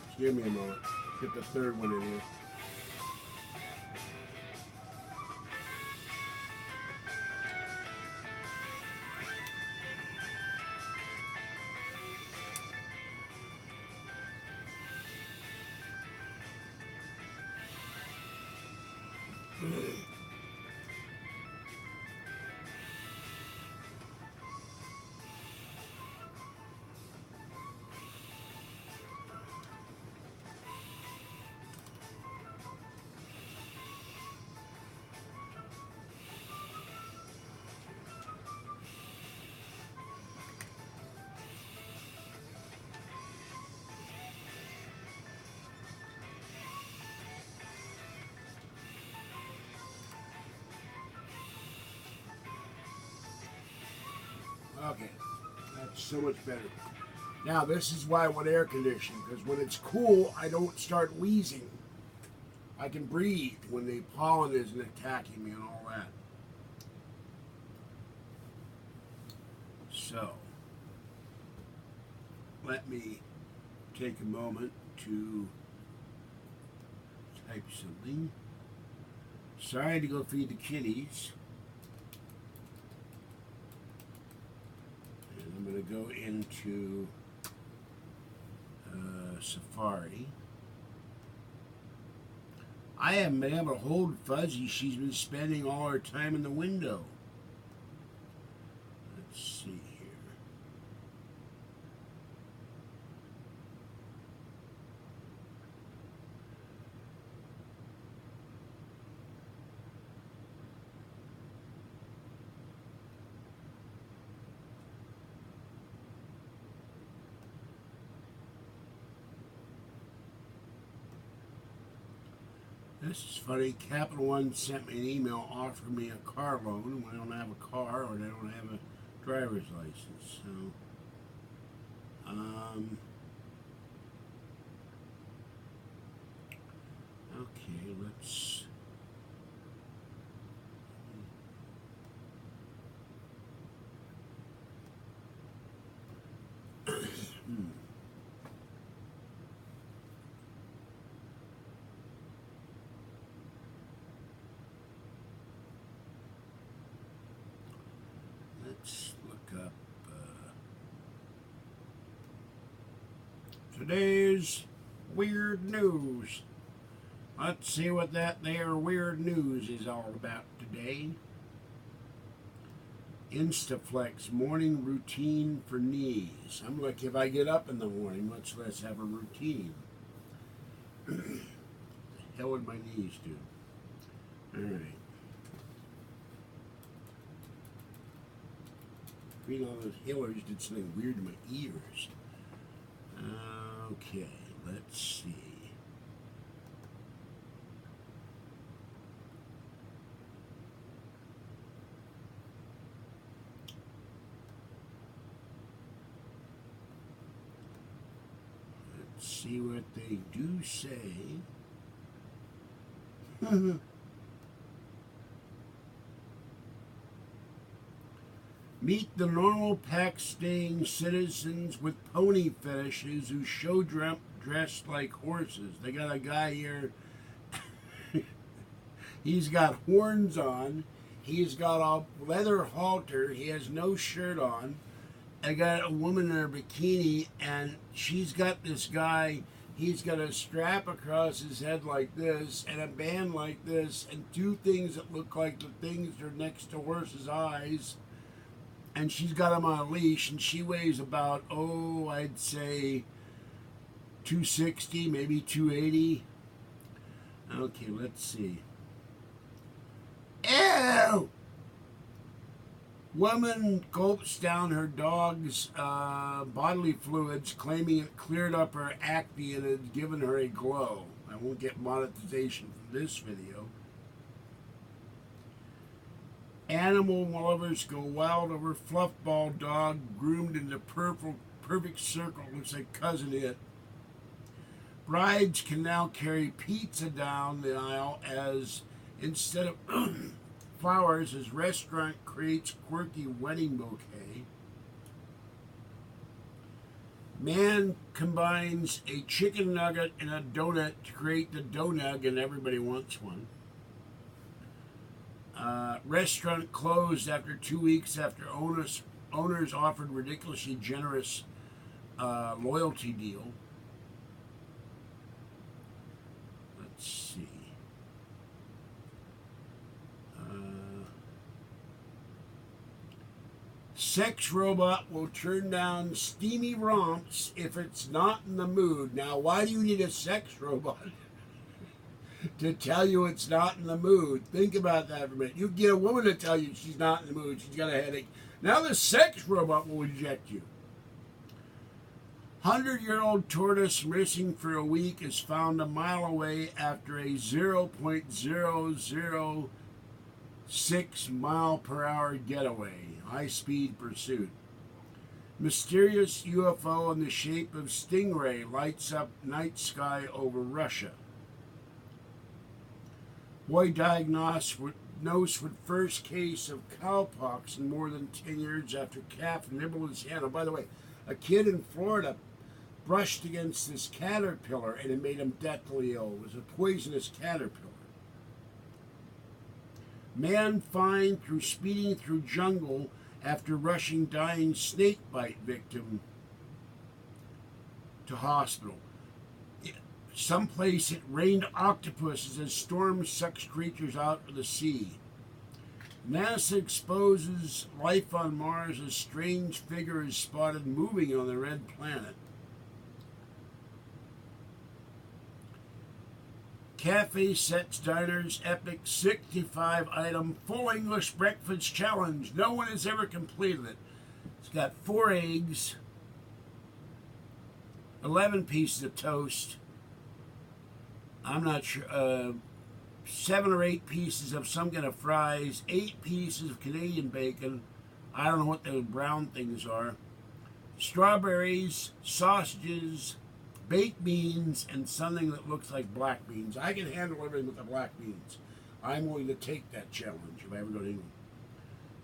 Just give me a moment. Get the third one in here. Okay, that's so much better. Now this is why I want air conditioning, because when it's cool, I don't start wheezing. I can breathe when the pollen isn't attacking me and all that. So, let me take a moment to type something. Sorry to go feed the kitties. And I'm going to go into Safari. I haven't been able to hold Fuzzy. She's been spending all her time in the window. Let's see here. This is funny. Capital One sent me an email offering me a car loan when I don't have a car or I don't have a driver's license. So, okay, let's. Let's look up today's weird news. Let's see what that there weird news is all about today. Instaflex morning routine for knees. I'm like, if I get up in the morning, much less have a routine. What the hell would my knees do? Alright. Reading all those Hillers did something weird to my ears. Okay, let's see. Let's see what they do say. Meet the normal pack-staying citizens with pony fetishes who show dressed like horses. They got a guy here He's got horns on. He's got a leather halter. He has no shirt on. I got a woman in her bikini, and she's got this guy. He's got a strap across his head like this, and a band like this, and two things that look like the things that are next to horse's eyes. And she's got him on a leash, and she weighs about, I'd say 260, maybe 280. Okay, let's see. Ew! Woman gulps down her dog's bodily fluids, claiming it cleared up her acne and had given her a glow. I won't get monetization from this video. Animal lovers go wild over fluffball dog groomed into perfect circle. Looks like Cousin It. Brides can now carry pizza down the aisle as instead of flowers, as restaurant creates quirky wedding bouquet. Man combines a chicken nugget and a donut to create the donug, and everybody wants one. Restaurant closed after 2 weeks after owners offered ridiculously generous loyalty deal. Let's see. Sex robot will turn down steamy romps if it's not in the mood. Now, why do you need a sex robot to tell you it's not in the mood? Think about that for a minute. You get a woman to tell you she's not in the mood, she's got a headache. Now the sex robot will reject you. 100-year-old tortoise missing for a week is found a mile away after a 0.006 mile per hour getaway. High-speed pursuit. Mysterious UFO in the shape of stingray lights up night sky over Russia. Boy diagnosed with first case of cowpox in more than 10 years after calf nibbled his hand. Oh, by the way, a kid in Florida brushed against this caterpillar and it made him deathly ill. It was a poisonous caterpillar. Man fined through speeding through jungle after rushing dying snake bite victim to hospital. Someplace it rained octopuses as storm sucks creatures out of the sea. NASA exposes life on Mars as strange figure is spotted moving on the red planet. Cafe sets diners epic 65-item full English breakfast challenge. No one has ever completed it. It's got 4 eggs, 11 pieces of toast, I'm not sure, 7 or 8 pieces of some kind of fries, 8 pieces of Canadian bacon, I don't know what those brown things are, strawberries, sausages, baked beans, and something that looks like black beans. I can handle everything with the black beans. I'm willing to take that challenge if I ever go to England.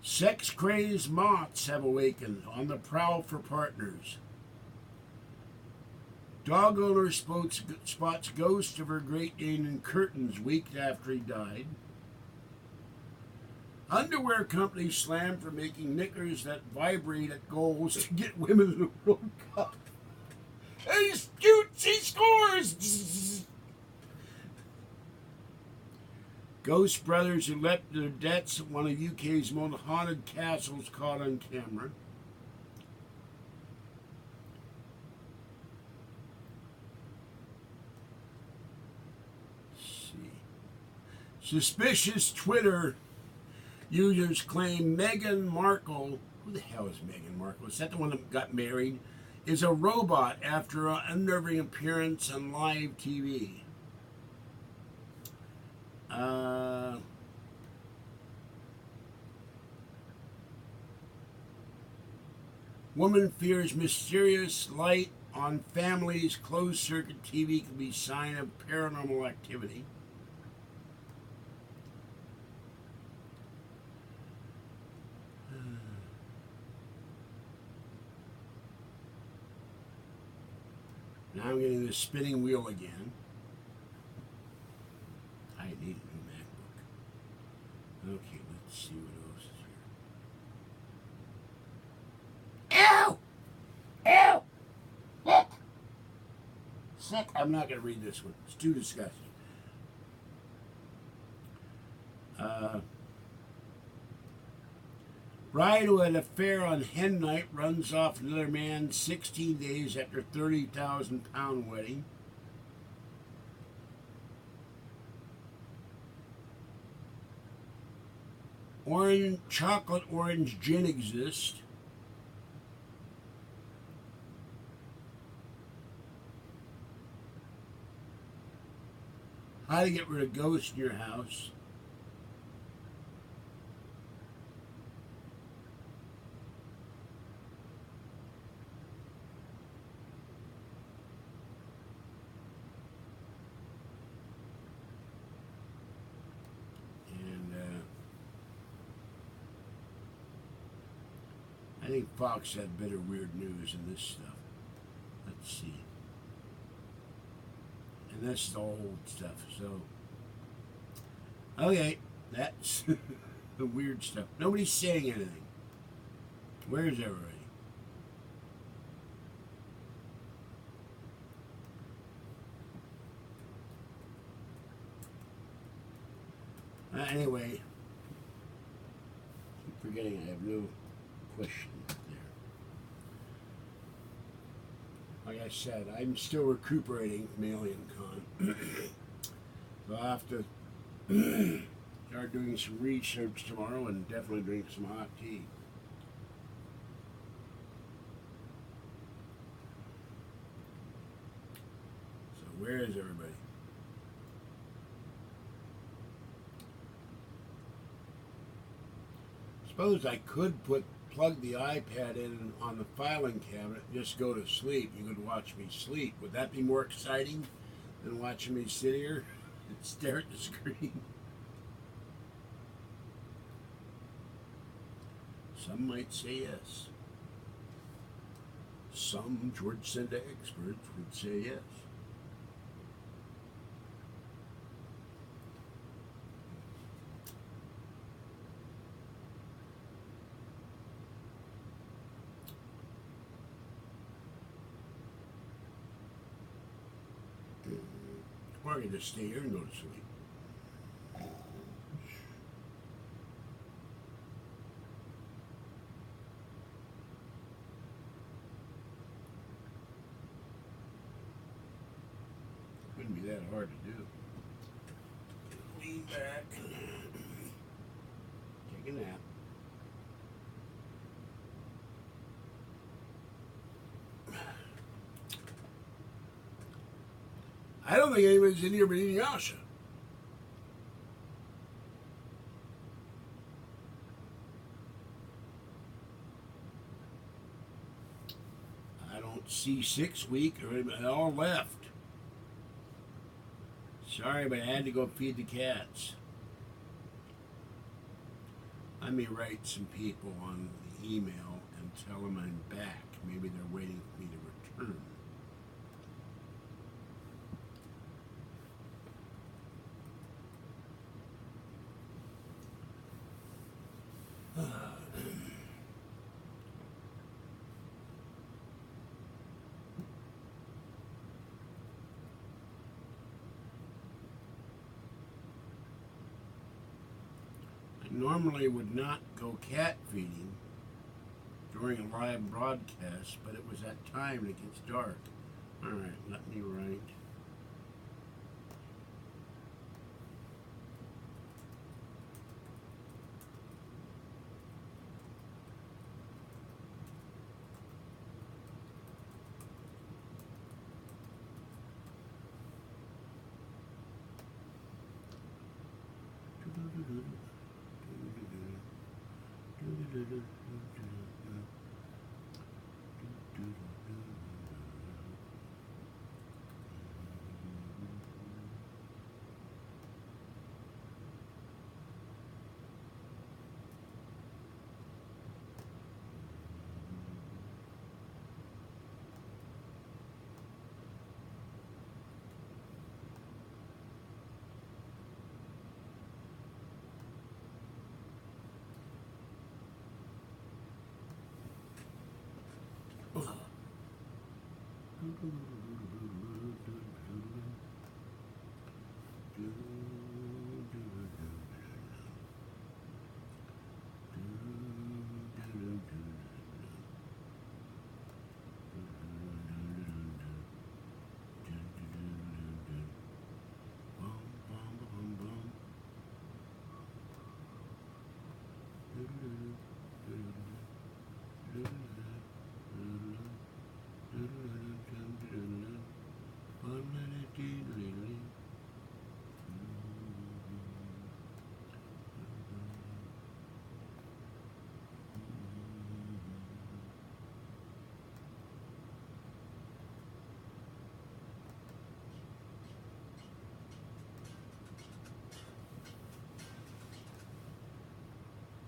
Sex-crazed moths have awakened on the prowl for partners. Dog owner spots ghost of her Great Dane in curtains weeks after he died. Underwear company slammed for making knickers that vibrate at goals to get women in the World Cup. He shoots, he scores! Ghost brothers who leapt their debts at one of UK's most haunted castles caught on camera. Let's see. Suspicious Twitter users claim Meghan Markle, who the hell is Meghan Markle? Is that the one that got married? Is a robot after an unnerving appearance on live TV. Woman fears mysterious light on family's closed-circuit TV could be sign of paranormal activity. Now I'm getting the spinning wheel again. I need a new MacBook. Okay, let's see what else is here. Ew! Ew! Sick! Sick! I'm not going to read this one. It's too disgusting. Bride who had an affair on hen night runs off another man 16 days after £30,000 wedding. Chocolate orange gin exists. How to get rid of ghosts in your house. I think Fox had better weird news than this stuff. Let's see. And this is the old stuff, so. Okay, that's the weird stuff. Nobody's saying anything. Where's everybody? Anyway, keep forgetting I have no question there. Like I said, I'm still recuperating from Alien Con. So I'll have to start doing some research tomorrow and definitely drink some hot tea. So where is everybody? Suppose I could plug the iPad in on the filing cabinet and just go to sleep. You could watch me sleep. Would that be more exciting than watching me sit here and stare at the screen? Some might say yes. Some George Senda experts would say yes. Or I can just stay here and go to sleep. Wouldn't be that hard to do. Lean back. Take a nap. I don't think anybody's in here but Inuyasha. I don't see 6 week or anybody all left. Sorry, but I had to go feed the cats. I may write some people on the email and tell them I'm back. Maybe they're waiting for me to return. Normally would not go cat feeding during a live broadcast, but it was that time and it gets dark. Alright, let me write.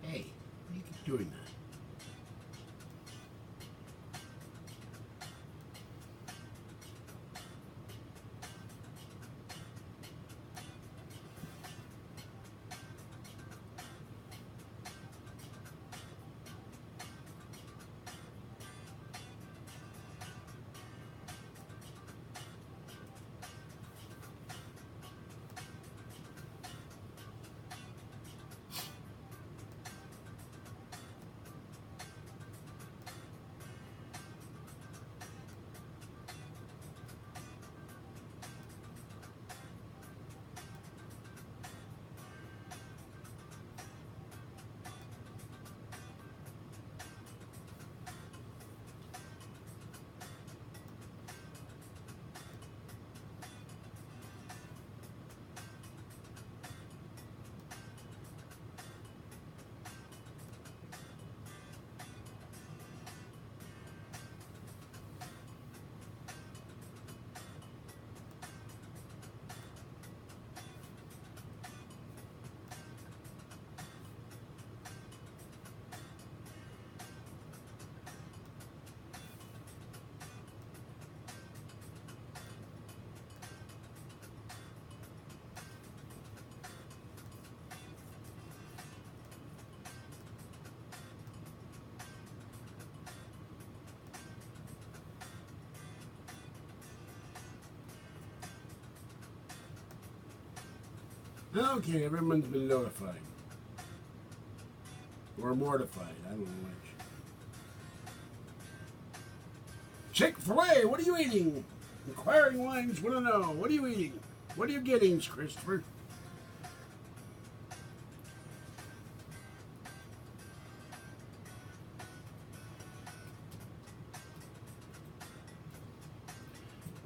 Hey, you keep doing that. Okay, everyone's been notified. Or mortified, I don't know which. Chick-fil-A, what are you eating? Inquiring minds want to know, what are you eating? What are you getting, Christopher?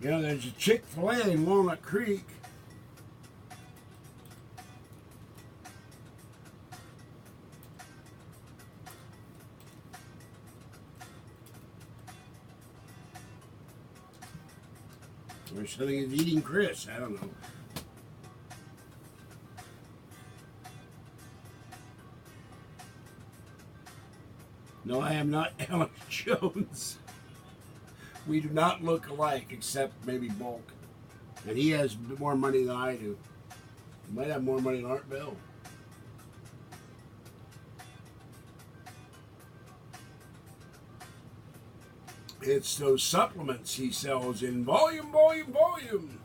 You know, there's a Chick-fil-A in Walnut Creek. Or something is eating Chris, I don't know. No, I am not Alex Jones. We do not look alike, except maybe bulk. And he has more money than I do. He might have more money than Art Bell. It's those supplements he sells in volume, volume, volume.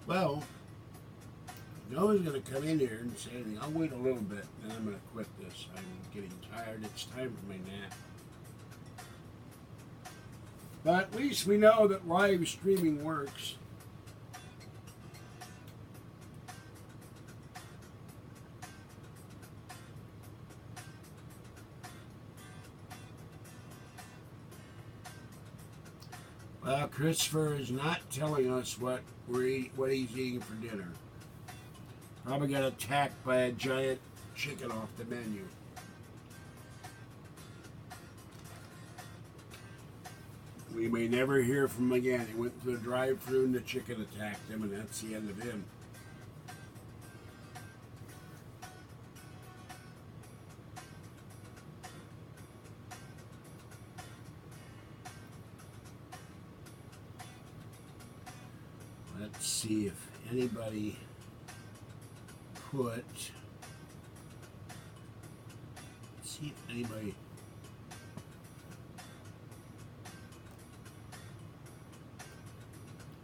Well, Noah's going to come in here and say, I'll wait a little bit, and I'm going to quit this. I'm getting tired. It's time for my nap. But at least we know that live streaming works. Well, Christopher is not telling us what he's eating for dinner. Probably got attacked by a giant chicken off the menu. We may never hear from him again. He went to the drive-thru and the chicken attacked him, and that's the end of him. Let's see if anybody put. Let's see if anybody.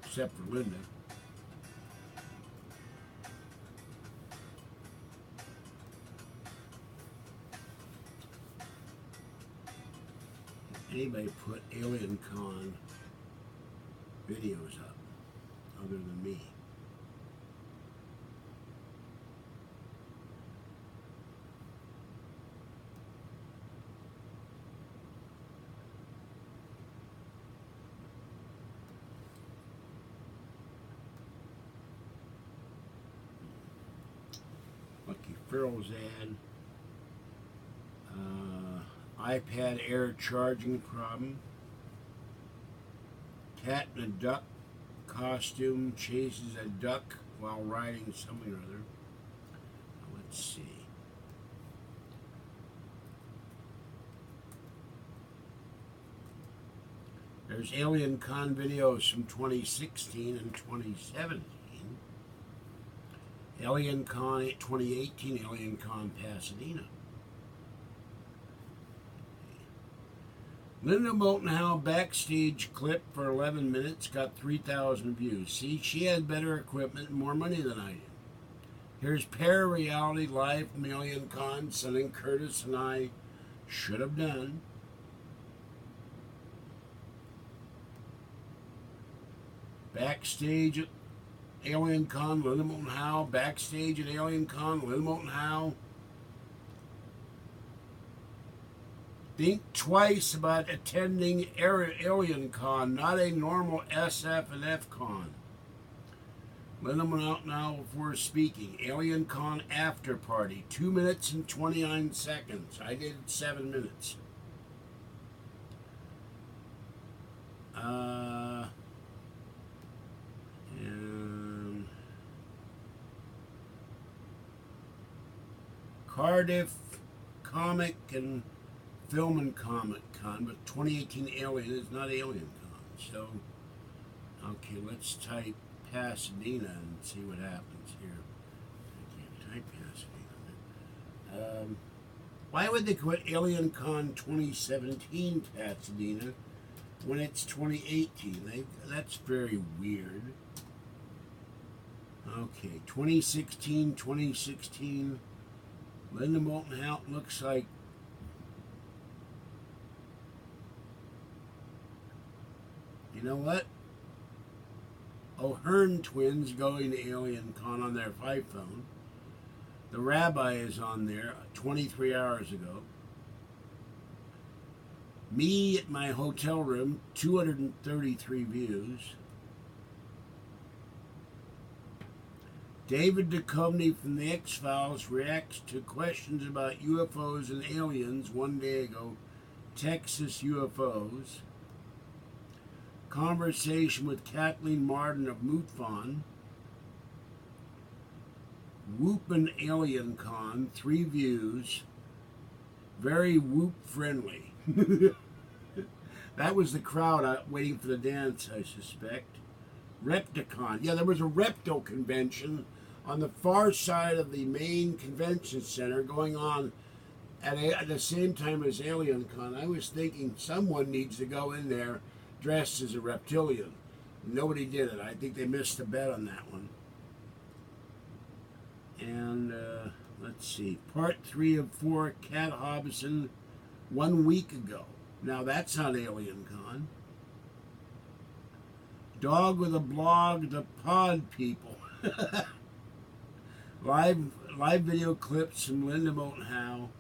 Except for Linda. Anybody put Alien Con videos up other than me? Lucky Farrell's ad. iPad Air charging problem. Cat in a duck costume chases a duck while riding something or other. Let's see. There's Alien Con videos from 2016 and 2017. Alien Con 2018, Alien Con Pasadena. Linda Moulton Howe backstage clip for 11 minutes got 3,000 views. See, she had better equipment and more money than I did. Here's Para-Reality Live from Alien Con, something Curtis and I should have done. Backstage at Alien Con, Linda Moulton Howe. Backstage at Alien Con, Linda Moulton Howe. Think twice about attending Alien Con, not a normal SF and F Con. Linda Moulton Howe before speaking. Alien Con after party, 2 minutes and 29 seconds. I did 7 minutes. And Cardiff Comic and Film and Comic Con, but 2018 Alien is not Alien Con. So, okay, let's type Pasadena and see what happens here. I can't type Pasadena. Why would they put Alien Con 2017 Pasadena when it's 2018? That's very weird. Okay, 2016. Linda Moulton Howe looks like. You know what? O'Hearn twins going to Alien Con on their iPhone. The Rabbi is on there 23 hours ago. Me at my hotel room, 233 views. David Duchovny from the X-Files reacts to questions about UFOs and aliens 1 day ago. Texas UFOs. Conversation with Kathleen Martin of MUTFON. Whoopin' Alien Con, 3 views. Very whoop friendly. That was the crowd waiting for the dance, I suspect. Repticon. Yeah, there was a Repto convention on the far side of the main convention center going on at the same time as Alien Con. I was thinking someone needs to go in there dressed as a reptilian. Nobody did it. I think they missed a bet on that one. And let's see, part 3 of 4, Cat Hobson, 1 week ago. Now that's not Alien Con. Dog with a blog, the Pod People. live video clips from Linda Moulton Howe.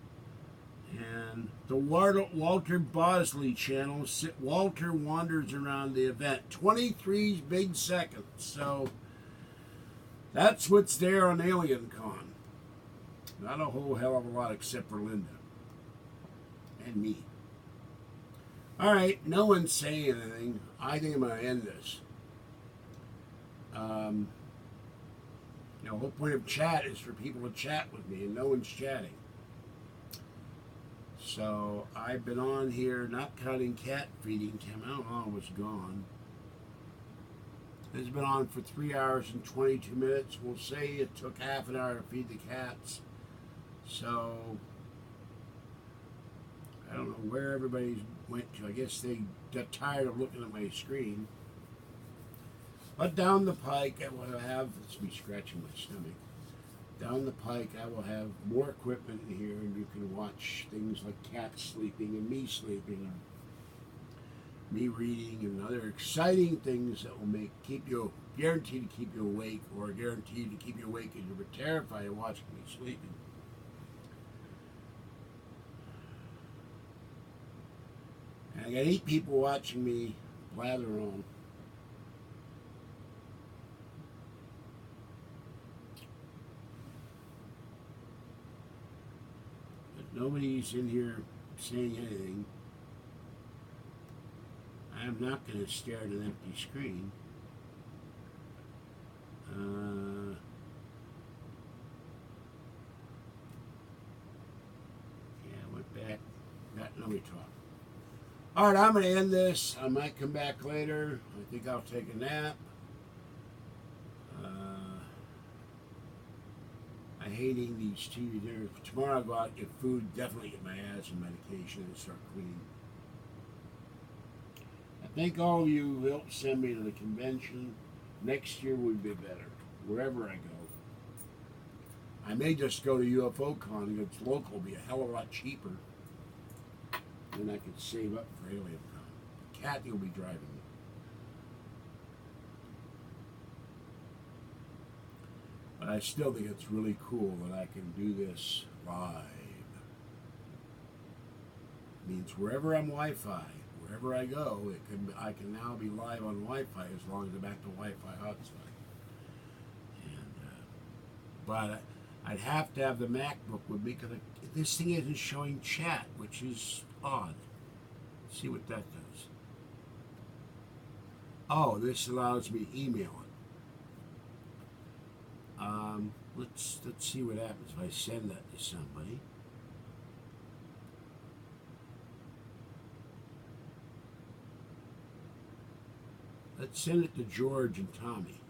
And the Walter Bosley channel, Walter wanders around the event. 23 big seconds. So that's what's there on Alien Con. Not a whole hell of a lot except for Linda. And me. Alright, no one's saying anything. I think I'm going to end this. The whole point of chat is for people to chat with me, and no one's chatting. So I've been on here, not counting cat feeding. Cameleon was gone. It's been on for 3 hours and 22 minutes. We'll say it took half an hour to feed the cats. So, I don't know where everybody went to. I guess they got tired of looking at my screen. But down the pike, I will have, it's me scratching my stomach. Down the pike, I will have more equipment in here, and you can watch things like cats sleeping and me sleeping, and me reading, and other exciting things that will keep you guaranteed to keep you awake, or guaranteed to keep you awake and you were terrified of watching me sleeping. And I got 8 people watching me blather on. Nobody's in here saying anything. I'm not going to stare at an empty screen. Yeah, went back. Nobody talk. All right, I'm going to end this. I might come back later. I think I'll take a nap. I hate eating these TV dinners. Tomorrow I'll go out and get food, definitely get my asthma medication and start cleaning. I thank all of you who helped send me to the convention. Next year will be better, wherever I go. I may just go to UFO Con, if it's local, it'll be a hell of a lot cheaper. Then I could save up for Alien Con. Kathy will be driving me. But I still think it's really cool that I can do this live. It means wherever I'm Wi-Fi, wherever I go, I can now be live on Wi-Fi as long as I'm back to Wi-Fi hotspot. But I'd have to have the MacBook with me because this thing isn't showing chat, which is odd. Let's see what that does. Oh, this allows me to email it. Let's see what happens if I send that to somebody. Let's send it to George and Tommy.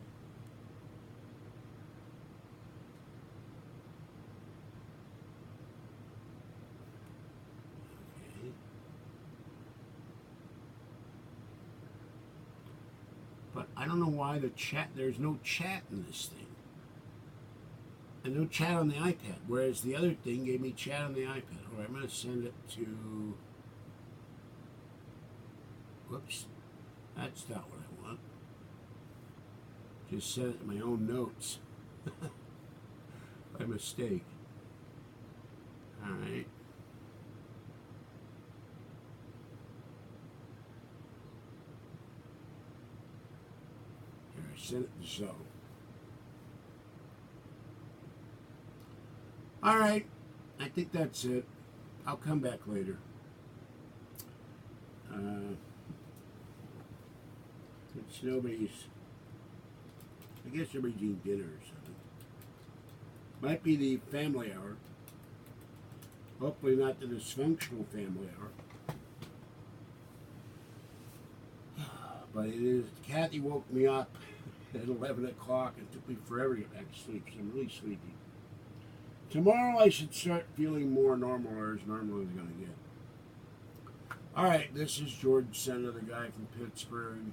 Okay. But I don't know why there's no chat in this thing. And no chat on the iPad, whereas the other thing gave me chat on the iPad. All right, I'm going to send it to... Whoops. That's not what I want. Just sent it to my own notes. By mistake. All right. Here, I sent it to Zoe. All right, I think that's it. I'll come back later. It's nobody's. I guess everybody's eating dinner or something. Might be the family hour. Hopefully not the dysfunctional family hour. But it is. Kathy woke me up at 11 o'clock and took me forever to get back to sleep, so I'm really sleepy. Tomorrow I should start feeling more normal, or as normal as I'm going to get. All right, this is George Senator, the guy from Pittsburgh.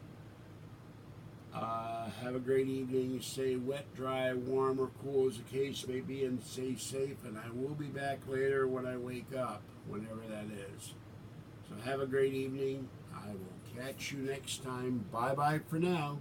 Have a great evening. Stay wet, dry, warm, or cool as the case may be, and stay safe. And I will be back later when I wake up, whenever that is. So have a great evening. I will catch you next time. Bye-bye for now.